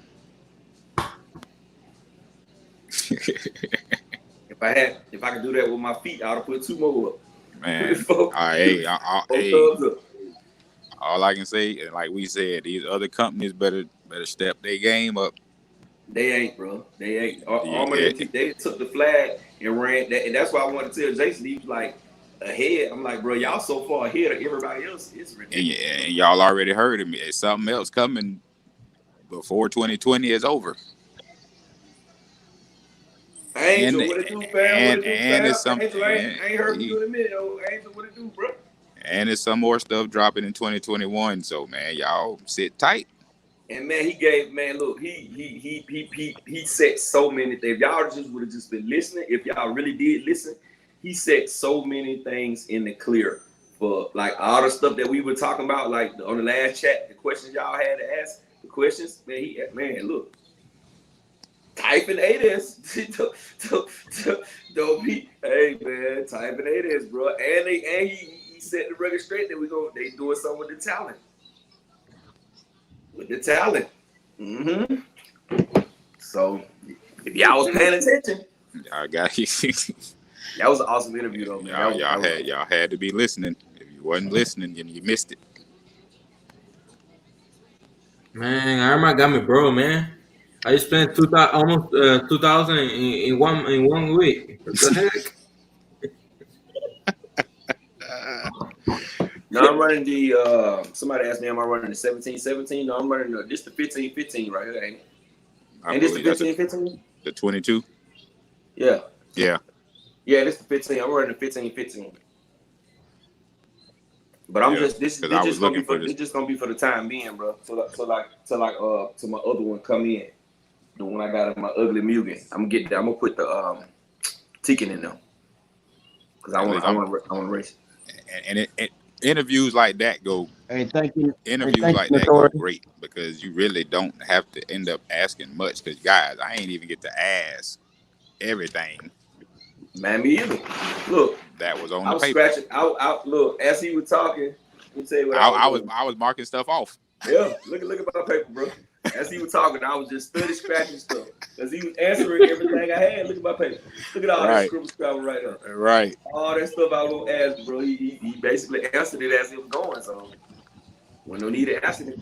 If I could do that with my feet, I would have put 2 more up. Man, Both hey, thumbs up. all I can say, and like we said, these other companies better step their game up. They ain't, bro. They ain't. Arrma, Yeah. they took the flag and ran that, and that's why I wanted to tell Jason. He was like ahead. I'm like, bro, y'all so far ahead of everybody else. It's ridiculous. And y'all already heard of me. It's something else coming before 2020 is over. Angel, And- what it do, fam? and it's some- Angel, I ain't heard and- you in a minute. Oh, Angel, what it do, bro? And there's some more stuff dropping in 2021. So man, y'all sit tight. And man, look, he said so many things. If y'all just would have just been listening, if y'all really did listen, he said so many things in the clear for like all the stuff that we were talking about, like on the last chat, the questions y'all had to ask, the questions, man, look. Typing ADS. Don't be, hey man, typing ADS, bro. And he set the record straight that they doing something with the talent. With the talent. Mm-hmm. So if y'all was paying attention, Y'all got you. that was an awesome interview though, man. Y'all had to be listening. If you wasn't listening, then you missed it. Man, Arrma got me, bro, man. I spent almost 2,000 in one week. What the heck? No, I'm running the somebody asked me, am I running the 1717? No, I'm running this the 1515 right here, ain't it? I Ain't this the believe that's 1515? the 22. Yeah. Yeah. Yeah, this is 15. I'm running 15-15. But I'm just this just gonna be for it's just gonna be for the time being, bro. So my other one come in, the one I got in my ugly Mugen. I'm gonna put the ticket in there because I want to race. And interviews like that go. Hey, thank you. Interviews like that go great because you really don't have to end up asking much. Because guys, I ain't even get to ask everything. Man, me either. Look, that was on I the was paper. Scratching. I look as he was talking. Let me tell you what I was marking stuff off. Yeah, look at my paper, bro. As he was talking, I was just study scratching stuff. As he was answering everything I had, look at my paper. Look at all that scribble right there. Right. All that stuff I was gonna ask, bro. He basically answered it as he was going. So when no need to answer it,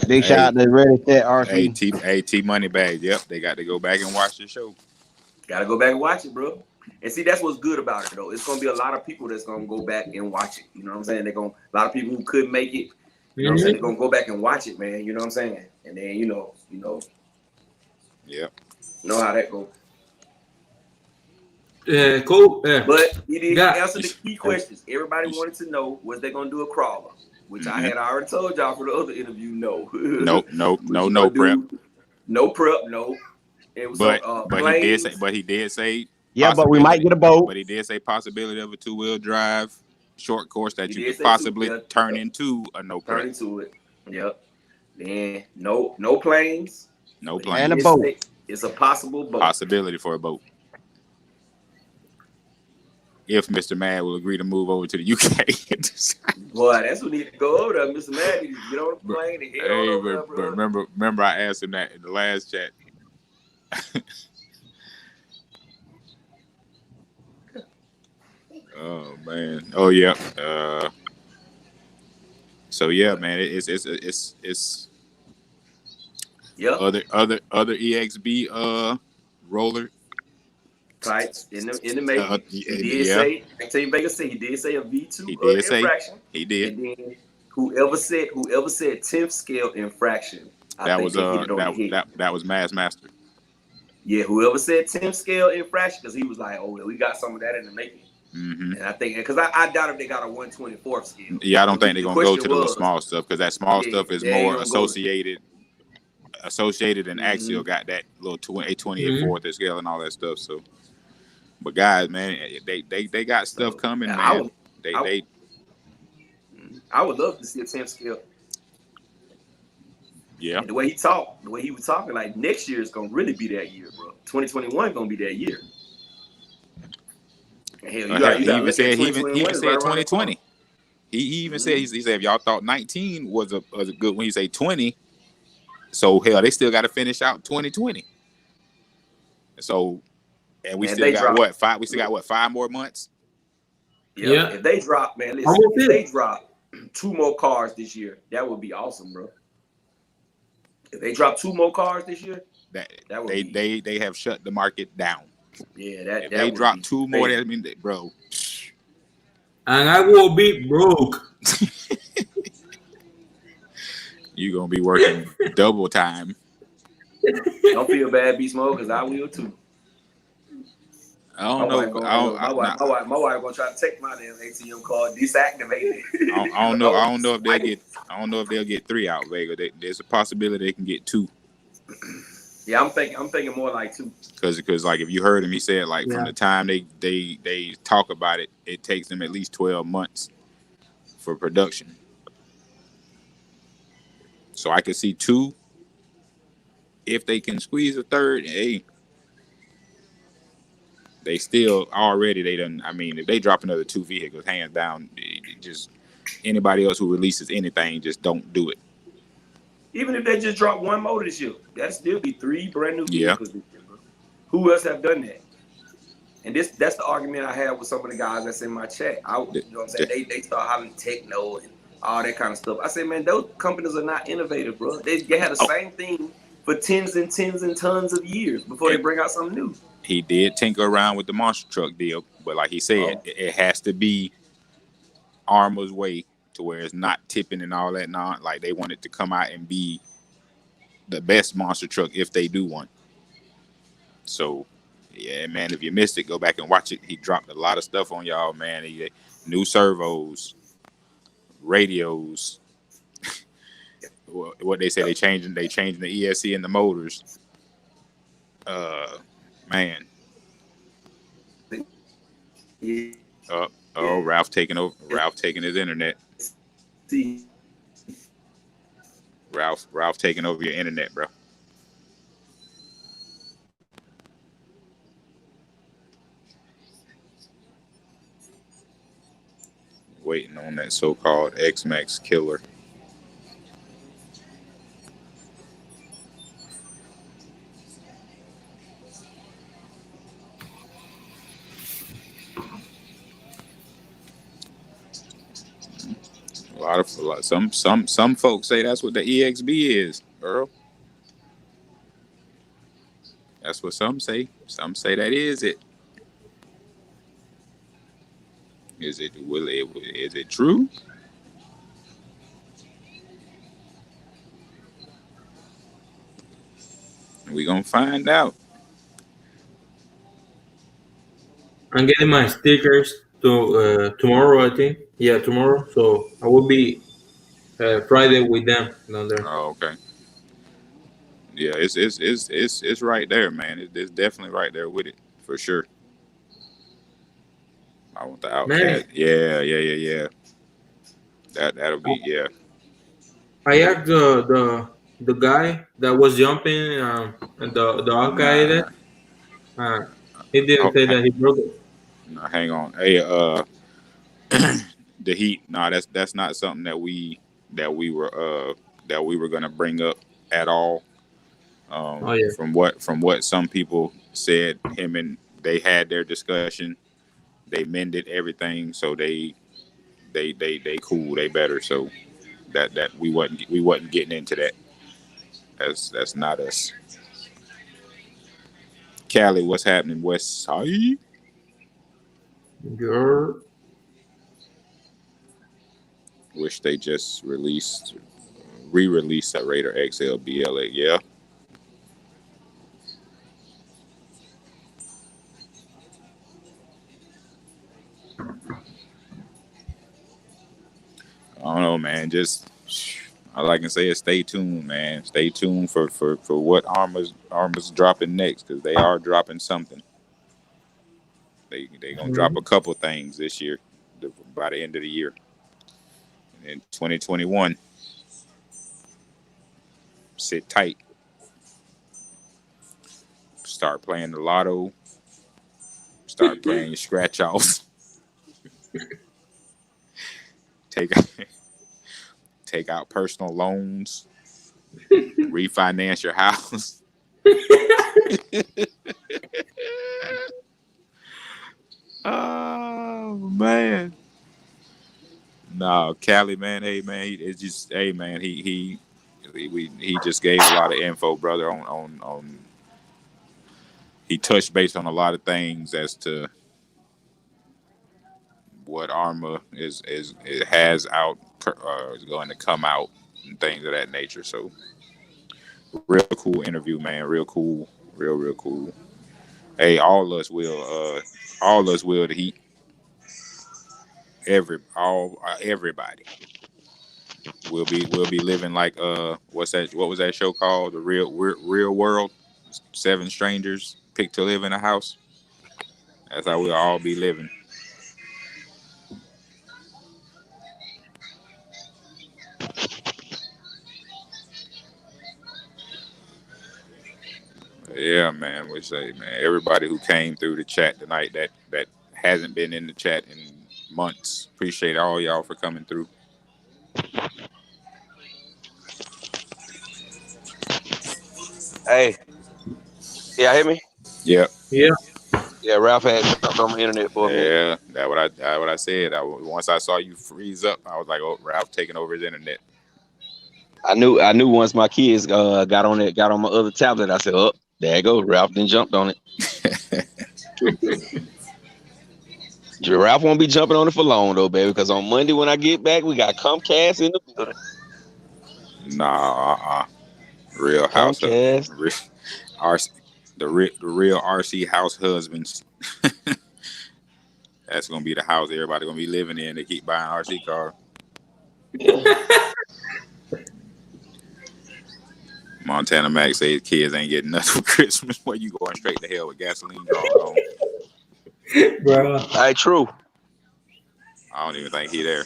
Big shout out to Redcat RC. AT Money Bag. Yep, they got to go back and watch the show. Gotta go back and watch it, bro. And see, that's what's good about it, though. It's gonna be a lot of people that's gonna go back and watch it. You know what I'm saying? A lot of people who couldn't make it. You know what I'm saying? They're gonna go back and watch it, man. You know what I'm saying? And then Yep. Know how that goes. Cool. But he did answer the key questions. Everybody wanted to know, was they gonna do a crawler? Which I had already told y'all for the other interview. No. No prep. No prep. No. It was he did say. Yeah, but we might get a boat. But he did say possibility of a 2-wheel drive short course that you could possibly turn into a no prep. Turn into it. Yep. Then no planes. No planes. And a boat. It's a possible boat. Possibility for a boat. If Mr. Mad will agree to move over to the UK. Boy, that's what need to go over there. Mr. Mad needs to get on the plane and head on over there, bro. Remember I asked him that in the last chat. Oh man. Oh yeah. So yeah, man. It's yep. Other EXB roller types in the making. He did say, I tell you, Vegas said he did say a V2 infraction. He did. And then whoever said 10th scale infraction. That was Mass Master. Yeah, whoever said 10th scale infraction, because he was like, oh, we got some of that in the making. Mm-hmm. And I think, because I doubt if they got a 124th scale. Yeah, I don't think they're gonna go to the little small stuff, because that small stuff is more associated and Axial got that little 20th scale and all that stuff. So, but guys, man, they got stuff coming, man. I would love to see a 10th scale. Yeah. And the way he was talking, like next year is gonna really be that year, bro. 2021 gonna be that year. Hell, he even said 2020. He even said he said if y'all thought 19 was a good one, he say 20. So hell, they still got to finish out 2020. So, and we still got 5? We still got 5 more months. Yeah. If they drop, man, listen, if they drop 2 more cars this year, that would be awesome, bro. If they drop 2 more cars this year, that would they have shut the market down. Yeah, if they drop 2 more, that means that, bro. And I will be broke. You're gonna be working double time. Don't feel bad, B Smoke, because I will too. I don't know. My wife gonna try to take my damn ATM card, deactivate it. I don't know if they'll get 3 out, Vega. There's a possibility they can get 2. Yeah, I'm thinking more like 2. Because like if you heard him, he said like from the time they talk about it, it takes them at least 12 months for production. So I could see 2. If they can squeeze a 3rd, hey, they still already they done. I mean, if they drop another 2 vehicles, hands down, just anybody else who releases anything, just don't do it. Even if they just drop 1 motor this year, that'd still be 3 brand new vehicles this year, bro. Who else have done that? And that's the argument I have with some of the guys that's in my chat. You know what I'm saying? They start hollering techno and all that kind of stuff. I say, man, those companies are not innovative, bro. They had the same thing for tens and tons of years before they bring out something new. He did tinker around with the monster truck deal, but like he said, it has to be Arrma's way to where it's not tipping and all that. Not like they want it to come out and be the best monster truck if they do one. So, yeah, man, if you missed it, go back and watch it. He dropped a lot of stuff on y'all, man. New servos, radios. What they say, they changing the ESC and the motors. Man. Ralph taking over. Ralph taking his internet. Ralph taking over your internet, bro. Waiting on that so-called X-Max killer. Some folks say that's what the EXB is, Earl. That's what some say. Some say that is it. Is it true? We gonna find out. I'm getting my stickers tomorrow, I think. Yeah, tomorrow. So I will be Friday with them down there. Oh, okay. Yeah, it's right there, man. It's definitely right there with it for sure. I want the Man, Outcast. Yeah. That'll be yeah. I asked the guy that was jumping and the Al-Qaeda. Nah. He didn't Oh, say that he broke it. nah, hang on. Hey, the heat. Nah, that's not something that we were gonna bring up at all. Oh yeah. From what some people said, him and they had their discussion. They mended everything, so they cool. They better. So that we wasn't getting into that. That's not us. Cali, what's happening? West Side. Girl. Wish they just re-released that Raider XL BLA. Yeah. I don't know, man. Just all I can say is stay tuned, man. Stay tuned for what Arrma's dropping next, because they are dropping something. They gonna drop a couple things this year by the end of the year. In 2021, sit tight. Start playing the lotto. Start playing your scratch offs. Take out personal loans. Refinance your house. Oh man. No, Cali, man. Hey man, it's just man. He just gave a lot of info, brother. On he touched base on a lot of things as to what Arrma it has out is going to come out and things of that nature. So real cool interview, man. Real cool, real cool. Hey, all us will the heat. Everybody will be living like what was that show called? The real world. 7 strangers picked to live in a house. That's how we'll all be living. Yeah, man. We say, man, everybody who came through the chat tonight that hasn't been in the chat in months. Appreciate all y'all for coming through. Hey, yeah, hear me? Yep. Yeah. Yeah, Ralph had jumped on my internet for a minute. Yeah, that what I said. Once I saw you freeze up, I was like, "Oh, Ralph taking over his internet." I knew once my kids got on my other tablet. I said, "Oh, there you go, Ralph." Then jumped on it. Ralph won't be jumping on it for long though, baby. Because on Monday when I get back, we got Comcast in the building. Nah, real house, Comcast. the real RC house husbands. That's gonna be the house everybody gonna be living in. They keep buying RC cars. Montana Max says kids ain't getting nothing for Christmas. Where you going straight to hell with gasoline drawn on? Bro. Hey, true. I don't even think he there.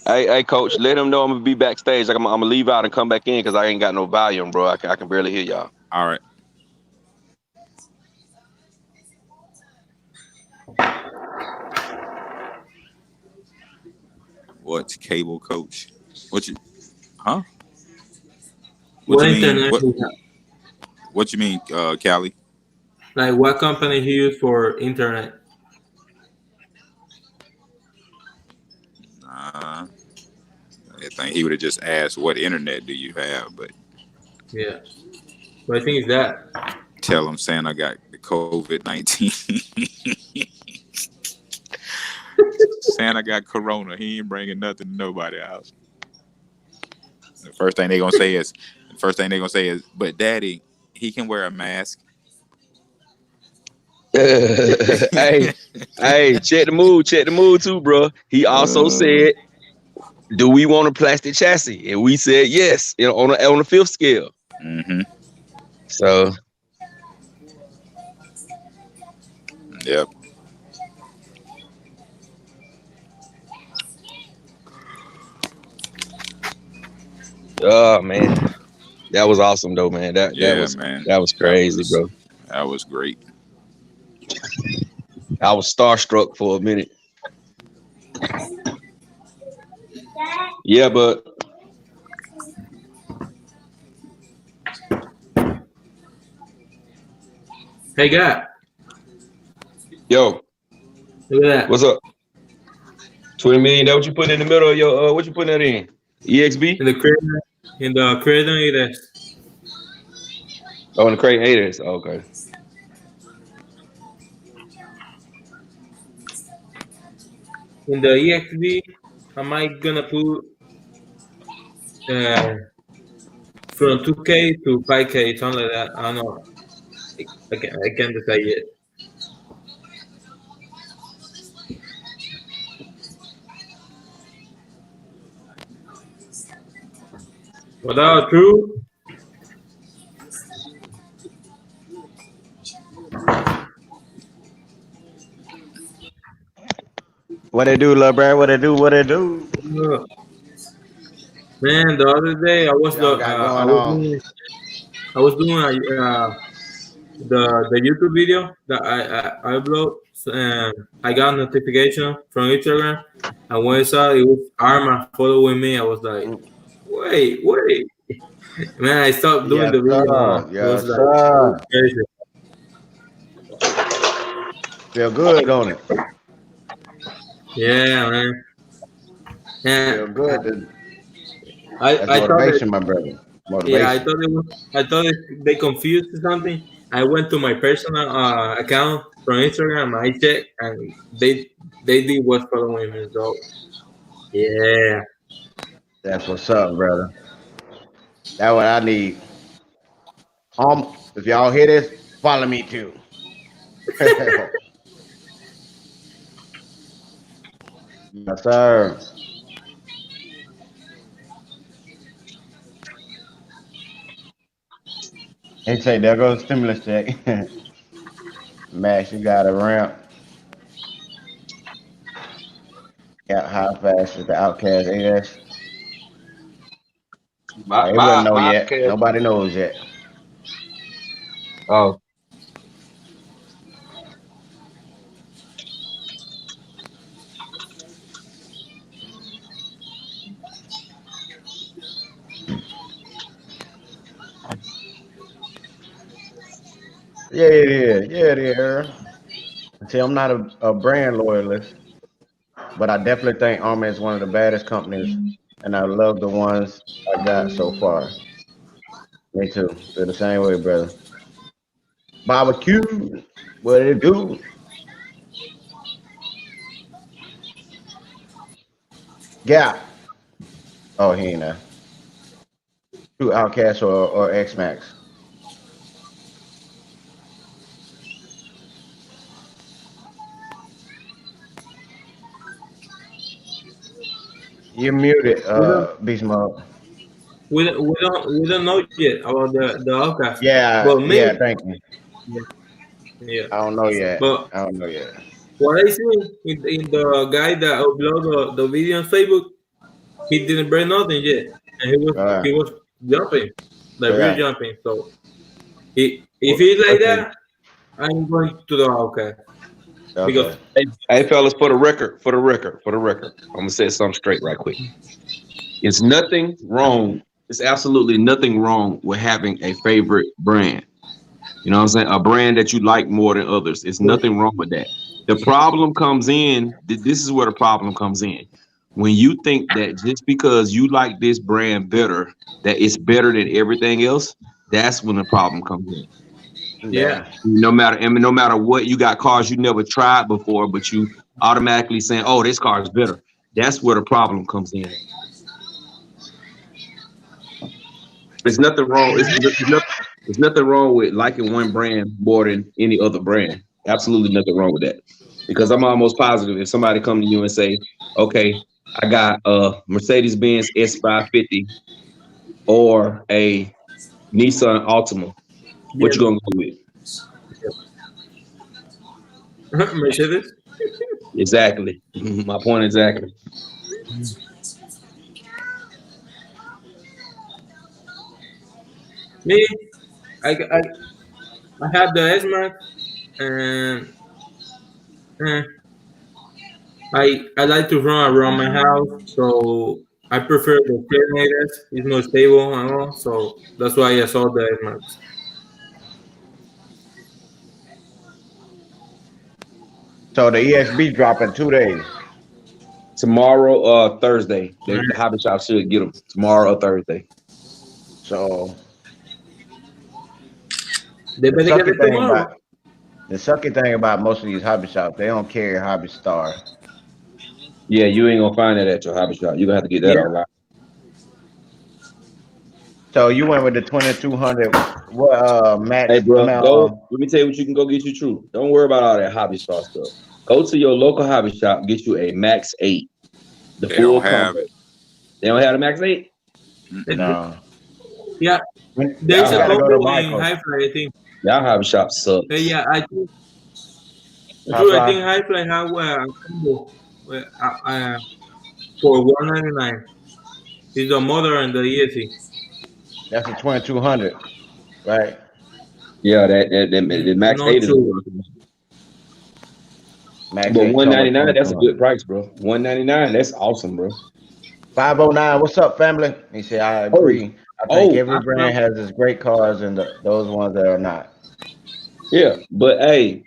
Hey, coach, let him know I'm gonna be backstage. I'm gonna leave out and come back in because I ain't got no volume, bro. I can barely hear y'all. All right. What's cable coach? What you mean? What you mean, Callie? Like what company he used for internet? think he would have just asked, "What internet do you have?" But Yeah. But I think it's that. tell him Santa got the COVID-19. Santa got corona. He ain't bringing nothing to nobody else. The first thing they gonna say is, "But Daddy, he can wear a mask." Hey, check the mood too, bro. He also said, "Do we want a plastic chassis?" And we said yes, on a 5th scale. Mm-hmm. So, Yep. oh man, that was awesome though, man. That was crazy, bro. That was great. I was starstruck for a minute. Yeah, but Hey, guy. yo, Look at that. what's up? 20 million. That what you put in the middle of your? What you putting that in? EXB? In the Kraton, it is. Oh, in the Kraton 8s. Oh, okay. In the EXB, am I gonna put from 2K to 5K, something like that? I don't know. I can't decide yet. Without true. What they do, love, Brad? What they do? What they do? Man, the other day I was Y'all got going on. I was doing the YouTube video that I upload, and I got a notification from Instagram, and when I saw it was Arrma following me, I was like, wait, man, I stopped doing the video. Yes, it was sir. crazy. Feel good, don't it? Yeah, man. Feel good. I motivation, my brother. Motivation. Yeah, I thought they confused or something. I went to my personal account from Instagram. I checked, and they did was following me. So yeah, That's what's up, brother. That's what I need. If y'all hear this, follow me too. Yes, sir. They say there goes stimulus check. Max, you got a ramp. Got how fast is the Outcast AS? They wouldn't know yet. Nobody knows yet. Oh. Yeah. See, I'm not a brand loyalist, but I definitely think Arrma is one of the baddest companies, and I love the ones I got so far. Me too. Feel the same way, brother. Barbecue, what it do? Gap. Oh, he ain't there. True Outcast or X Max. You're muted, Beast Mode. we don't know yet about the outcast. Yeah, but maybe, yeah. Thank you. Yeah. I don't know yet. But I don't know yet. what I see in the guy that uploaded the video on Facebook, he didn't bring nothing yet, and he was jumping, like really jumping. So if he's like that, I'm going to the outcast. Because hey fellas, for the record, I'm gonna say something straight right quick. It's nothing wrong. It's absolutely nothing wrong with having a favorite brand. You know what I'm saying? A brand that you like more than others. It's nothing wrong with that. The problem comes in. This is where the problem comes in. when you think that just because you like this brand better, that it's better than everything else, that's when the problem comes in. Yeah. No matter what, you got cars you never tried before, but you automatically saying, "Oh, this car is better." That's where the problem comes in. There's nothing wrong. There's nothing wrong with liking one brand more than any other brand. Absolutely nothing wrong with that. Because I'm almost positive if somebody come to you and say, "Okay, I got a Mercedes-Benz S550 or a Nissan Altima," what you gonna go with? Mercedes. Exactly. My point exactly. Me, I have the S-Max, and I like to run around my house, so I prefer the Kraton. It's more stable and all, so that's why I saw the S-Max. So the EXB drop in 2 days. Tomorrow, Thursday. The hobby shop should get them tomorrow or Thursday. So They better get it tomorrow. The sucky thing about most of these hobby shops, they don't carry Hobby Star. Yeah, you ain't gonna find that at your hobby shop. You're gonna have to get that online. So you went with the 2200. What Max? Hey, bro, go. Let me tell you what you can go get you. True. Don't worry about all that Hobby Star stuff. Go to your local hobby shop. Get you a Maxx 8. They don't have it. They don't have the Maxx 8. No. Yeah, there's a couple in Hi-Fi, I think. Y'all hobby shop sucks. Yeah, I think. I think Hi-Fi have a combo for $199. It's the motor and the ESC. That's a 2200, right? Yeah, the Maxx 8 is. Max but $199, that's a good price, bro. $199, that's awesome, bro. 509, what's up, family? He said, I agree. I think every brand has its great cars and those ones that are not. Yeah, but hey,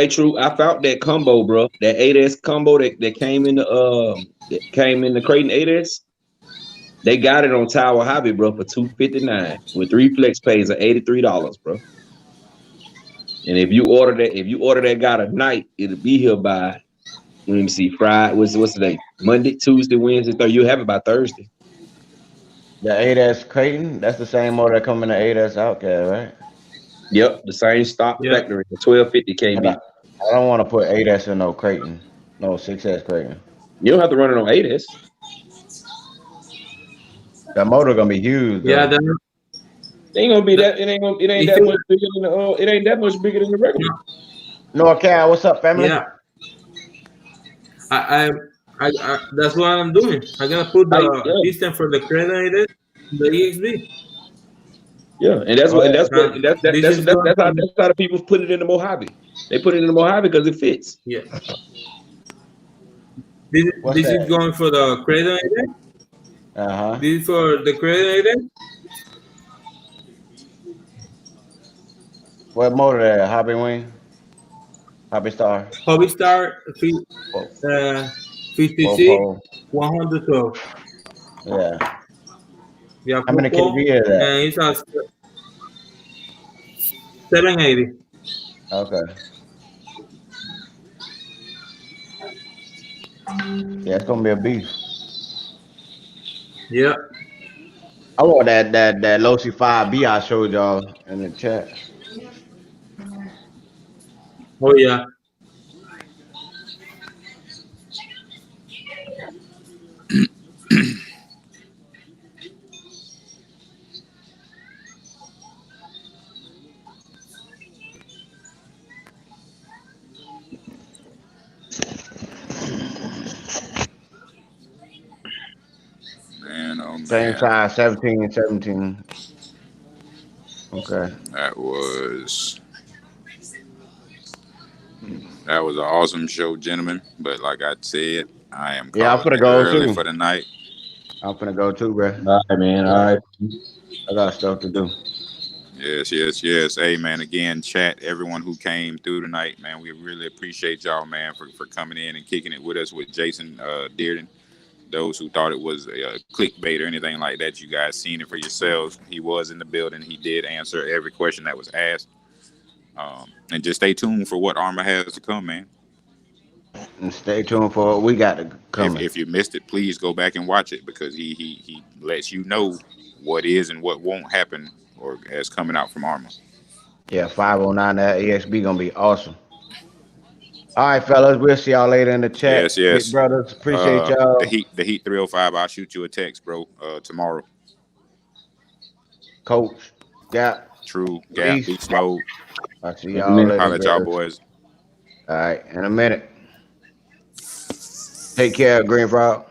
true. I found that combo, bro. That 8S combo that came in the Kraton 8S. They got it on TowerHobbies, bro, for $259 with 3 flex pays of $83, bro. And if you order that guy tonight, it'll be here by, let me see, Friday. What's the day? Monday, Tuesday, Wednesday, Thursday. You'll have it by Thursday. The 8S Kraton, that's the same motor that come in the 8S Outcast, right? Yep, the same stock factory, the 1250 KB. I don't want to put 8S in no Kraton, no 6S Kraton. You don't have to run it on 8S. That motor gonna be huge. Though. Yeah, it ain't gonna be that. It ain't that much bigger than the. It ain't that much bigger than the regular. No, Cal, what's up, family? Yeah, I that's what I'm doing. I'm gonna put the piston for the Kraton, the EXB. Yeah, and that's how the people put it in the Mojave. They put it in the Mojave because it fits. Yeah. This is going for the Kraton. This is for the Kraton. What motor that? Hobby Wing? Hobby Star? Hobby Star 56 112. Yeah. Yeah. How many kV is that? And it's a 780. Okay. Yeah, it's gonna be a beef. Yeah. I want that Losi 5B I showed y'all in the chat. Oh yeah. Man, oh man. Same size, 17. Okay. That was an awesome show, gentlemen. But like I said, I am I'm gonna go early too for the night. I'm gonna go too, bro. All right, man. All right. I got stuff to do. Yes. Hey, man, again, chat, everyone who came through tonight, man, we really appreciate y'all, man, for coming in and kicking it with us with Jason Dearden. Those who thought it was a clickbait or anything like that, you guys seen it for yourselves. He was in the building. He did answer every question that was asked. And just stay tuned for what Arrma has to come, man. And stay tuned for what we got to come. If you missed it, please go back and watch it because he lets you know what is and what won't happen or is coming out from Arrma. Yeah, 509 that EXP gonna be awesome. All right, fellas, we'll see y'all later in the chat. Yes. Big brothers, appreciate y'all. The Heat 305. I'll shoot you a text, bro. Tomorrow. Coach, Gap, True, Gap, Beast Mode. I'll see y'all later. Holla at y'all boys. All right, in a minute. Take care, Green Frog.